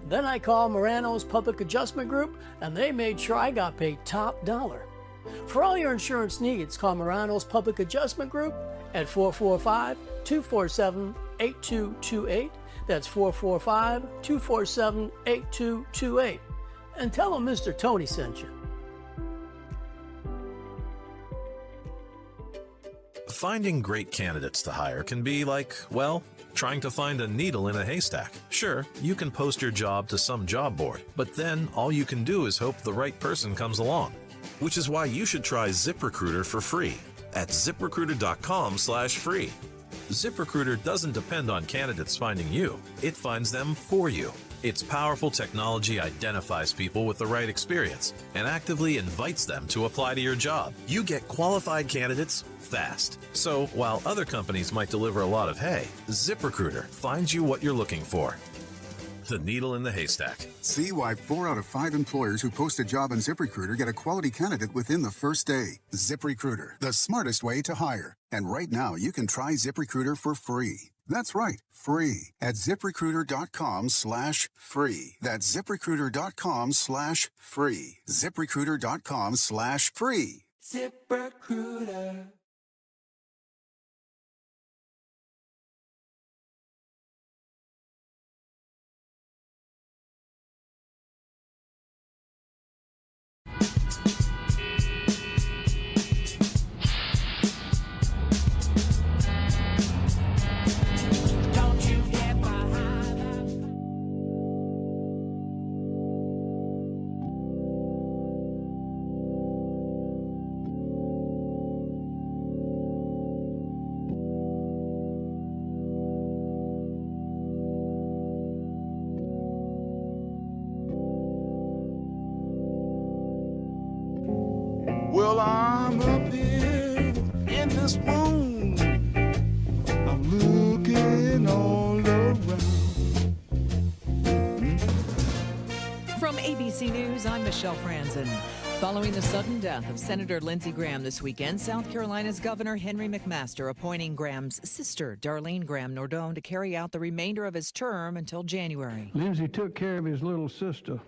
Then I called Morano's Public Adjustment Group, and they made sure I got paid top dollar. For all your insurance needs, call Morano's Public Adjustment Group at 445-247-8228. That's 445-247-8228. And tell them Mr. Tony sent you. Finding great candidates to hire can be like, well, trying to find a needle in a haystack. Sure, you can post your job to some job board, but then all you can do is hope the right person comes along. Which is why you should try ZipRecruiter for free at ziprecruiter.com/free. ZipRecruiter doesn't depend on candidates finding you. It finds them for you. Its powerful technology identifies people with the right experience and actively invites them to apply to your job. You get qualified candidates fast. So while other companies might deliver a lot of hay, ZipRecruiter finds you what you're looking for. The needle in the haystack. See why 4 out of 5 employers who post a job on ZipRecruiter get a quality candidate within the first day. ZipRecruiter, the smartest way to hire. And right now, you can try ZipRecruiter for free. That's right, free at ZipRecruiter.com/free. That's ZipRecruiter.com/free. ZipRecruiter.com/free. ZipRecruiter. I'm up here in this room, I'm looking all around. From ABC News, I'm Michelle Franzen. Following the sudden death of Senator Lindsey Graham this weekend, South Carolina's Governor Henry McMaster appointing Graham's sister, Darlene Graham Nordone, to carry out the remainder of his term until January. Lindsey took care of his little sister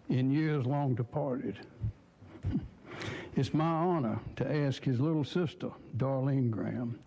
in years long departed. It's my honor to ask his little sister, Darlene Graham,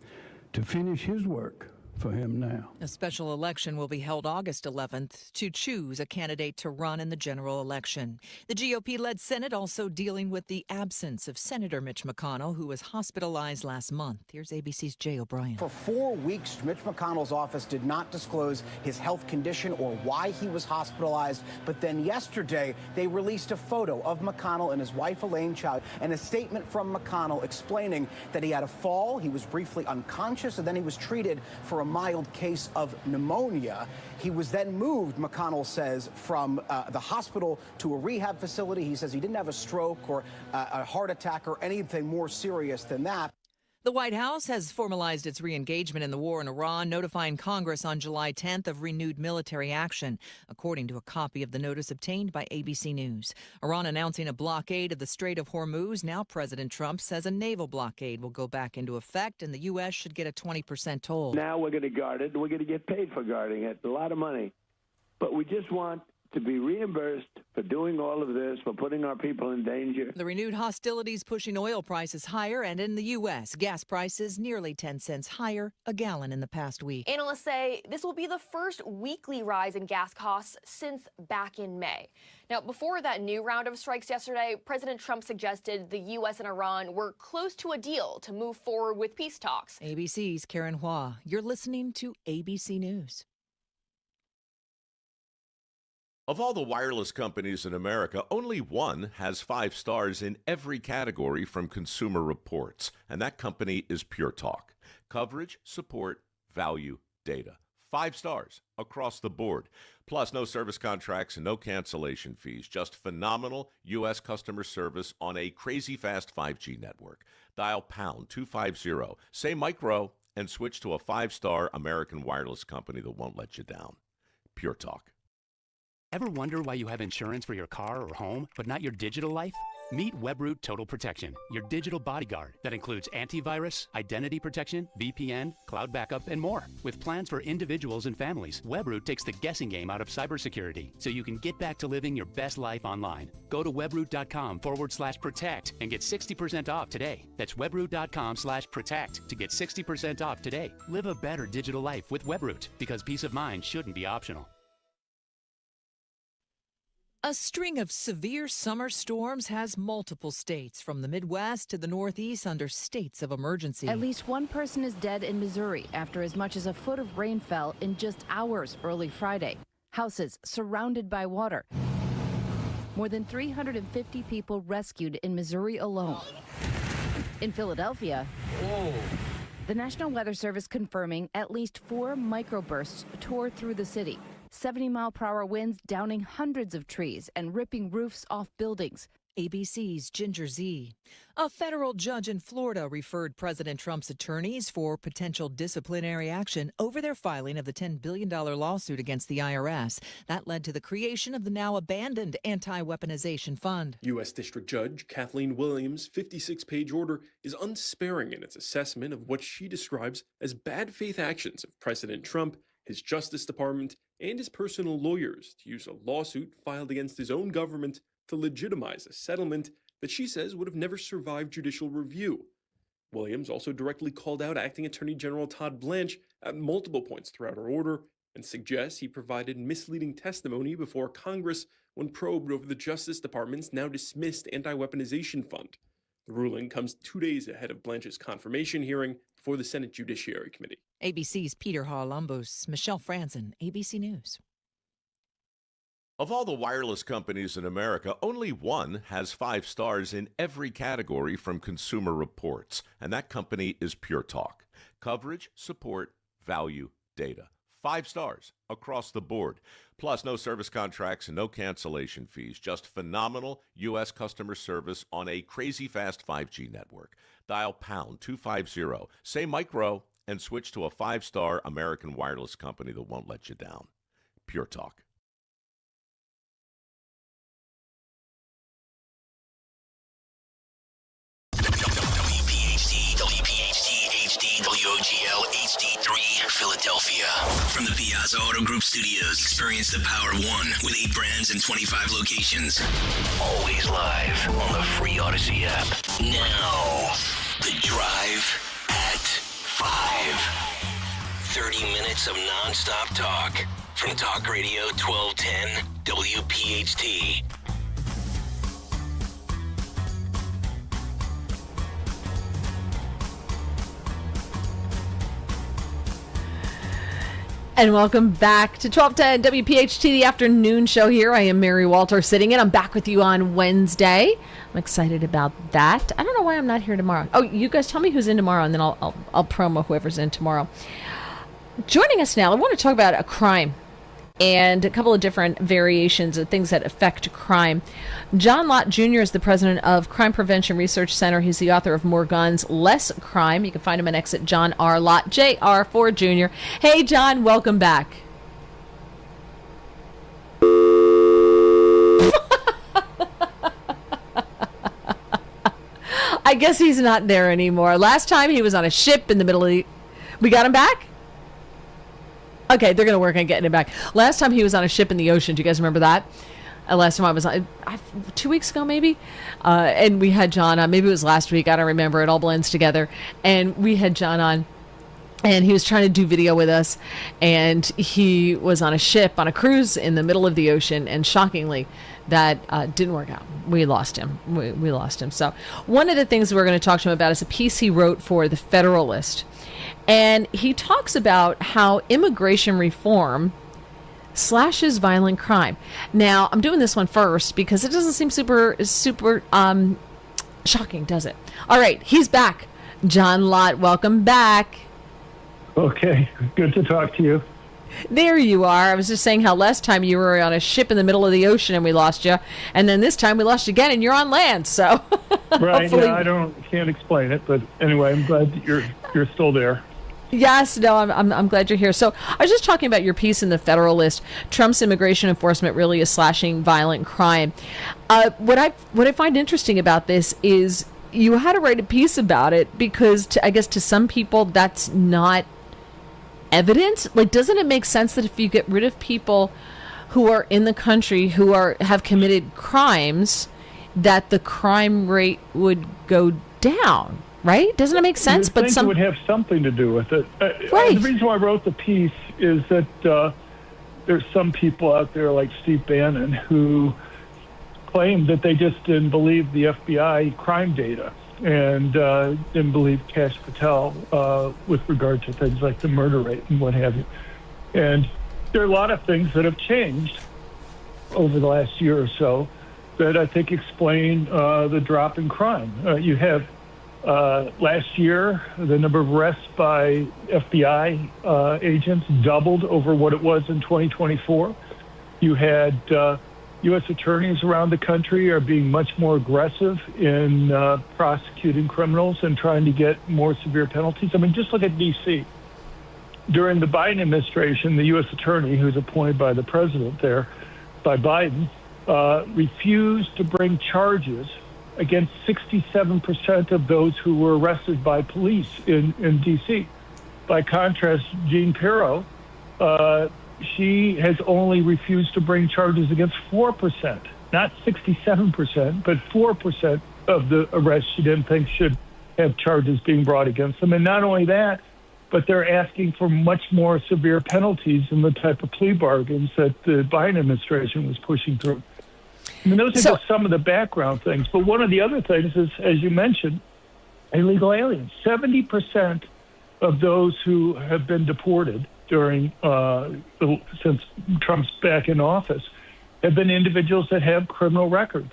to finish his work for him now. A special election will be held August 11th to choose a candidate to run in the general election. The GOP-led Senate also dealing with the absence of Senator Mitch McConnell, who was hospitalized last month. Here's ABC's Jay O'Brien. For 4 weeks, Mitch McConnell's office did not disclose his health condition or why he was hospitalized. But then yesterday, they released a photo of McConnell and his wife, Elaine Chao, and a statement from McConnell explaining that he had a fall, he was briefly unconscious, and then he was treated for a mild case of pneumonia. He was then moved, McConnell says, from the hospital to a rehab facility. He says he didn't have a stroke or a heart attack or anything more serious than that. The White House has formalized its re-engagement in the war in Iran, notifying Congress on July 10th of renewed military action, according to a copy of the notice obtained by ABC News. Iran announcing a blockade of the Strait of Hormuz. Now President Trump says a naval blockade will go back into effect, and the U.S. should get a 20% toll. Now we're going to guard it. We're going to get paid for guarding it, a lot of money. But we just want to be reimbursed for doing all of this, for putting our people in danger. The renewed hostilities pushing oil prices higher, and in the U.S., gas prices nearly 10 cents higher a gallon in the past week. Analysts say this will be the first weekly rise in gas costs since back in May. Now, before that new round of strikes yesterday, President Trump suggested the U.S. and Iran were close to a deal to move forward with peace talks. ABC's Karen Hua. You're listening to ABC News. Of all the wireless companies in America, only one has 5 stars in every category from Consumer Reports, and that company is Pure Talk. Coverage, support, value, data. 5 stars across the board. Plus, no service contracts and no cancellation fees. Just phenomenal U.S. customer service on a crazy fast 5G network. Dial pound 250, say micro, and switch to a 5-star American wireless company that won't let you down. Pure Talk. Ever wonder why you have insurance for your car or home, but not your digital life? Meet WebRoot Total Protection, your digital bodyguard that includes antivirus, identity protection, VPN, cloud backup, and more. With plans for individuals and families, WebRoot takes the guessing game out of cybersecurity, so you can get back to living your best life online. Go to webroot.com/protect and get 60% off today. That's webroot.com/protect to get 60% off today. Live a better digital life with WebRoot, because peace of mind shouldn't be optional. A string of severe summer storms has multiple states, from the Midwest to the Northeast, under states of emergency. At least one person is dead in Missouri after as much as a foot of rain fell in just hours early Friday. Houses surrounded by water. More than 350 people rescued in Missouri alone. In Philadelphia, the National Weather Service confirming at least 4 microbursts tore through the city. 70-mile-per-hour winds downing hundreds of trees and ripping roofs off buildings. ABC's Ginger Z. A federal judge in Florida referred President Trump's attorneys for potential disciplinary action over their filing of the $10 billion lawsuit against the IRS. That led to the creation of the now abandoned Anti-Weaponization Fund. U.S. District Judge Kathleen Williams' 56-page order is unsparing in its assessment of what she describes as bad faith actions of President Trump, his Justice Department, and his personal lawyers to use a lawsuit filed against his own government to legitimize a settlement that she says would have never survived judicial review. Williams also directly called out Acting Attorney General Todd Blanche at multiple points throughout her order and suggests he provided misleading testimony before Congress when probed over the Justice Department's now dismissed Anti-Weaponization Fund. The ruling comes 2 days ahead of Blanche's confirmation hearing before the Senate Judiciary Committee. ABC's Peter Harlambos, Michelle Franzen, ABC News. Of all the wireless companies in America, only one has 5 stars in every category from Consumer Reports, and that company is Pure Talk. Coverage, support, value, data. 5 stars across the board. Plus, no service contracts and no cancellation fees. Just phenomenal U.S. customer service on a crazy fast 5G network. Dial pound 250, say micro, and switch to a 5-star American wireless company that won't let you down. Pure Talk. WPHT HD WOGL HD3 Philadelphia. From the Piazza Auto Group Studios, experience the power of one with 8 brands and 25 locations. Always live on the free Odyssey app. Now, The Drive at 5. 30 minutes of non-stop talk from Talk Radio 1210 WPHT. And welcome back to 1210 WPHT, the afternoon show here. I am Mary Walter sitting in. I'm back with you on Wednesday. I'm excited about that. I don't know why I'm not here tomorrow. Oh, you guys tell me who's in tomorrow, and then I'll promo whoever's in tomorrow. Joining us now, I want to talk about a crime and a couple of different variations of things that affect crime. John Lott Jr. is the president of Crime Prevention Research Center. He's the author of More Guns, Less Crime. You can find him on X at John R. Lott, JR4 Jr. Hey, John, welcome back. I guess he's not there anymore. Last time he was on a ship in the middle of the... We got him back? Okay, they're going to work on getting it back. Last time he was on a ship in the ocean. Do you guys remember that? Last time I was on, 2 weeks ago maybe, and we had John on. Maybe it was last week. I don't remember. It all blends together. And we had John on, and he was trying to do video with us, and he was on a ship on a cruise in the middle of the ocean, and shockingly, that didn't work out. We lost him. We lost him. So one of the things we're going to talk to him about is a piece he wrote for The Federalist. And he talks about how immigration reform slashes violent crime. Now, I'm doing this one first because it doesn't seem super shocking, does it? All right, he's back. John Lott, welcome back. Okay, good to talk to you. There you are. I was just saying how last time you were on a ship in the middle of the ocean and we lost you, and then this time we lost you again and you're on land. So, right? Yeah, I can't explain it, but anyway, I'm glad that you're still there. Yes, no, I'm glad you're here. So I was just talking about your piece in The Federalist. Trump's immigration enforcement really is slashing violent crime. What I find interesting about this is you had to write a piece about it because I guess to some people that's not evident. Like, doesn't it make sense that if you get rid of people who are in the country who have committed crimes, that the crime rate would go down? Right? Doesn't it make sense? But it would have something to do with it. Right. The reason why I wrote the piece is that there's some people out there like Steve Bannon who claim that they just didn't believe the FBI crime data and didn't believe Kash Patel with regard to things like the murder rate and what have you. And there are a lot of things that have changed over the last year or so that I think explain the drop in crime. You have last year, the number of arrests by FBI agents doubled over what it was in 2024. You had U.S. attorneys around the country are being much more aggressive in prosecuting criminals and trying to get more severe penalties. I mean, just look at D.C. During the Biden administration, the U.S. attorney, who's appointed by the president there, by Biden, refused to bring charges against 67% of those who were arrested by police in D.C. By contrast, Jean Pirro, she has only refused to bring charges against 4%, not 67%, but 4% of the arrests she didn't think should have charges being brought against them. And not only that, but they're asking for much more severe penalties than the type of plea bargains that the Biden administration was pushing through. I mean, those are just some of the background things. But one of the other things is, as you mentioned, illegal aliens. 70% of those who have been deported during since Trump's back in office have been individuals that have criminal records.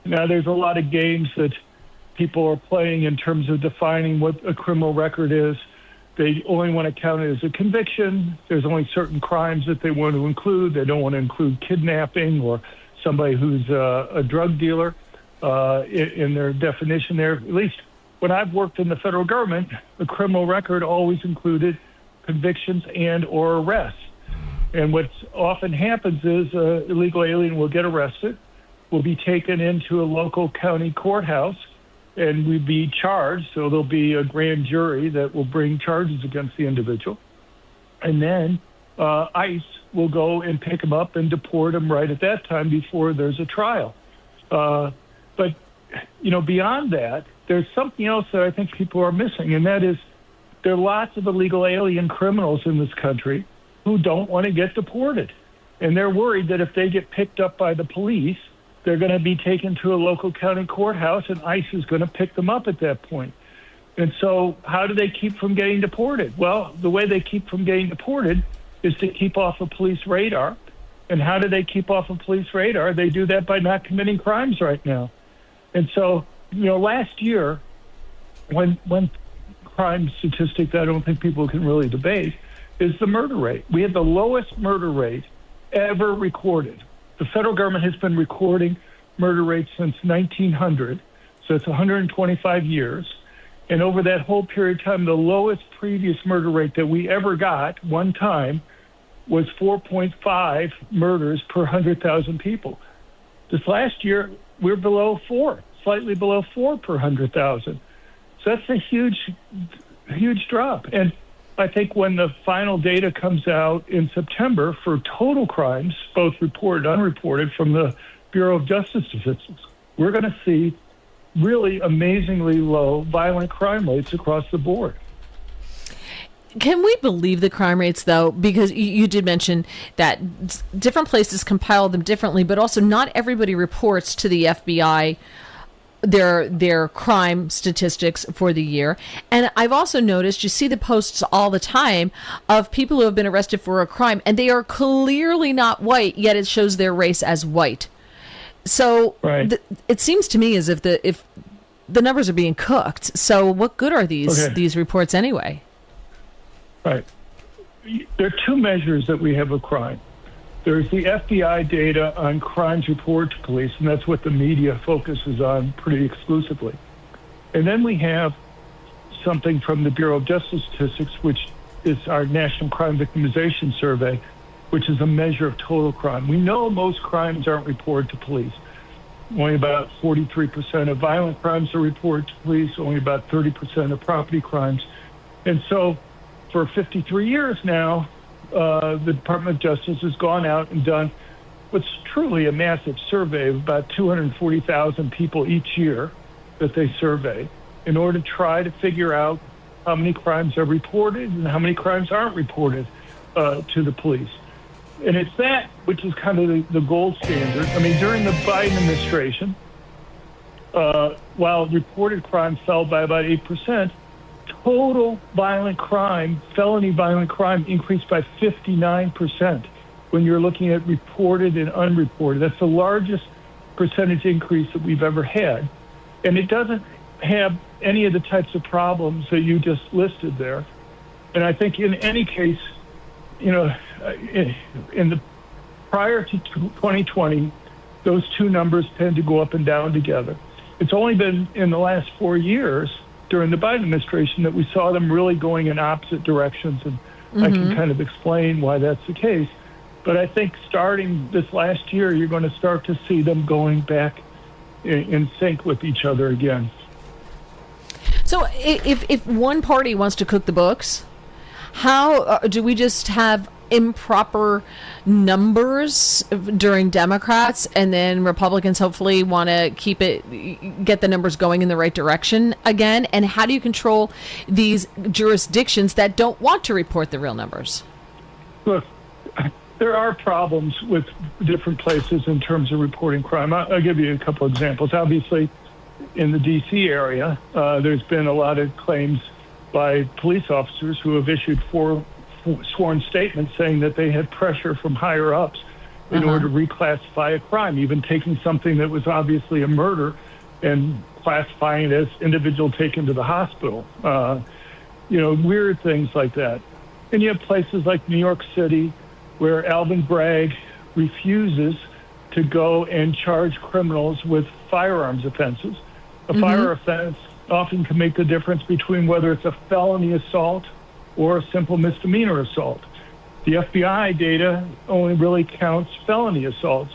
Now, there's a lot of games that people are playing in terms of defining what a criminal record is. They only want to count it as a conviction. There's only certain crimes that they want to include. They don't want to include kidnapping or somebody who's a drug dealer in their definition there. At least when I've worked in the federal government, the criminal record always included convictions and or arrests. And what often happens is an illegal alien will get arrested, will be taken into a local county courthouse, and we'd be charged. So there'll be a grand jury that will bring charges against the individual. And then ICE will go and pick him up and deport him right at that time before there's a trial. But, beyond that, there's something else that I think people are missing, and that is there are lots of illegal alien criminals in this country who don't want to get deported. And they're worried that if they get picked up by the police, they're going to be taken to a local county courthouse, and ICE is going to pick them up at that point. And so how do they keep from getting deported? Well, the way they keep from getting deported is to keep off of police radar. And how do they keep off of police radar? They do that by not committing crimes right now. And so, last year, one crime statistic that I don't think people can really debate is the murder rate. We had the lowest murder rate ever recorded. The federal government has been recording murder rates since 1900, so it's 125 years. And over that whole period of time, the lowest previous murder rate that we ever got one time was 4.5 murders per 100,000 people. This last year, we're below 4, slightly below 4 per 100,000. So that's a huge drop. And I think when the final data comes out in September for total crimes, both reported and unreported from the Bureau of Justice Statistics, we're going to see really amazingly low violent crime rates across the board. Can we believe the crime rates, though? Because you did mention that different places compile them differently, but also not everybody reports to the FBI their crime statistics for the year. And I've also noticed, you see the posts all the time of people who have been arrested for a crime, and they are clearly not white, yet it shows their race as white. So it seems to me as if the numbers are being cooked. So what good are these reports anyway? Right. There are two measures that we have of crime. There's the FBI data on crimes reported to police, and that's what the media focuses on pretty exclusively. And then we have something from the Bureau of Justice Statistics, which is our National Crime Victimization Survey, which is a measure of total crime. We know most crimes aren't reported to police. Only about 43% of violent crimes are reported to police, only about 30% of property crimes. And so for 53 years now, the Department of Justice has gone out and done what's truly a massive survey of about 240,000 people each year that they survey in order to try to figure out how many crimes are reported and how many crimes aren't reported to the police. And it's that which is kind of the gold standard. I mean, during the Biden administration, while reported crime fell by about 8%, total violent crime, felony violent crime, increased by 59% when you're looking at reported and unreported. That's the largest percentage increase that we've ever had. And it doesn't have any of the types of problems that you just listed there. And I think in any case, in the prior to 2020, those two numbers tend to go up and down together. It's only been in the last 4 years during the Biden administration that we saw them really going in opposite directions, and I can kind of explain why that's the case. But I think starting this last year, you're going to start to see them going back in sync with each other again. So if one party wants to cook the books, how do we just have improper numbers during Democrats, and then Republicans hopefully want to get the numbers going in the right direction again? And how do you control these jurisdictions that don't want to report the real numbers? Look, there are problems with different places in terms of reporting crime. I'll give you a couple examples. Obviously, in the D.C. area, there's been a lot of claims by police officers who have issued sworn statements saying that they had pressure from higher ups in order to reclassify a crime, even taking something that was obviously a murder and classifying it as individual taken to the hospital. weird things like that. And you have places like New York City where Alvin Bragg refuses to go and charge criminals with firearms offenses. A fire offense often can make the difference between whether it's a felony assault or a simple misdemeanor assault. The FBI data only really counts felony assaults.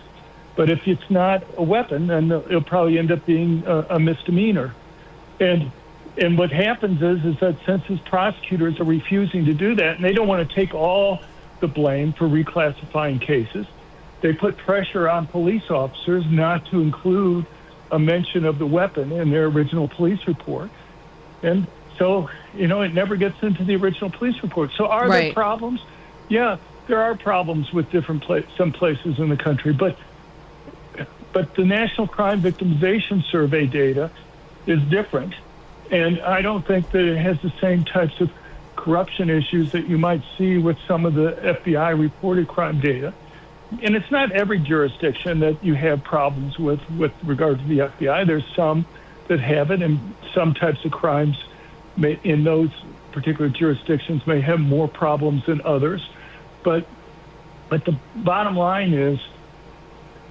But if it's not a weapon, then it'll probably end up being a misdemeanor. And what happens is that since his prosecutors are refusing to do that, and they don't want to take all the blame for reclassifying cases, they put pressure on police officers not to include a mention of the weapon in their original police report. And so, it never gets into the original police report. So are there problems? Yeah, there are problems with some places in the country, but the National Crime Victimization Survey data is different. And I don't think that it has the same types of corruption issues that you might see with some of the FBI reported crime data. And it's not every jurisdiction that you have problems with regard to the FBI. There's some that have it, and some types of crimes in those particular jurisdictions may have more problems than others. But the bottom line is,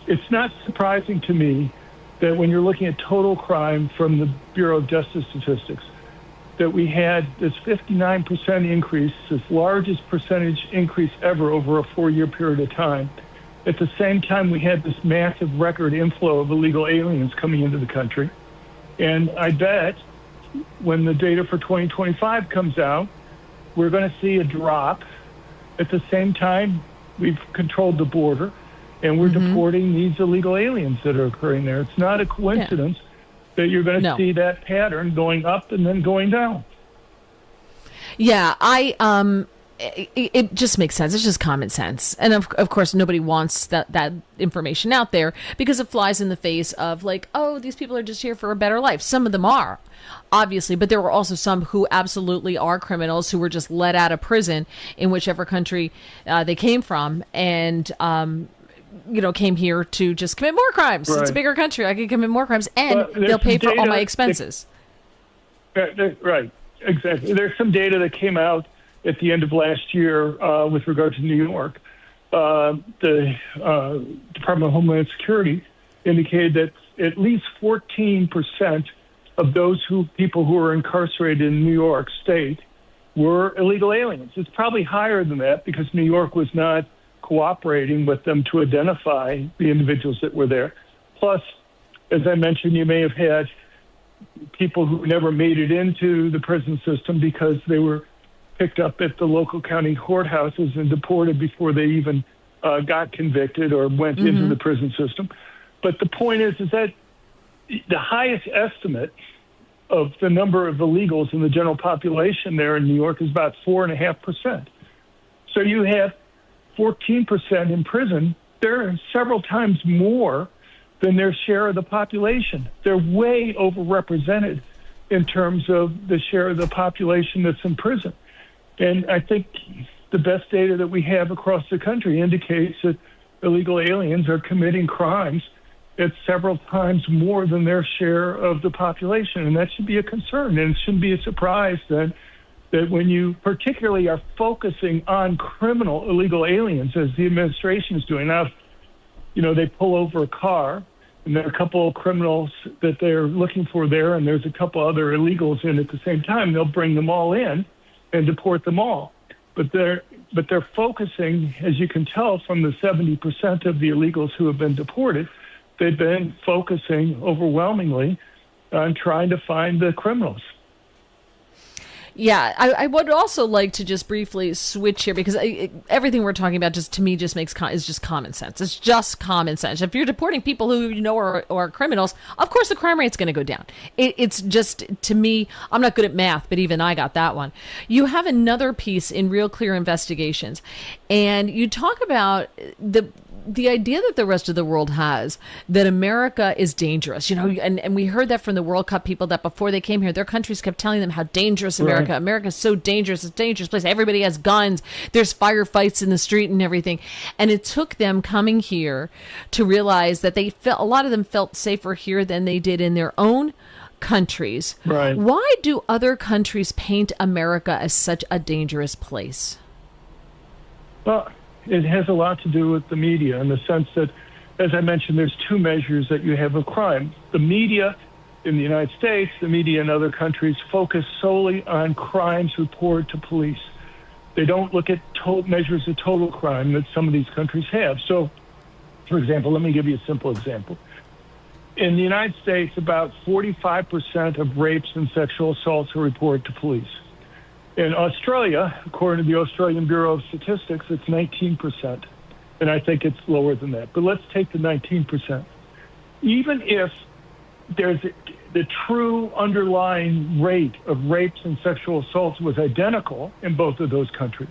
it's not surprising to me that when you're looking at total crime from the Bureau of Justice Statistics, that we had this 59% increase, this largest percentage increase ever over a 4-year period of time. At the same time, we had this massive record inflow of illegal aliens coming into the country. And I bet when the data for 2025 comes out, we're going to see a drop. At the same time, we've controlled the border, and we're deporting these illegal aliens that are occurring there. It's not a coincidence that you're going to see that pattern going up and then going down. Yeah, it just makes sense. It's just common sense. And of course, nobody wants that information out there because it flies in the face of these people are just here for a better life. Some of them are, obviously, but there were also some who absolutely are criminals who were just let out of prison in whichever country they came from and, came here to just commit more crimes. Right. It's a bigger country. I can commit more crimes and they'll pay for all my expenses. Right. Exactly. There's some data that came out at the end of last year with regard to New York. The Department of Homeland Security indicated that at least 14% of those people who were incarcerated in New York State were illegal aliens. It's probably higher than that because New York was not cooperating with them to identify the individuals that were there. Plus, as I mentioned, you may have had people who never made it into the prison system because they were picked up at the local county courthouses and deported before they even got convicted or went into the prison system. But the point is that the highest estimate of the number of illegals in the general population there in New York is about 4.5%. So you have 14% in prison. They're several times more than their share of the population. They're way overrepresented in terms of the share of the population that's in prison. And I think the best data that we have across the country indicates that illegal aliens are committing crimes at several times more than their share of the population. And that should be a concern. And it shouldn't be a surprise then that when you particularly are focusing on criminal illegal aliens, as the administration is doing. Now, they pull over a car, and there are a couple of criminals that they're looking for there, and there's a couple other illegals in at the same time. They'll bring them all in and deport them all. But they're focusing, as you can tell from the 70% of the illegals who have been deported, they've been focusing overwhelmingly on trying to find the criminals. Yeah, I would also like to just briefly switch here because everything we're talking about is just common sense. It's just common sense. If you're deporting people who are criminals, of course the crime rate's going to go down. It's just, to me, I'm not good at math, but even I got that one. You have another piece in Real Clear Investigations, and you talk about the idea that the rest of the world has that America is dangerous, and we heard that from the World Cup people that before they came here, their countries kept telling them how dangerous America's so dangerous. It's a dangerous place. Everybody has guns. There's firefights in the street and everything. And it took them coming here to realize that a lot of them felt safer here than they did in their own countries. Right. Why do other countries paint America as such a dangerous place? Well, it has a lot to do with the media in the sense that, as I mentioned, there's two measures that you have of crime. The media in the United States, the media in other countries focus solely on crimes reported to police. They don't look at measures of total crime that some of these countries have. So, for example, let me give you a simple example. In the United States, about 45% of rapes and sexual assaults are reported to police. In Australia, according to the Australian Bureau of Statistics, it's 19%. And I think it's lower than that. But let's take the 19%. Even if there's the true underlying rate of rapes and sexual assaults was identical in both of those countries,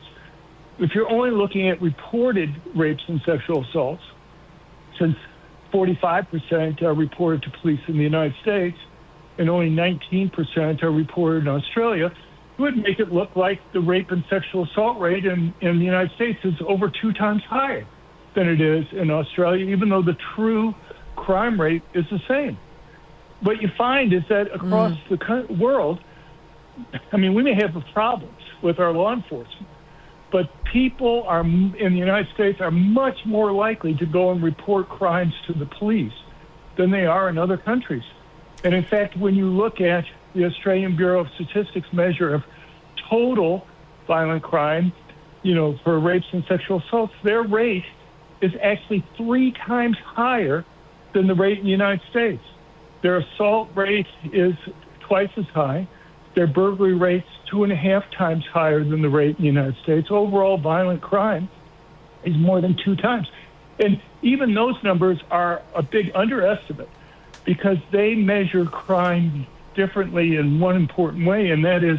if you're only looking at reported rapes and sexual assaults, since 45% are reported to police in the United States and only 19% are reported in Australia, it would make it look like the rape and sexual assault rate in the United States is over 2 times higher than it is in Australia, even though the true crime rate is the same. What you find is that across the world, I mean, we may have problems with our law enforcement, but people in the United States are much more likely to go and report crimes to the police than they are in other countries. And in fact, when you look at the Australian Bureau of Statistics measure of total violent crime, for rapes and sexual assaults, their rate is actually 3 times higher than the rate in the United States. Their assault rate is twice as high. Their burglary rate's 2.5 times higher than the rate in the United States. Overall violent crime is more than 2 times. And even those numbers are a big underestimate because they measure crime differently in one important way, and that is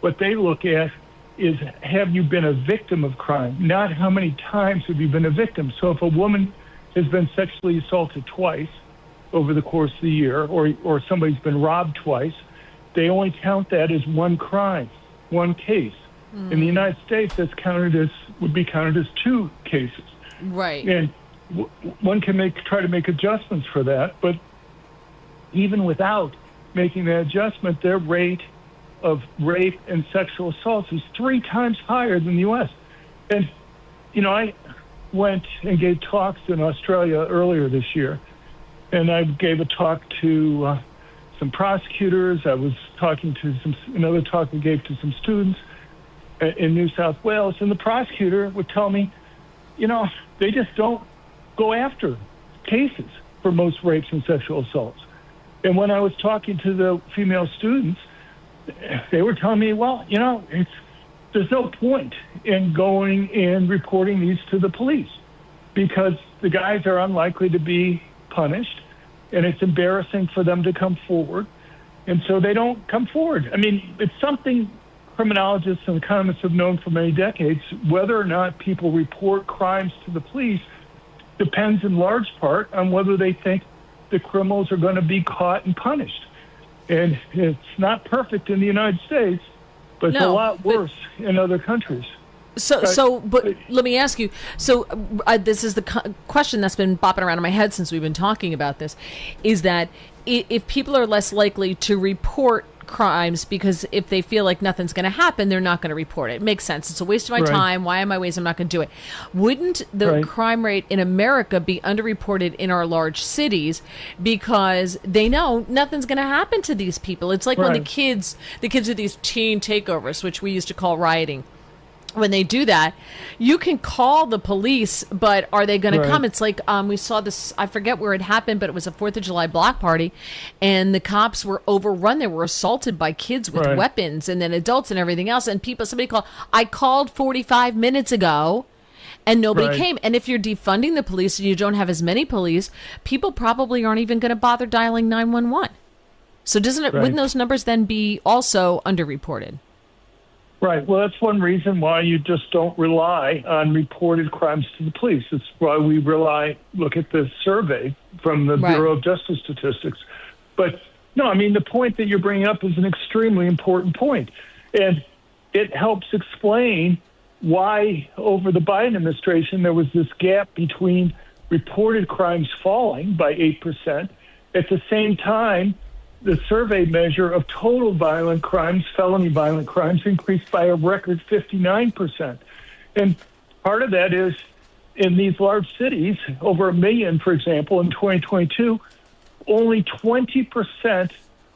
what they look at is, have you been a victim of crime, not how many times have you been a victim. So if a woman has been sexually assaulted twice over the course of the year, or somebody's been robbed twice, they only count that as one crime, one case. In the United States, would be counted as 2 cases. Right. And one can try to make adjustments for that, but even without making that adjustment, their rate of rape and sexual assaults is 3 times higher than the U.S. And, I went and gave talks in Australia earlier this year, and I gave a talk to some prosecutors. I was talking to another talk we gave to some students in New South Wales, and the prosecutor would tell me, they just don't go after cases for most rapes and sexual assaults. And when I was talking to the female students, they were telling me, well, there's no point in going and reporting these to the police because the guys are unlikely to be punished, and it's embarrassing for them to come forward. And so they don't come forward. I mean, it's something criminologists and economists have known for many decades. Whether or not people report crimes to the police depends in large part on whether they think the criminals are going to be caught and punished. And it's not perfect in the United States, but it's a lot worse in other countries. But let me ask you. So this is the question that's been bopping around in my head since we've been talking about this, is that if people are less likely to report crimes because if they feel like nothing's going to happen, they're not going to report it. It makes sense. It's a waste of my time. Why am I wasting? I'm not going to do it. Wouldn't the crime rate in America be underreported in our large cities because they know nothing's going to happen to these people? It's like when the kids do these teen takeovers, which we used to call rioting. When they do that, you can call the police, but are they going to come? It's like we saw this, I forget where it happened, but it was a 4th of July block party, and the cops were overrun. They were assaulted by kids with weapons and then adults and everything else. And somebody called, I called 45 minutes ago, and nobody came. And if you're defunding the police and you don't have as many police, people probably aren't even going to bother dialing 911. So wouldn't those numbers then be also underreported? Right. Well, that's one reason why you just don't rely on reported crimes to the police. It's why we look at the survey from the Bureau of Justice Statistics. But no, I mean, the point that you're bringing up is an extremely important point. And it helps explain why over the Biden administration there was this gap between reported crimes falling by 8%. At the same time, the survey measure of total violent crimes, felony violent crimes, increased by a record 59%. And part of that is in these large cities, over 1 million, for example, in 2022, only 20%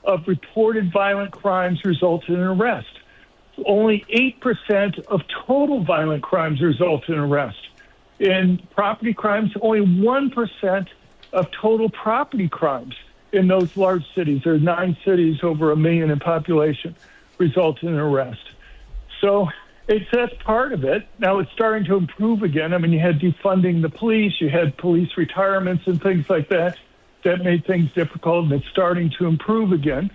of reported violent crimes resulted in arrest. Only 8% of total violent crimes result in arrest. In property crimes, only 1% of total property crimes in those large cities. There are 9 cities over 1 million in population result in arrest. So that's part of it. Now it's starting to improve again. I mean, you had defunding the police, you had police retirements and things like that. That made things difficult, and it's starting to improve again.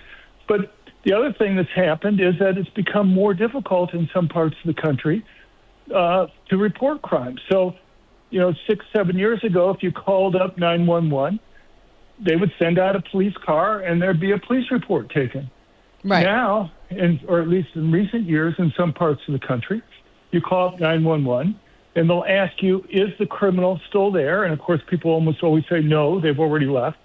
But the other thing that's happened is that it's become more difficult in some parts of the country to report crime. So, 6-7 years ago, if you called up 911, they would send out a police car and there'd be a police report taken. Right. Now, or at least in recent years in some parts of the country, you call up 911 and they'll ask you, is the criminal still there? And of course, people almost always say no, they've already left.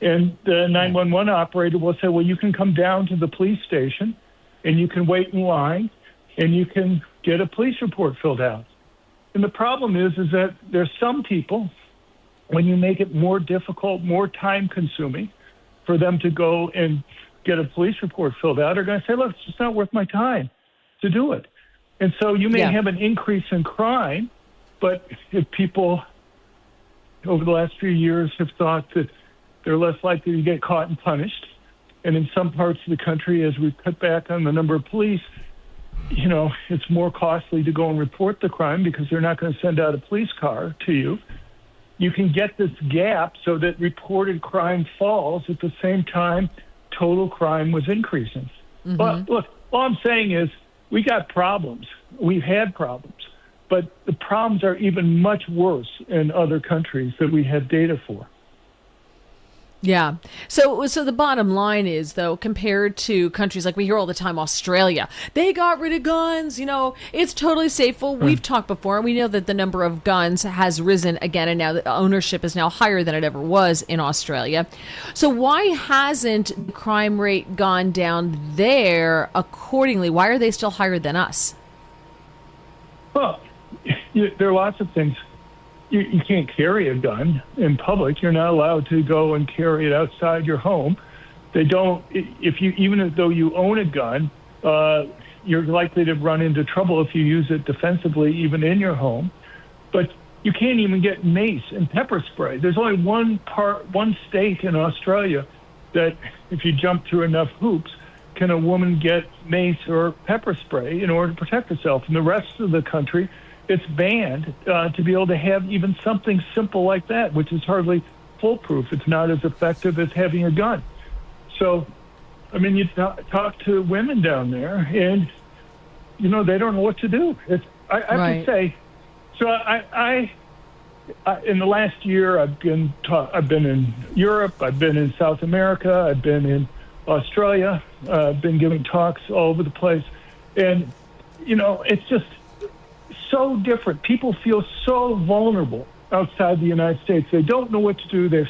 And the 911 operator will say, well, you can come down to the police station and you can wait in line and you can get a police report filled out. And the problem is that there's some people, when you make it more difficult, more time consuming for them to go and get a police report filled out, are going to say, look, it's just not worth my time to do it. And so you may have an increase in crime, but if people over the last few years have thought that they're less likely to get caught and punished, and in some parts of the country, as we cut back on the number of police, it's more costly to go and report the crime because they're not going to send out a police car to you. You can get this gap so that reported crime falls at the same time total crime was increasing. Mm-hmm. But look, all I'm saying is we got problems. We've had problems. But the problems are even much worse in other countries that we have data for. Yeah. So the bottom line is, though, compared to countries like we hear all the time, Australia, they got rid of guns. It's totally safe. Well, we've talked before, and we know that the number of guns has risen again, and now the ownership is now higher than it ever was in Australia. So why hasn't the crime rate gone down there accordingly? Why are they still higher than us? Well, there are lots of things. You can't carry a gun in public. You're not allowed to go and carry it outside your home. They don't. Even though you own a gun, you're likely to run into trouble if you use it defensively, even in your home. But you can't even get mace and pepper spray. There's only one state in Australia that, if you jump through enough hoops, can a woman get mace or pepper spray in order to protect herself. In the rest of the country, it's banned to be able to have even something simple like that, which is hardly foolproof. It's not as effective as having a gun. So, I mean, you talk to women down there, and they don't know what to do. I have to say. So I in the last year, I've been in Europe, I've been in South America, I've been in Australia, I've been giving talks all over the place, and it's just so different. People feel so vulnerable outside the United States. They don't know what to do.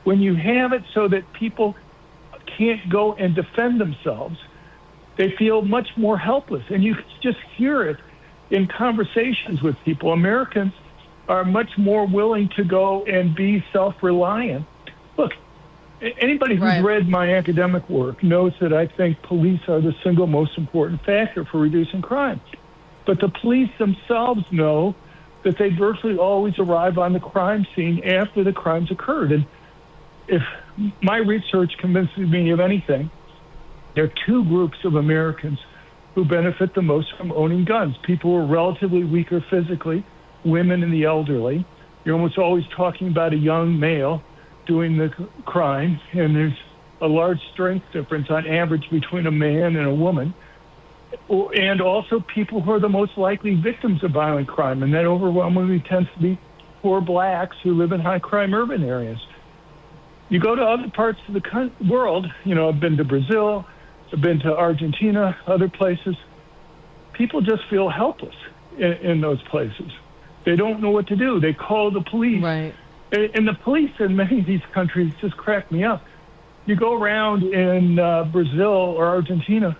When you have it so that people can't go and defend themselves, they feel much more helpless. And you just hear it in conversations with people. Americans are much more willing to go and be self-reliant. Look, anybody who's read my academic work knows that I think police are the single most important factor for reducing crime. But the police themselves know that they virtually always arrive on the crime scene after the crime's occurred. And if my research convinces me of anything, there are two groups of Americans who benefit the most from owning guns. People who are relatively weaker physically, women and the elderly. You're almost always talking about a young male doing the crime, and there's a large strength difference on average between a man and a woman. And also people who are the most likely victims of violent crime, and that overwhelmingly tends to be poor blacks who live in high-crime urban areas. You go to other parts of the world, I've been to Brazil, I've been to Argentina, other places. People just feel helpless in those places. They don't know what to do. They call the police. Right. And the police in many of these countries just crack me up. You go around in Brazil or Argentina,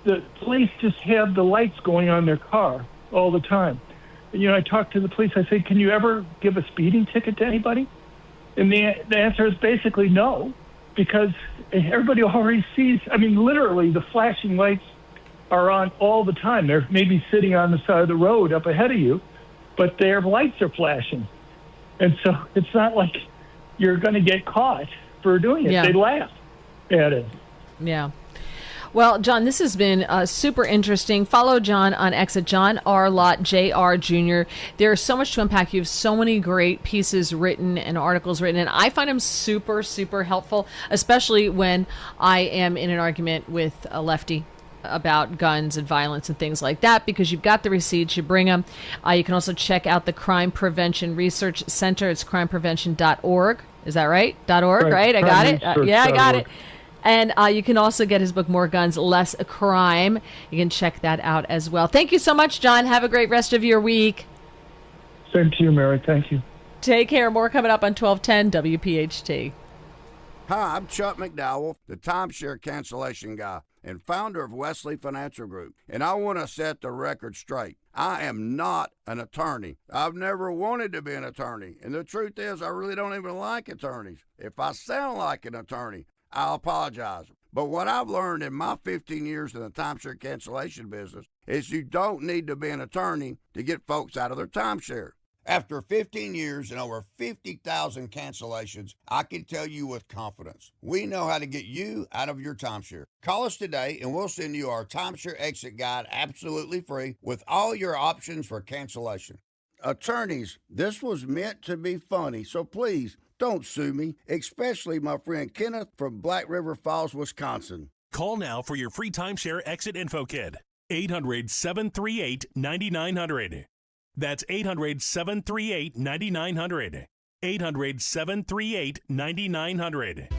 the police just have the lights going on their car all the time. I talk to the police. I say, can you ever give a speeding ticket to anybody? And the answer is basically no, because everybody already sees. I mean, literally, the flashing lights are on all the time. They're maybe sitting on the side of the road up ahead of you, but their lights are flashing. And so it's not like you're going to get caught for doing it. Yeah. They laugh at it. Yeah. Well, John, this has been super interesting. Follow John on X at John R. Lott, Jr. Jr. There's so much to unpack. You have so many great pieces written and articles written, and I find them super, super helpful, especially when I am in an argument with a lefty about guns and violence and things like that, because you've got the receipts, you bring them. You can also check out the Crime Prevention Research Center. It's crimeprevention.org. Is that right? .org, right? I got it? Yeah, I got it. And you can also get his book, More Guns, Less Crime. You can check that out as well. Thank you so much, John. Have a great rest of your week. Same to you, Mary. Thank you. Take care. More coming up on 1210 WPHT. Hi, I'm Chuck McDowell, the timeshare cancellation guy and founder of Wesley Financial Group. And I want to set the record straight. I am not an attorney. I've never wanted to be an attorney. And the truth is, I really don't even like attorneys. If I sound like an attorney, I'll apologize. But what I've learned in my 15 years in the timeshare cancellation business is you don't need to be an attorney to get folks out of their timeshare. After 15 years and over 50,000 cancellations, I can tell you with confidence, we know how to get you out of your timeshare. Call us today and we'll send you our timeshare exit guide absolutely free with all your options for cancellation. Attorneys, this was meant to be funny, so please don't sue me, especially my friend Kenneth from Black River Falls, Wisconsin. Call now for your free timeshare exit info kit. 800-738-9900. That's 800-738-9900. 800-738-9900.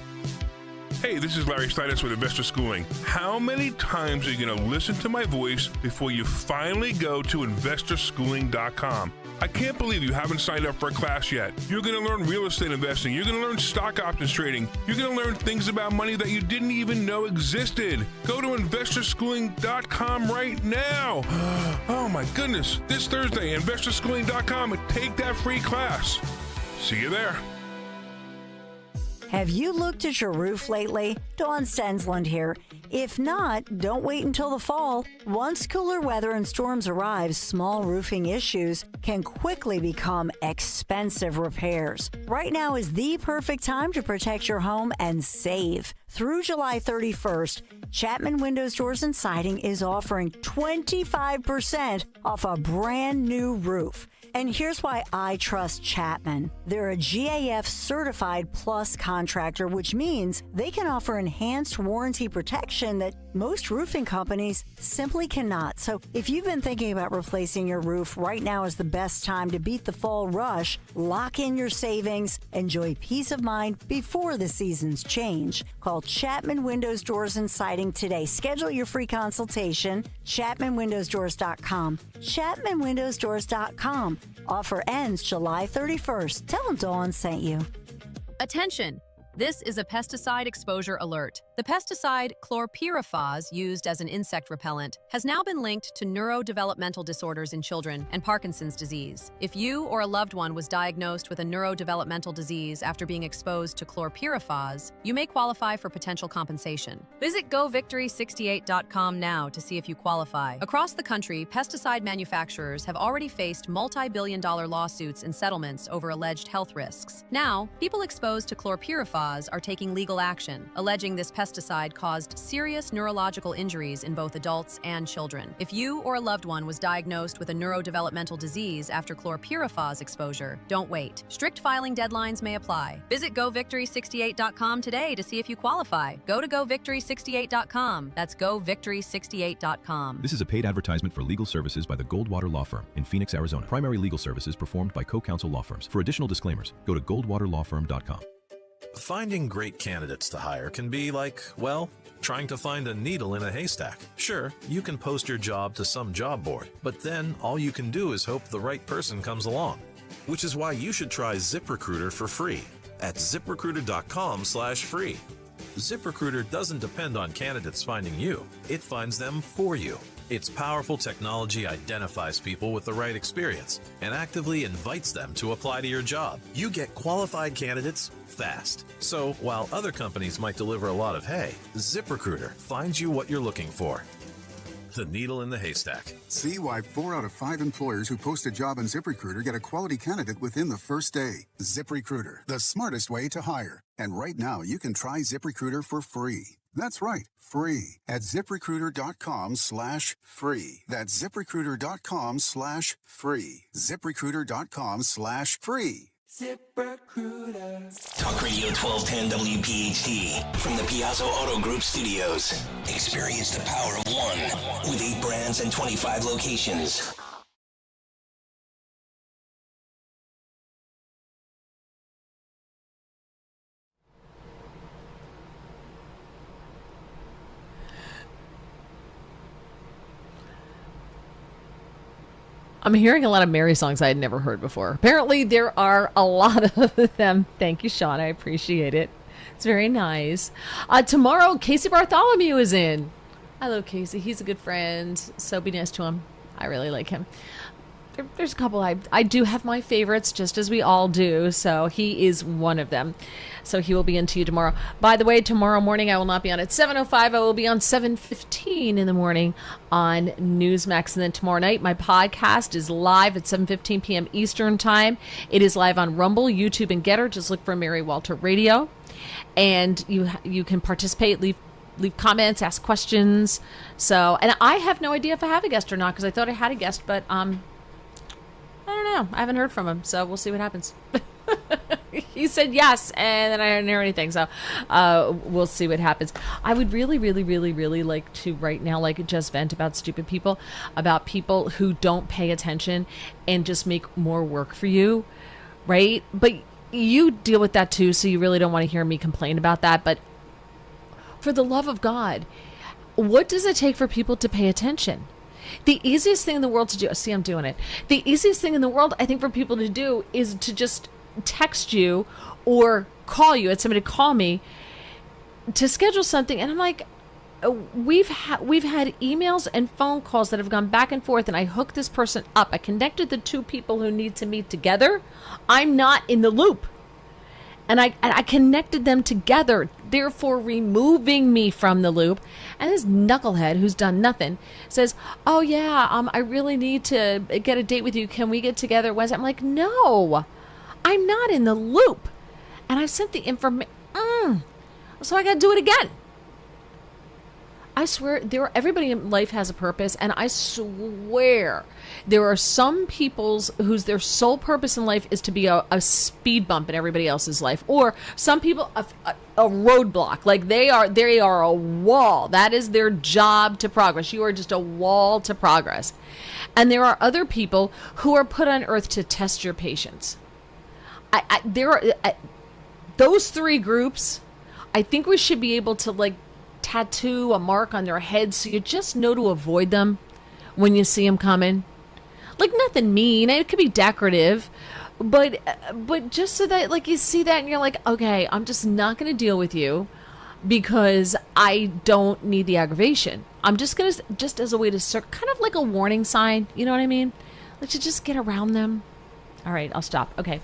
Hey, this is Larry Steinitz with Investor Schooling. How many times are you going to listen to my voice before you finally go to investorschooling.com? I can't believe you haven't signed up for a class yet. You're going to learn real estate investing. You're going to learn stock options trading. You're going to learn things about money that you didn't even know existed. Go to investorschooling.com right now. Oh my goodness. This Thursday, investorschooling.com, and take that free class. See you there. Have you looked at your roof lately? Dawn Stensland here. If not, don't wait until the fall. Once cooler weather and storms arrive, small roofing issues can quickly become expensive repairs. Right now is the perfect time to protect your home and save. Through July 31st, Chapman Windows, Doors, and Siding is offering 25% off a brand new roof. And here's why I trust Chapman. They're a GAF certified plus contractor, which means they can offer enhanced warranty protection that most roofing companies simply cannot. So if you've been thinking about replacing your roof, right now is the best time to beat the fall rush, lock in your savings, enjoy peace of mind before the seasons change. Call Chapman Windows, Doors, and Siding today. Schedule your free consultation, ChapmanWindowsDoors.com. ChapmanWindowsDoors.com. Offer ends July 31st. Tell them Dawn sent you. Attention! This is a pesticide exposure alert. The pesticide chlorpyrifos, used as an insect repellent, has now been linked to neurodevelopmental disorders in children and Parkinson's disease. If you or a loved one was diagnosed with a neurodevelopmental disease after being exposed to chlorpyrifos, you may qualify for potential compensation. Visit govictory68.com now to see if you qualify. Across the country, pesticide manufacturers have already faced multi-billion-dollar lawsuits and settlements over alleged health risks. Now, people exposed to chlorpyrifos are taking legal action, alleging this pesticide caused serious neurological injuries in both adults and children. If you or a loved one was diagnosed with a neurodevelopmental disease after chlorpyrifos exposure, don't wait. Strict filing deadlines may apply. Visit govictory68.com today to see if you qualify. Go to govictory68.com. That's govictory68.com. This is a paid advertisement for legal services by the Goldwater Law Firm in Phoenix, Arizona. Primary legal services performed by co-counsel law firms. For additional disclaimers, go to goldwaterlawfirm.com. Finding great candidates to hire can be like, well, trying to find a needle in a haystack. Sure, you can post your job to some job board, but then all you can do is hope the right person comes along. Which is why you should try ZipRecruiter for free at ziprecruiter.com/free. ZipRecruiter doesn't depend on candidates finding you. It finds them for you. Its powerful technology identifies people with the right experience and actively invites them to apply to your job. You get qualified candidates fast. So while other companies might deliver a lot of hay, ZipRecruiter finds you what you're looking for. The needle in the haystack. See why 4 out of 5 employers who post a job on ZipRecruiter get a quality candidate within the first day. ZipRecruiter, the smartest way to hire. And right now, you can try ZipRecruiter for free. That's right, free at ZipRecruiter.com/free. That's ZipRecruiter.com/free. ZipRecruiter.com/free. ZipRecruiter. Talk Radio 1210 WPHT from the Piazza Auto Group Studios. Experience the power of one with 8 brands and 25 locations. I'm hearing a lot of Mary songs I had never heard before. Apparently, there are a lot of them. Thank you, Sean. I appreciate it. It's very nice. Tomorrow, Casey Bartholomew is in. I love Casey. He's a good friend. So be nice to him. I really like him. There's a couple I do have my favorites, just as we all do. So he is one of them. So he will be into you tomorrow. By the way, tomorrow morning I will not be on at 7:05. I will be on 7:15 in the morning on Newsmax. And then tomorrow night, my podcast is live at 7:15 p.m. Eastern Time. It is live on Rumble, YouTube, and Getter. Just look for Mary Walter Radio. And you can participate, leave comments, ask questions. So, and I have no idea if I have a guest or not, because I thought I had a guest, but I don't know. I haven't heard from him, so we'll see what happens. He said yes, and then I didn't hear anything, so we'll see what happens. I would really, really, really, really like to right now, like, just vent about stupid people, about people who don't pay attention and just make more work for you, right? But you deal with that too, so you really don't want to hear me complain about that. But for the love of God, what does it take for people to pay attention? The easiest thing in the world to do, see, I'm doing it. The easiest thing in the world, I think, for people to do is to just text you or call you. It's somebody to call me to schedule something. And I'm like, we've had emails and phone calls that have gone back and forth, and I hooked this person up. I connected the two people who need to meet together. I'm not in the loop. And I connected them together, therefore removing me from the loop. And this knucklehead who's done nothing says, oh, yeah, I really need to get a date with you. Can we get together Wednesday? I'm like, no, I'm not in the loop. And I sent the information. So I got to do it again. I swear, everybody in life has a purpose, and I swear there are some people's whose their sole purpose in life is to be a speed bump in everybody else's life, or some people a roadblock. Like they are a wall. That is their job to progress. You are just a wall to progress. And there are other people who are put on earth to test your patience. Those three groups. I think we should be able to, like, tattoo a mark on their head so you just know to avoid them when you see them coming. Like, nothing mean. It could be decorative, but just so that, like, you see that and you're like, okay, I'm just not going to deal with you because I don't need the aggravation. I'm just going to, just as a way to kind of like a warning sign, you know what I mean? Like, to just get around them. All right, I'll stop. Okay.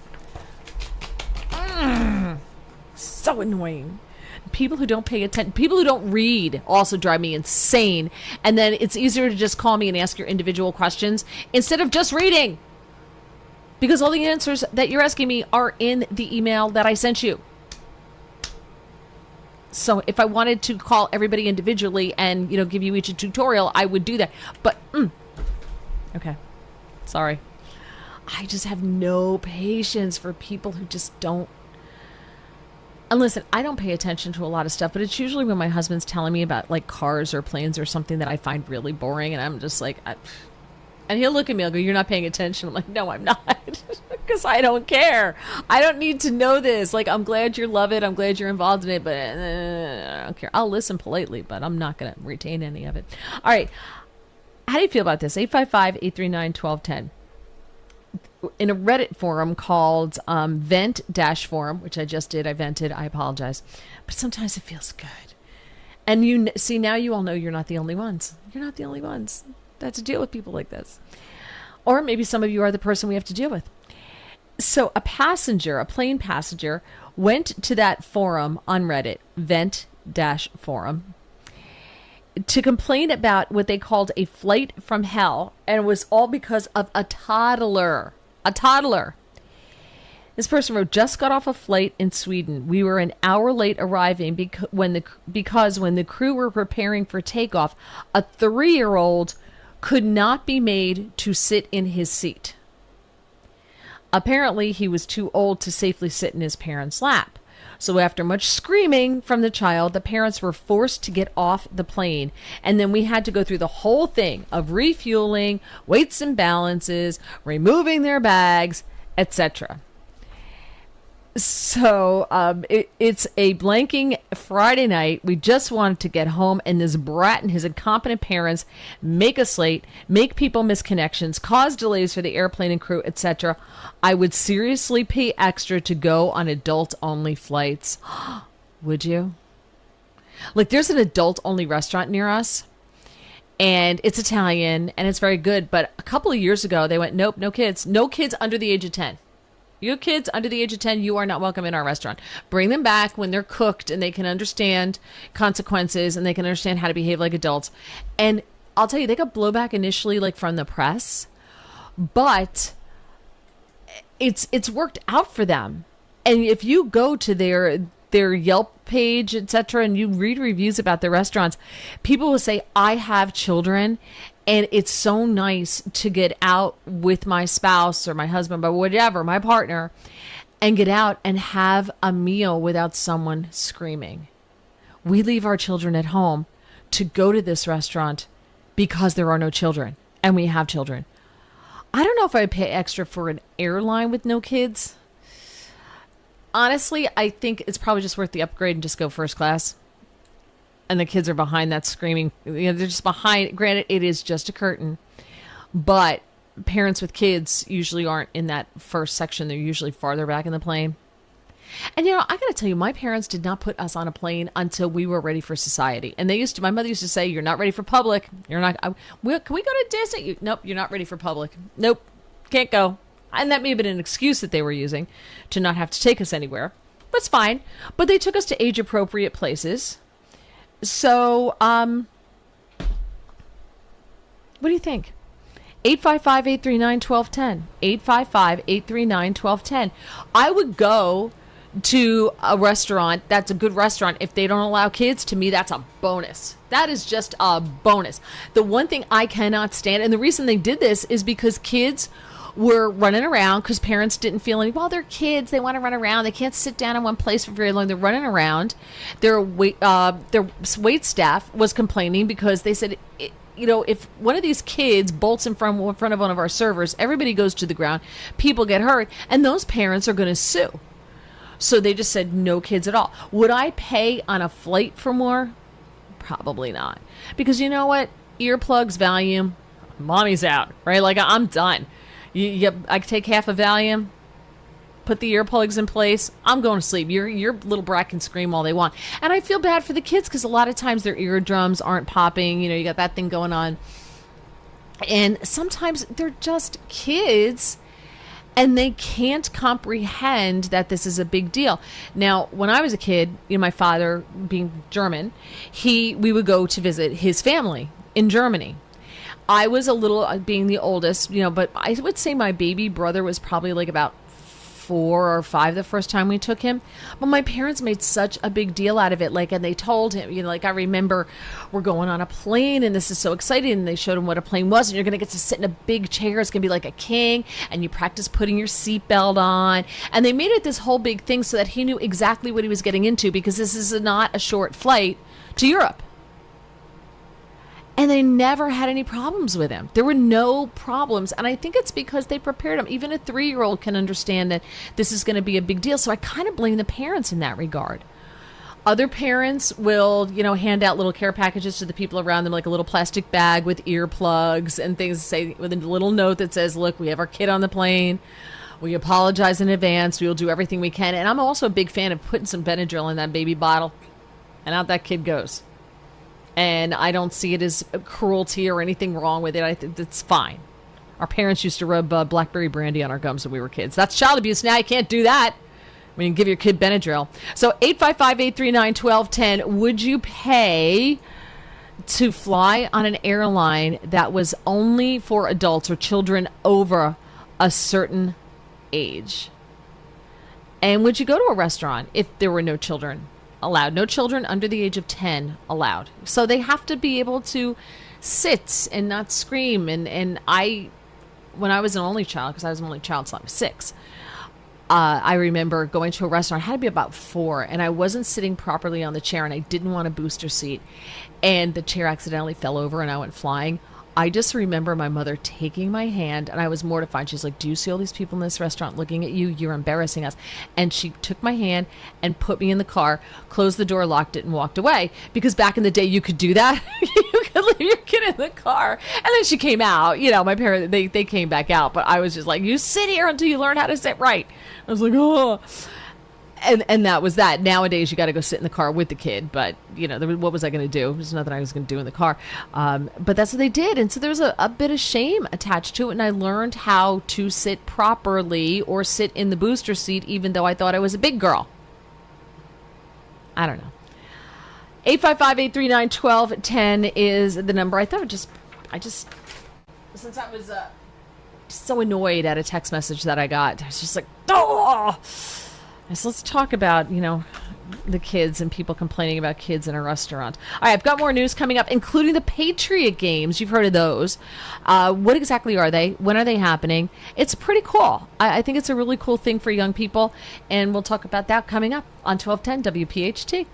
So annoying. People who don't pay attention, people who don't read also drive me insane. And then it's easier to just call me and ask your individual questions instead of just reading. Because all the answers that you're asking me are in the email that I sent you. So if I wanted to call everybody individually and, give you each a tutorial, I would do that. But, okay. Sorry. I just have no patience for people who just don't. And listen, I don't pay attention to a lot of stuff, but it's usually when my husband's telling me about, like, cars or planes or something that I find really boring, and I'm just like, and he'll look at me, I'll go, you're not paying attention. I'm like, no, I'm not, because I don't care. I don't need to know this. Like, I'm glad you love it. I'm glad you're involved in it, but I don't care. I'll listen politely, but I'm not going to retain any of it. All right. How do you feel about this? 855-839-1210. in a Reddit forum called Vent-Forum, which I just did. I vented. I apologize. But sometimes it feels good. And you see, now you all know you're not the only ones. You're not the only ones that have to deal with people like this. Or maybe some of you are the person we have to deal with. So a plane passenger, went to that forum on Reddit, Vent-Forum, to complain about what they called a flight from hell, and it was all because of a toddler. A toddler. This person wrote, just got off a flight in Sweden. We were an hour late arriving because when the crew were preparing for takeoff, a 3-year-old could not be made to sit in his seat. Apparently, he was too old to safely sit in his parents' lap. So after much screaming from the child, the parents were forced to get off the plane. And then we had to go through the whole thing of refueling, weights and balances, removing their bags, etc. So it's a blanking Friday night. We just wanted to get home, and this brat and his incompetent parents make us late, make people miss connections, cause delays for the airplane and crew, etc. I would seriously pay extra to go on adult-only flights. Would you? Like, there's an adult-only restaurant near us, and it's Italian, and it's very good. But a couple of years ago, they went, nope, no kids. No kids under the age of 10. You kids under the age of 10, you are not welcome in our restaurant. Bring them back when they're cooked and they can understand consequences and they can understand how to behave like adults. And I'll tell you, they got blowback initially, like from the press, but it's worked out for them. And if you go to their Yelp page, etc., and you read reviews about the restaurants, people will say, I have children, and it's so nice to get out with my spouse or my husband, but whatever, my partner, and get out and have a meal without someone screaming. We leave our children at home to go to this restaurant because there are no children, and we have children. I don't know if I'd pay extra for an airline with no kids. Honestly, I think it's probably just worth the upgrade and just go first class. And the kids are behind that screaming. They're just behind. Granted, it is just a curtain. But parents with kids usually aren't in that first section. They're usually farther back in the plane. And, I got to tell you, my parents did not put us on a plane until we were ready for society. And my mother used to say, you're not ready for public. You're not. Can we go to Disney? Nope, you're not ready for public. Nope, can't go. And that may have been an excuse that they were using to not have to take us anywhere. But it's fine. But they took us to age-appropriate places. So, what do you think? 855-839-1210. 855-839-1210. I would go to a restaurant that's a good restaurant if they don't allow kids. To me, that's a bonus. That is just a bonus. The one thing I cannot stand, and the reason they did this is because kids were running around because parents didn't feel they're kids. They want to run around. They can't sit down in one place for very long. They're running around. Their wait staff was complaining because they said, if one of these kids bolts in front of one of our servers, everybody goes to the ground, people get hurt, and those parents are going to sue. So they just said no kids at all. Would I pay on a flight for more? Probably not. Because you know what? Earplugs, Valium, mommy's out, right? Like, I'm done. I take half a Valium, put the earplugs in place. I'm going to sleep. Your little brat can scream all they want. And I feel bad for the kids because a lot of times their eardrums aren't popping. You got that thing going on. And sometimes they're just kids and they can't comprehend that this is a big deal. Now, when I was a kid, my father being German, we would go to visit his family in Germany. I was a little, being the oldest, but I would say my baby brother was probably like about 4 or 5 the first time we took him. But my parents made such a big deal out of it. And they told him, I remember we're going on a plane and this is so exciting. And they showed him what a plane was. And you're going to get to sit in a big chair. It's going to be like a king. And you practice putting your seatbelt on. And they made it this whole big thing so that he knew exactly what he was getting into because this is not a short flight to Europe. And they never had any problems with him. There were no problems. And I think it's because they prepared him. Even a 3-year-old can understand that this is going to be a big deal. So I kind of blame the parents in that regard. Other parents will, hand out little care packages to the people around them, like a little plastic bag with earplugs and things, say with a little note that says, look, we have our kid on the plane. We apologize in advance. We will do everything we can. And I'm also a big fan of putting some Benadryl in that baby bottle, and out that kid goes. And I don't see it as cruelty or anything wrong with it. I think it's fine. Our parents used to rub blackberry brandy on our gums when we were kids. That's child abuse. Now you can't do that. I mean, give your kid Benadryl. So 855-839-1210. Would you pay to fly on an airline that was only for adults or children over a certain age? And would you go to a restaurant if there were no children allowed? No children under the age of 10 allowed. So they have to be able to sit and not scream. And when I was an only child, because I was an only child until I was 6, I remember going to a restaurant. I had to be about 4, and I wasn't sitting properly on the chair, and I didn't want a booster seat, and the chair accidentally fell over, and I went flying. I just remember my mother taking my hand, and I was mortified. She's like, do you see all these people in this restaurant looking at you? You're embarrassing us. And she took my hand and put me in the car, closed the door, locked it, and walked away. Because back in the day, you could do that. You could leave your kid in the car. And then she came out. My parents, they came back out. But I was just like, you sit here until you learn how to sit right. I was like, oh. And that was that. Nowadays, you got to go sit in the car with the kid. But, what was I going to do? There's nothing I was going to do in the car. But that's what they did. And so there was a bit of shame attached to it. And I learned how to sit properly or sit in the booster seat, even though I thought I was a big girl. I don't know. 855-839-1210 is the number. I thought I just, since I was so annoyed at a text message that I got, I was just like, oh! So let's talk about, the kids and people complaining about kids in a restaurant. All right, I've got more news coming up, including the Patriot Games. You've heard of those. What exactly are they? When are they happening? It's pretty cool. I think it's a really cool thing for young people, and we'll talk about that coming up on 1210 WPHT.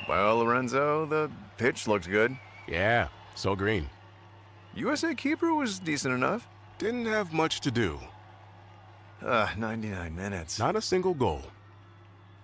Well, Lorenzo, the pitch looked good. Yeah, so green. USA keeper was decent enough. Didn't have much to do. 99 minutes. Not a single goal.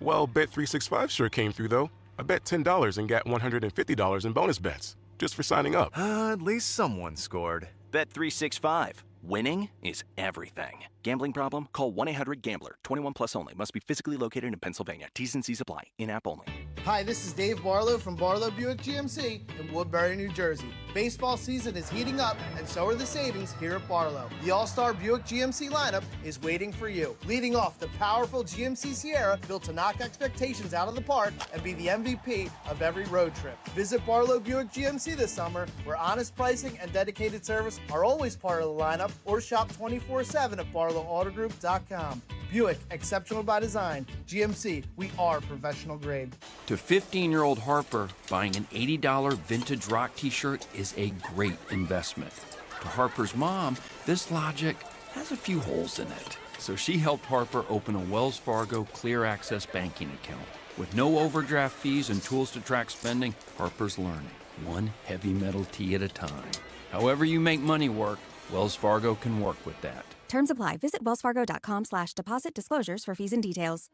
Well, Bet365 sure came through, though. I bet $10 and got $150 in bonus bets, just for signing up. At least someone scored. Bet365. Winning is everything. Gambling problem? Call 1-800-GAMBLER. 21 plus only. Must be physically located in Pennsylvania. T's and C's apply. In-app only. Hi, this is Dave Barlow from Barlow Buick GMC in Woodbury, New Jersey. Baseball season is heating up, and so are the savings here at Barlow. The All-Star Buick GMC lineup is waiting for you. Leading off, the powerful GMC Sierra, built to knock expectations out of the park and be the MVP of every road trip. Visit Barlow Buick GMC this summer, where honest pricing and dedicated service are always part of the lineup, or shop 24/7 at barlowautogroup.com. Buick, exceptional by design. GMC, we are professional grade. To 15-year-old Harper, buying an $80 vintage rock t-shirt is a great investment. To Harper's mom, this logic has a few holes in it. So she helped Harper open a Wells Fargo Clear Access banking account. With no overdraft fees and tools to track spending, Harper's learning, one heavy metal tee at a time. However you make money work, Wells Fargo can work with that. Terms apply. Visit wellsfargo.com/deposit disclosures for fees and details.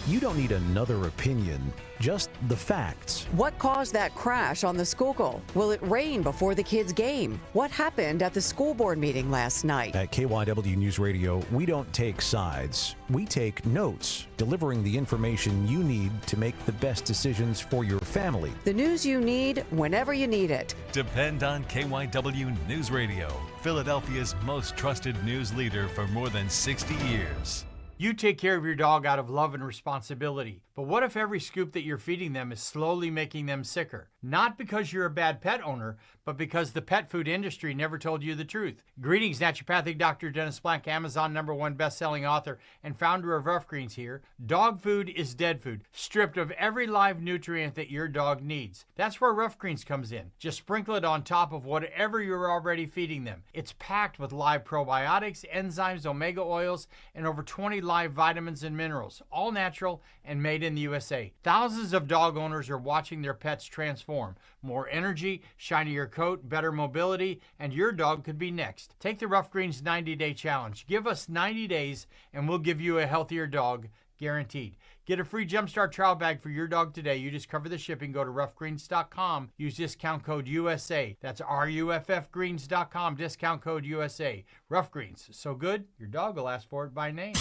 You don't need another opinion, just the facts. What caused that crash on the Schuylkill? Will it rain before the kids' game? What happened at the school board meeting last night? At KYW News Radio, we don't take sides. We take notes, delivering the information you need to make the best decisions for your family. The news you need whenever you need it. Depend on KYW News Radio, Philadelphia's most trusted news leader for more than 60 years. You take care of your dog out of love and responsibility. But what if every scoop that you're feeding them is slowly making them sicker? Not because you're a bad pet owner, but because the pet food industry never told you the truth. Greetings, naturopathic Dr. Dennis Blank, Amazon #1 best-selling author and founder of Rough Greens here. Dog food is dead food, stripped of every live nutrient that your dog needs. That's where Rough Greens comes in. Just sprinkle it on top of whatever you're already feeding them. It's packed with live probiotics, enzymes, omega oils, and over 20 live vitamins and minerals, all natural and made in the USA. Thousands of dog owners are watching their pets transform. More energy, shinier coat, better mobility, and your dog could be next. Take the Rough Greens 90-day challenge. Give us 90 days and we'll give you a healthier dog guaranteed. Get a free Jumpstart trial bag for your dog today. You just cover the shipping. Go to roughgreens.com. Use discount code USA. That's RUFFgreens.com. Discount code USA. Rough Greens. So good, your dog will ask for it by name.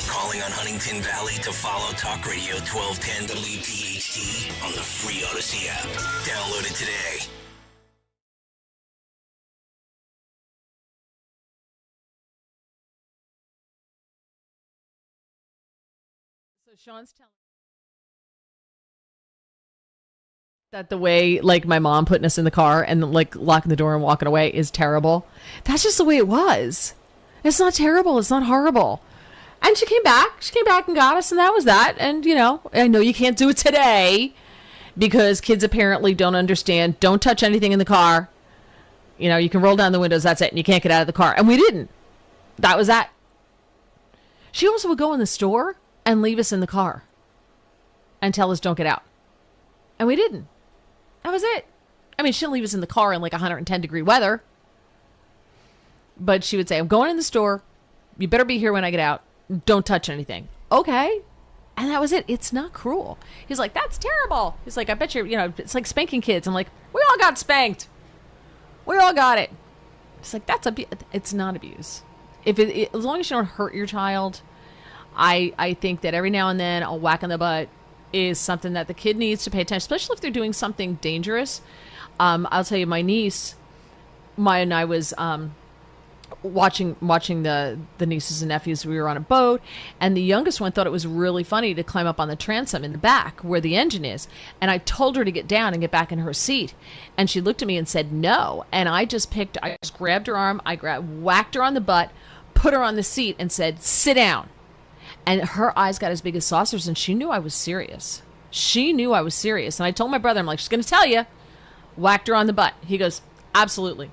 Calling on Huntington Valley to follow Talk Radio 1210 WPHT on the free Odyssey app. Download it today. So Sean's telling that the way, like, my mom putting us in the car and, like, locking the door and walking away is terrible. That's just the way it was. It's not terrible. It's not horrible. And she came back. She came back and got us, and that was that. And, you know you can't do it today because kids apparently don't understand. Don't touch anything in the car. You can roll down the windows. That's it. And you can't get out of the car. And we didn't. That was that. She also would go in the store and leave us in the car and tell us don't get out. And we didn't. That was it. I mean, she didn't leave us in the car in like 110-degree weather. But she would say, I'm going in the store. You better be here when I get out. Don't touch anything. Okay. And that was it. It's not cruel. He's like, that's terrible. He's like, I bet it's like spanking kids. I'm like, we all got spanked. We all got it. It's like, it's not abuse. As long as you don't hurt your child, I think that every now and then a whack in the butt is something that the kid needs to pay attention, especially if they're doing something dangerous. I'll tell you, my niece, Maya and I was watching the nieces and nephews. We were on a boat, and the youngest one thought it was really funny to climb up on the transom in the back where the engine is. And I told her to get down and get back in her seat. And she looked at me and said no. And I just grabbed her arm, whacked her on the butt, put her on the seat and said, sit down. And her eyes got as big as saucers, and she knew I was serious. And I told my brother, I'm like, she's going to tell you. Whacked her on the butt. He goes, absolutely.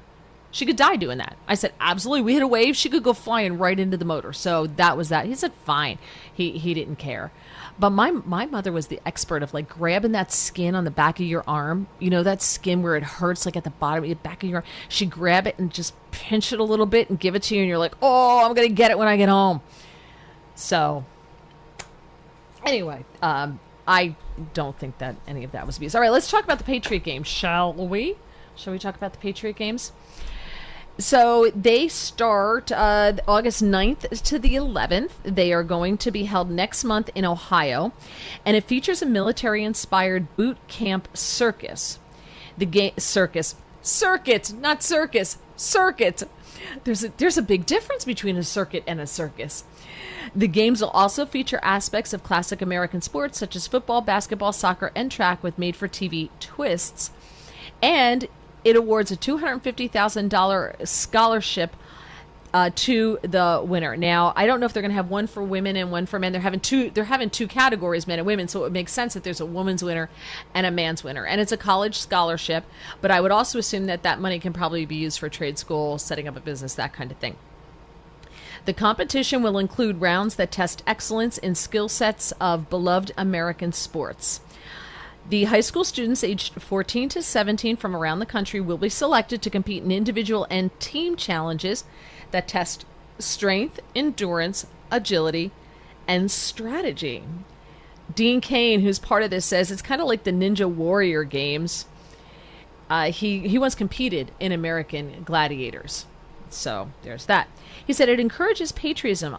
She could die doing that. I said, absolutely. We hit a wave. She could go flying right into the motor. So that was that. He said, fine. He didn't care. But my mother was the expert of, like, grabbing that skin on the back of your arm. That skin where it hurts, like at the bottom of the back of your arm. She'd grab it and just pinch it a little bit and give it to you. And you're like, oh, I'm going to get it when I get home. So, anyway, I don't think that any of that was abuse. All right, let's talk about the Patriot Games, shall we? Shall we talk about the Patriot Games? So, they start August 9th to the 11th. They are going to be held next month in Ohio, and it features a military-inspired boot camp circus. Circuit, not circus. Circuit. There's a big difference between a circuit and a circus. The games will also feature aspects of classic American sports such as football, basketball, soccer, and track with made-for-TV twists. And it awards a $250,000 scholarship to the winner. Now, I don't know if they're going to have one for women and one for men. They're having two categories, men and women, so it would make sense that there's a woman's winner and a man's winner. And it's a college scholarship, but I would also assume that money can probably be used for trade school, setting up a business, that kind of thing. The competition will include rounds that test excellence in skill sets of beloved American sports. The high school students aged 14 to 17 from around the country will be selected to compete in individual and team challenges that test strength, endurance, agility, and strategy. Dean Kane, who's part of this, says it's kind of like the Ninja Warrior games. He once competed in American Gladiators. So there's that. He said it encourages patriotism.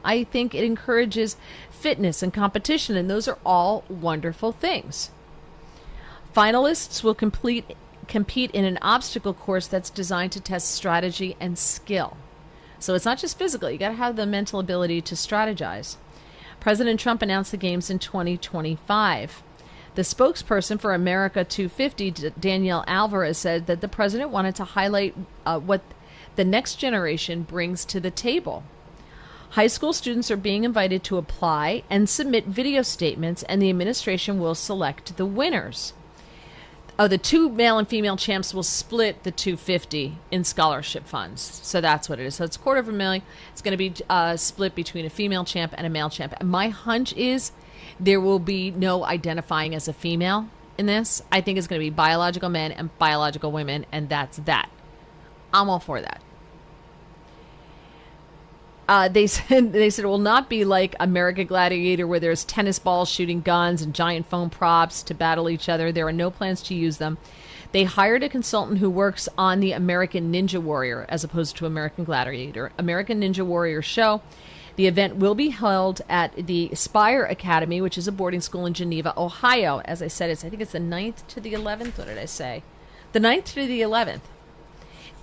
I think it encourages fitness and competition, and those are all wonderful things. Finalists will compete in an obstacle course that's designed to test strategy and skill. So it's not just physical. You got to have the mental ability to strategize. President Trump announced the games in 2025. The spokesperson for America 250, Danielle Alvarez, said that the president wanted to highlight what the next generation brings to the table. High school students are being invited to apply and submit video statements, and the administration will select the winners. The two male and female champs will split the $250 in scholarship funds. So that's what it is. So it's $250,000. It's going to be split between a female champ and a male champ. And my hunch is there will be no identifying as a female in this. I think it's going to be biological men and biological women, and that's that. I'm all for that. They said it will not be like American Gladiator, where there's tennis balls shooting guns and giant foam props to battle each other. There are no plans to use them. They hired a consultant who works on the American Ninja Warrior as opposed to American Gladiator. American Ninja Warrior show. The event will be held at the Spire Academy, which is a boarding school in Geneva, Ohio. As I said, I think it's the 9th to the 11th. What did I say? The 9th to the 11th.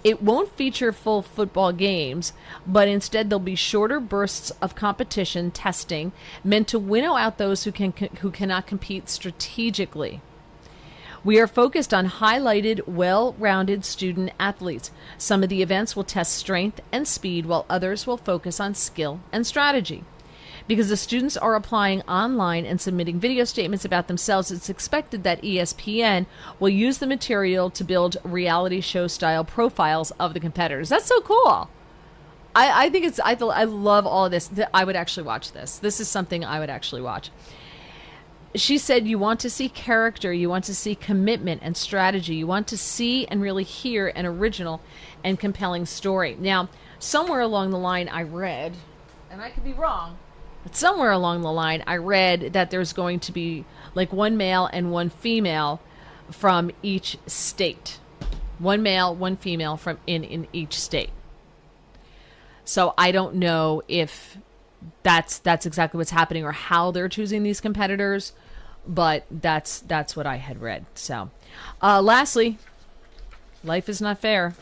It won't feature full football games, but instead there'll be shorter bursts of competition testing meant to winnow out those who cannot compete strategically. We are focused on highlighted, well-rounded student athletes. Some of the events will test strength and speed, while others will focus on skill and strategy. Because the students are applying online and submitting video statements about themselves, it's expected that ESPN will use the material to build reality show-style profiles of the competitors. That's so cool. I think it's, I love all of this. I would actually watch this. This is something I would actually watch. She said you want to see character, you want to see commitment and strategy, you want to see and really hear an original and compelling story. Now, somewhere along the line I read, and I could be wrong, but somewhere along the line I read that there's going to be like one male and one female from each state. One male, one female from in each state. So I don't know if that's exactly what's happening or how they're choosing these competitors, but that's what I had read. So lastly, life is not fair,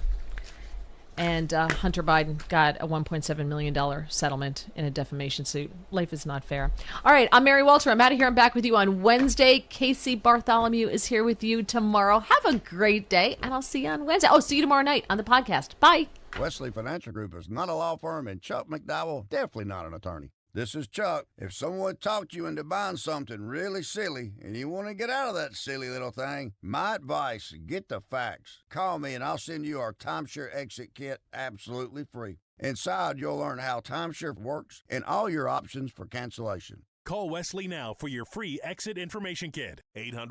and Hunter Biden got a $1.7 million settlement in a defamation suit. Life is not fair. All right, I'm Mary Walter. I'm out of here. I'm back with you on Wednesday. Casey Bartholomew is here with you tomorrow. Have a great day, and I'll see you on Wednesday. Oh, see you tomorrow night on the podcast. Bye. Wesley Financial Group is not a law firm, and Chuck McDowell, definitely not an attorney. This is Chuck. If someone talked you into buying something really silly and you want to get out of that silly little thing, my advice, get the facts. Call me and I'll send you our timeshare exit kit absolutely free. Inside, you'll learn how timeshare works and all your options for cancellation. Call Wesley now for your free exit information kit. 800